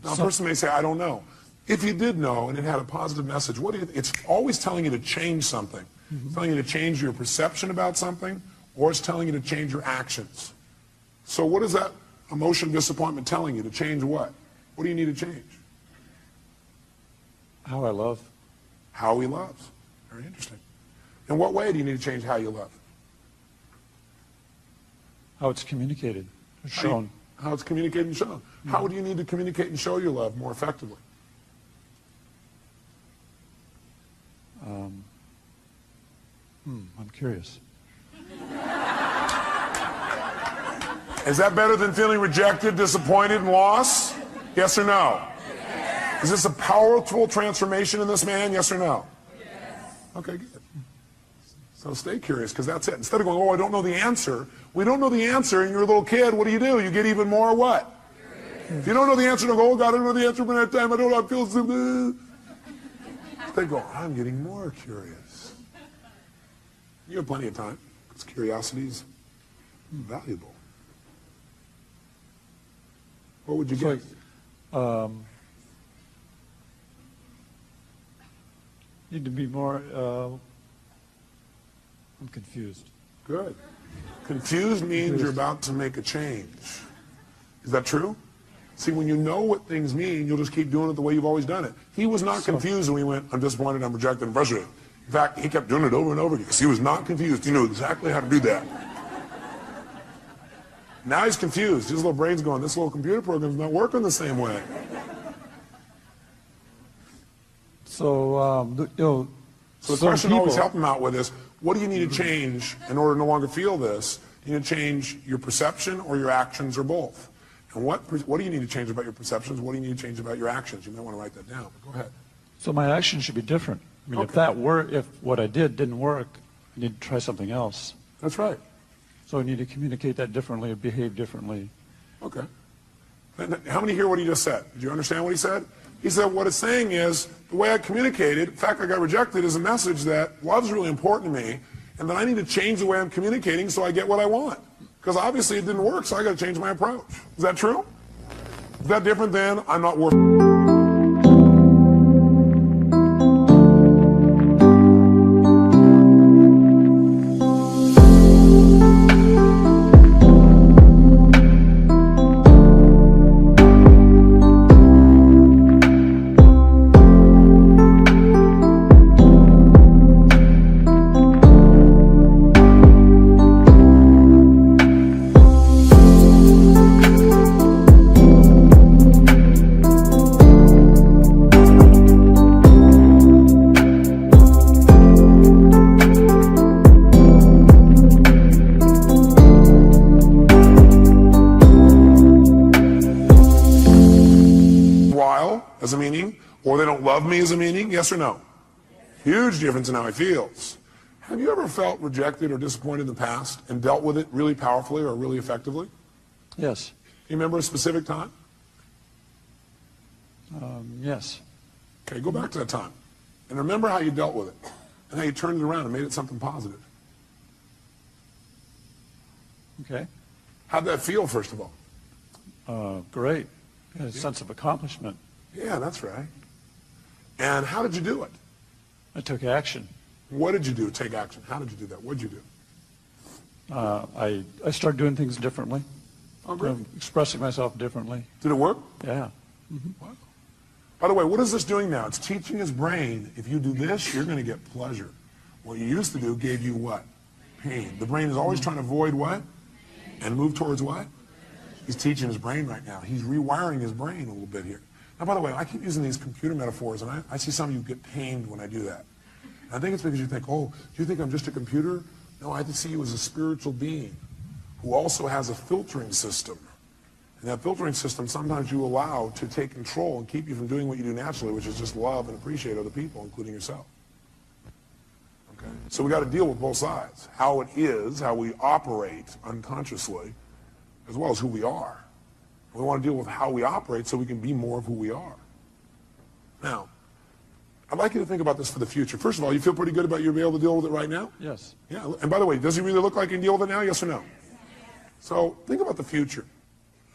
Now, a person may say, I don't know. If you did know and it had a positive message, it's always telling you to change something. Mm-hmm. It's telling you to change your perception about something, or it's telling you to change your actions. So what is that emotion of disappointment telling you? To change what? What do you need to change? How I love. How he loves. Very interesting. In what way do you need to change how you love? How it's communicated, shown. How it's communicated and shown. Mm-hmm. How do you need to communicate and show your love more effectively? I'm curious. Is that better than feeling rejected, disappointed, and lost? Yes or no? Yes. Is this a powerful transformation in this man? Yes or no? Yes. Okay, good. So stay curious, because that's it. Instead of going, oh, I don't know the answer. We don't know the answer, and you're a little kid. What do? You get even more what? Curious. If you don't know the answer, don't go, oh, God, I don't know the answer by that time. I don't know how it feels. They go, I'm getting more curious. You have plenty of time, because curiosity is valuable. What would you get? Need to be more, I'm confused. Good. Confused means you're about to make a change. Is that true? See, when you know what things mean, you'll just keep doing it the way you've always done it. He was not confused when he went, I'm disappointed, I'm rejected, I'm frustrated. In fact, he kept doing it over and over again because he was not confused. He knew exactly how to do that. Now he's confused. His little brain's going, this little computer program's not working the same way. So, So the question always help him out with is, what do you need to change in order to no longer feel this? You need to change your perception or your actions or both. And what do you need to change about your perceptions? What do you need to change about your actions? You might want to write that down. Go ahead. So my actions should be different. I mean, Okay. if what I did didn't work, I need to try something else. That's right. So I need to communicate that differently, behave differently. Okay. And how many hear what he just said? Did you understand what he said? He said what it's saying is the way I communicated, the fact I got rejected is a message that love's really important to me and that I need to change the way I'm communicating so I get what I want. Because obviously it didn't work, so I got to change my approach. Is that true? Is that different than I'm not worth? As a meaning, or they don't love me as a meaning, yes or no? Huge difference in how he feels. Have you ever felt rejected or disappointed in the past and dealt with it really powerfully or really effectively? Yes. Can you remember a specific time? Yes. Okay, go back to that time and remember how you dealt with it and how you turned it around and made it something positive. Okay. How'd that feel, first of all? Great. I had a sense of accomplishment. Yeah, that's right. And how did you do it? I took action. What did you do? Take action. How did you do that? What did you do? I started doing things differently. Oh, great. Expressing myself differently. Did it work? Yeah. Wow. By the way, what is this doing now? It's teaching his brain, if you do this, you're going to get pleasure. What you used to do gave you what? Pain. The brain is always trying to avoid what? And move towards what? He's teaching his brain right now. He's rewiring his brain a little bit here. Now, by the way, I keep using these computer metaphors, and I see some of you get pained when I do that. And I think it's because you think, oh, do you think I'm just a computer? No, I see you as a spiritual being who also has a filtering system. And that filtering system sometimes you allow to take control and keep you from doing what you do naturally, which is just love and appreciate other people, including yourself. Okay? So we got to deal with both sides. How it is, how we operate unconsciously, as well as who we are. We want to deal with how we operate so we can be more of who we are. Now, I'd like you to think about this for the future. First of all, you feel pretty good about you being able to deal with it right now? Yes. Yeah. And by the way, does he really look like he can deal with it now? Yes or no? So think about the future.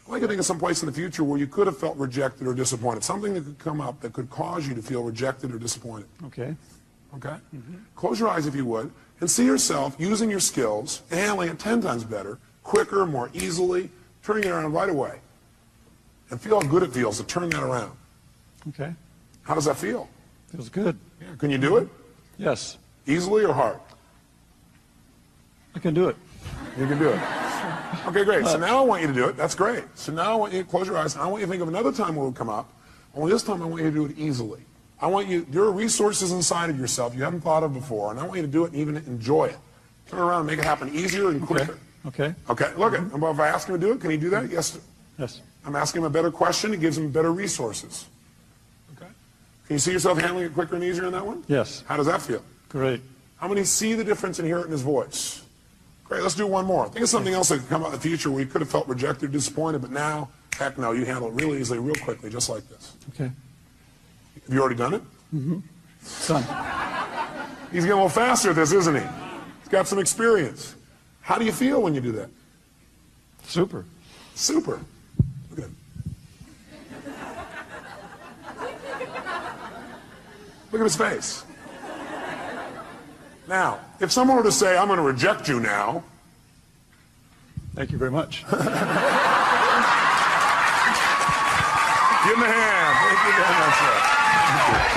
I'd like you to think of some place in the future where you could have felt rejected or disappointed. Something that could come up that could cause you to feel rejected or disappointed. Okay. Okay? Close your eyes if you would and see yourself using your skills and handling it 10 times better, quicker, more easily, turning it around right away. And feel how good it feels to turn that around. Okay. How does that feel? Feels good. Yeah. Can you do it? Yes. Easily or hard? I can do it. You can do it. Okay, great. So now I want you to do it. That's great. So now I want you to close your eyes. And I want you to think of another time where it would come up. Only this time I want you to do it easily. I want you, there are resources inside of yourself you haven't thought of before, and I want you to do it and even enjoy it. Turn around and make it happen easier and quicker. Okay. Okay, look at it. If I ask him to do it, can he do that? Yes. Yes. I'm asking him a better question. It gives him better resources. Okay. Can you see yourself handling it quicker and easier in that one? Yes. How does that feel? Great. How many see the difference and hear it in his voice? Great. Let's do one more. Think of something else that could come out in the future where you could have felt rejected, disappointed, but now, heck no, you handle it really easily, real quickly, just like this. Okay. Have you already done it? Mm-hmm. Done. He's getting a little faster at this, isn't he? He's got some experience. How do you feel when you do that? Super. Super. Look at him. Look at his face. Now, if someone were to say, I'm going to reject you now. Thank you very much. Give him a hand. Thank you very much, sir. Thank you.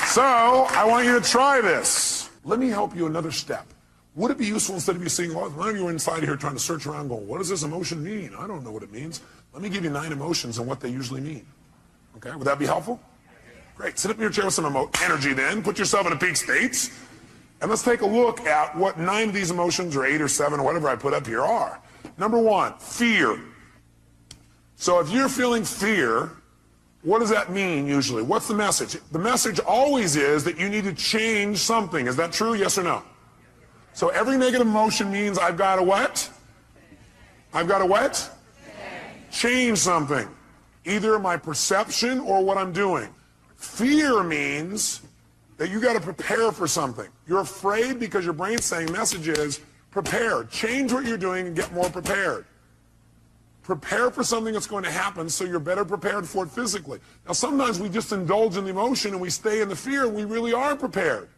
So, I want you to try this. Let me help you another step. Would it be useful instead of you saying, well, none of you are inside here trying to search around going, what does this emotion mean? I don't know what it means. Let me give you 9 emotions and what they usually mean. Okay, would that be helpful? Great. Sit up in your chair with some energy then. Put yourself in a peak state. And let's take a look at what 9 of these emotions, or 8 or 7 or whatever I put up here are. Number 1, fear. So if you're feeling fear, what does that mean usually? What's the message? The message always is that you need to change something. Is that true? Yes or no? So every negative emotion means I've got to what? I've got to what? Change something. Either my perception or what I'm doing. Fear means that you got to prepare for something. You're afraid because your brain's saying message is prepare. Change what you're doing and get more prepared. Prepare for something that's going to happen so you're better prepared for it physically. Now, sometimes we just indulge in the emotion and we stay in the fear and we really aren't prepared.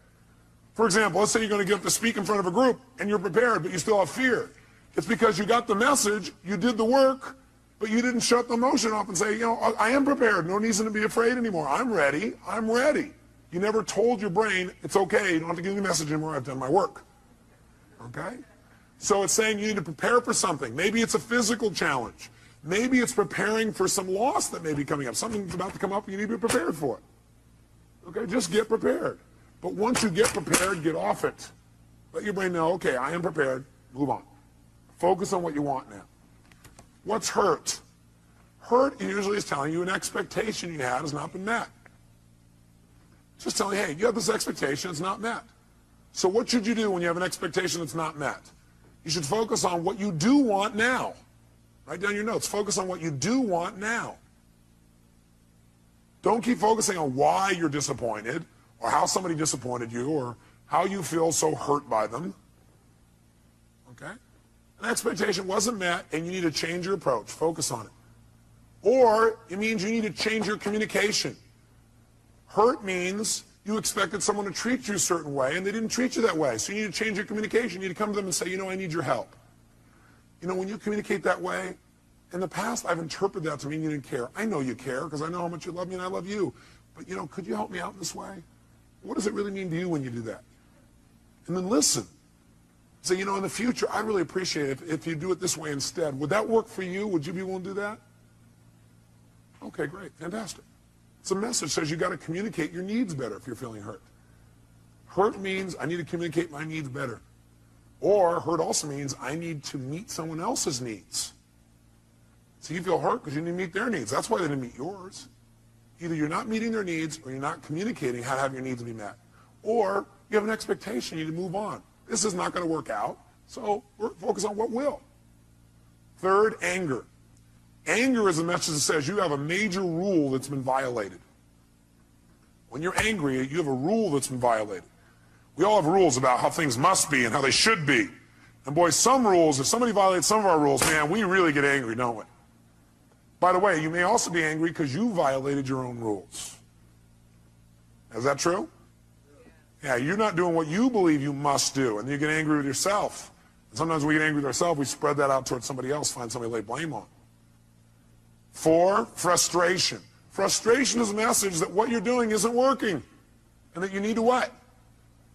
For example, let's say you're going to get up to speak in front of a group and you're prepared, but you still have fear. It's because you got the message, you did the work, but you didn't shut the emotion off and say, you know, I am prepared. No reason to be afraid anymore. I'm ready. I'm ready. You never told your brain, it's okay. You don't have to give me the message anymore. I've done my work. Okay? So it's saying you need to prepare for something. Maybe it's a physical challenge. Maybe it's preparing for some loss that may be coming up. Something's about to come up and you need to be prepared for it. Okay? Just get prepared. But once you get prepared, get off it. Let your brain know, okay, I am prepared. Move on. Focus on what you want now. What's hurt? Hurt usually is telling you an expectation you had has not been met. Just telling you, hey, you have this expectation, it's not met. So what should you do when you have an expectation that's not met? You should focus on what you do want now. Write down your notes. Focus on what you do want now. Don't keep focusing on why you're disappointed or how somebody disappointed you or how you feel so hurt by them. Okay? An expectation wasn't met and you need to change your approach. Focus on it. Or it means you need to change your communication. Hurt means you expected someone to treat you a certain way and they didn't treat you that way. So you need to change your communication. You need to come to them and say, you know, I need your help. You know, when you communicate that way, in the past I've interpreted that to mean you didn't care. I know you care because I know how much you love me and I love you. But, you know, could you help me out in this way? What does it really mean to you when you do that? And then listen. Say, you know, in the future, I'd really appreciate it if you do it this way instead. Would that work for you? Would you be willing to do that? Okay, great. Fantastic. It's a message that says you got to communicate your needs better if you're feeling hurt. Hurt means I need to communicate my needs better. Or hurt also means I need to meet someone else's needs. So you feel hurt because you need to meet their needs. That's why they didn't meet yours. Either you're not meeting their needs or you're not communicating how to have your needs be met. Or you have an expectation, you need to move on. This is not going to work out, so focus on what will. Third, anger. Anger is a message that says you have a major rule that's been violated. When you're angry, you have a rule that's been violated. We all have rules about how things must be and how they should be. And boy, some rules, if somebody violates some of our rules, man, we really get angry, don't we? By the way, you may also be angry because you violated your own rules. Is that true? Yeah, you're not doing what you believe you must do, and you get angry with yourself. And sometimes when we get angry with ourselves, we spread that out towards somebody else, find somebody to lay blame on. 4, frustration. Frustration is a message that what you're doing isn't working, and that you need to what?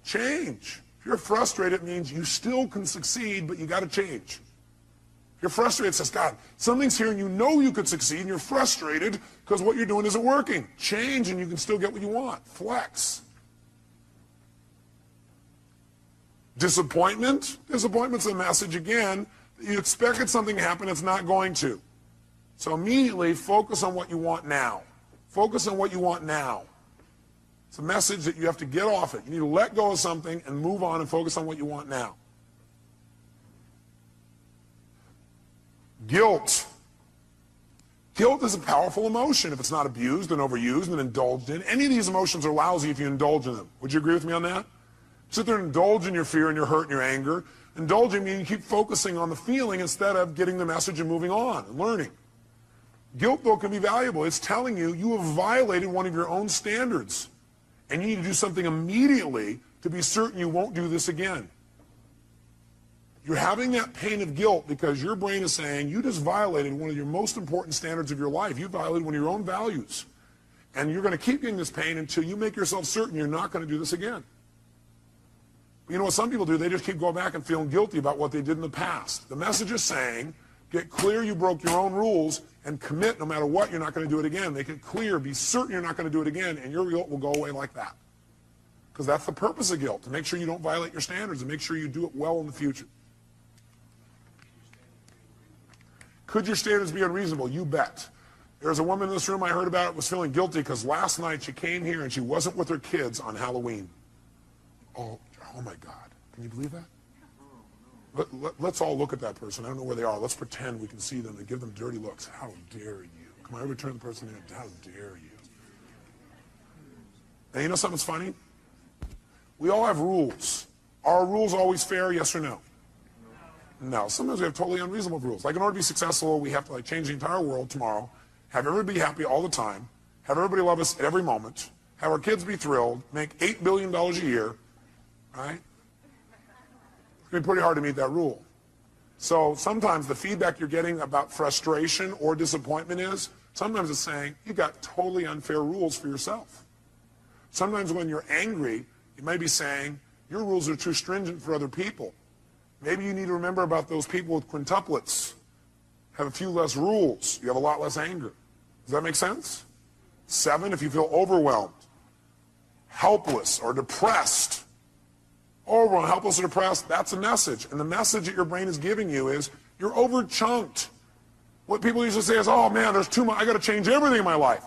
Change. If you're frustrated, it means you still can succeed, but you got to change. If you're frustrated, it says, God, something's here and you know you could succeed, and you're frustrated because what you're doing isn't working. Change, and you can still get what you want. Flex. Disappointment. Disappointment's a message, again, that you expected something to happen, it's not going to. So immediately focus on what you want now. Focus on what you want now. It's a message that you have to get off it. You need to let go of something and move on and focus on what you want now. Guilt. Guilt is a powerful emotion if it's not abused and overused and indulged in. Any of these emotions are lousy if you indulge in them. Would you agree with me on that? Sit there and indulge in your fear and your hurt and your anger. Indulging means you keep focusing on the feeling instead of getting the message and moving on and learning. Guilt, though, can be valuable. It's telling you you have violated one of your own standards. And you need to do something immediately to be certain you won't do this again. You're having that pain of guilt because your brain is saying you just violated one of your most important standards of your life. You violated one of your own values. And you're going to keep getting this pain until you make yourself certain you're not going to do this again. But you know what some people do? They just keep going back and feeling guilty about what they did in the past. The message is saying, get clear you broke your own rules and commit no matter what, you're not going to do it again. Make it clear, be certain you're not going to do it again, and your guilt will go away like that. Because that's the purpose of guilt, to make sure you don't violate your standards and make sure you do it well in the future. Could your standards be unreasonable? You bet. There's a woman in this room I heard about was feeling guilty because last night she came here and she wasn't with her kids on Halloween. Oh my God. Can you believe that? Let's all look at that person. I don't know where they are. Let's pretend we can see them and give them dirty looks. How dare you? Come on, everybody turn the person in. How dare you? And you know something's funny? We all have rules. Are rules always fair, yes or no? No. Sometimes we have totally unreasonable rules. Like in order to be successful, we have to like change the entire world tomorrow, have everybody happy all the time, have everybody love us at every moment, have our kids be thrilled, make $8 billion a year, right? It's going to be pretty hard to meet that rule. So sometimes the feedback you're getting about frustration or disappointment is, sometimes it's saying, you've got totally unfair rules for yourself. Sometimes when you're angry, you may be saying, your rules are too stringent for other people. Maybe you need to remember about those people with quintuplets. Have a few less rules. You have a lot less anger. Does that make sense? 7, if you feel overwhelmed, helpless, or depressed. Overwhelmed, helpless, or depressed, that's a message. And the message that your brain is giving you is, you're overchunked. What people usually say is, oh man, there's too much, I got to change everything in my life.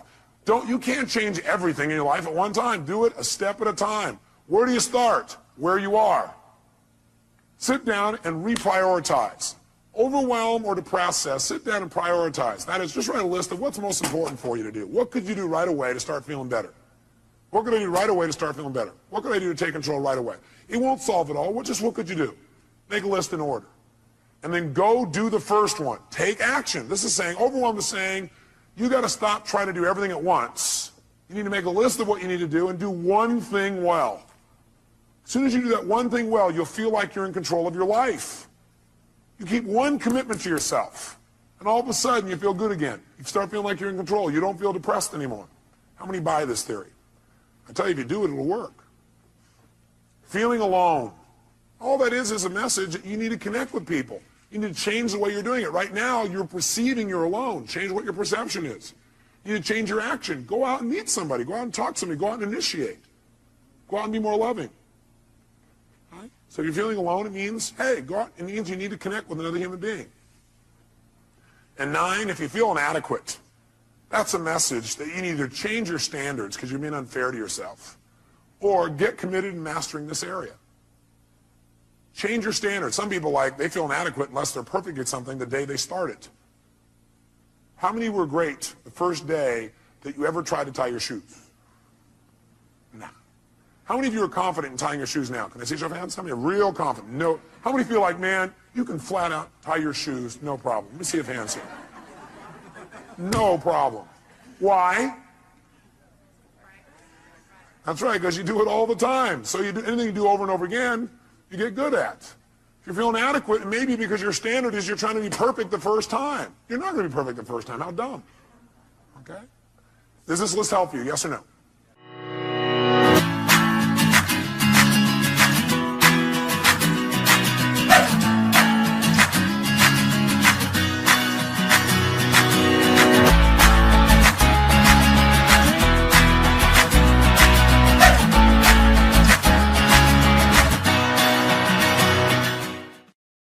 You can't change everything in your life at one time. Do it a step at a time. Where do you start? Where you are. Sit down and reprioritize. Overwhelm or depressed says, sit down and prioritize. That is, just write a list of what's most important for you to do. What could you do right away to start feeling better? What could I do right away to start feeling better? What could I do to take control right away? It won't solve it all. What could you do? Make a list in order. And then go do the first one. Take action. This is saying, overwhelm is saying, you got to stop trying to do everything at once. You need to make a list of what you need to do and do one thing well. As soon as you do that one thing well, you'll feel like you're in control of your life. You keep one commitment to yourself, and all of a sudden you feel good again. You start feeling like you're in control. You don't feel depressed anymore. How many buy this theory? I tell you, if you do it, it'll work. Feeling alone. All that is a message that you need to connect with people. You need to change the way you're doing it. Right now, you're perceiving you're alone. Change what your perception is. You need to change your action. Go out and meet somebody. Go out and talk to somebody. Go out and initiate. Go out and be more loving. Right? So if you're feeling alone, it means, hey, go out. It means you need to connect with another human being. And 9, if you feel inadequate, that's a message that you need to change your standards because you're being unfair to yourself, or get committed in mastering this area. Change your standards. Some people they feel inadequate unless they're perfect at something the day they start it. How many were great the first day that you ever tried to tie your shoes? No. How many of you are confident in tying your shoes now? Can I see your hands? How many are real confident? No. How many feel like, man, you can flat out tie your shoes, no problem? Let me see if hands here. No problem. Why? That's right, because you do it all the time. So you do anything you do over and over again, you get good at. If you're feeling inadequate, it may be because your standard is you're trying to be perfect the first time. You're not going to be perfect the first time. How dumb. Okay? Does this list help you? Yes or no?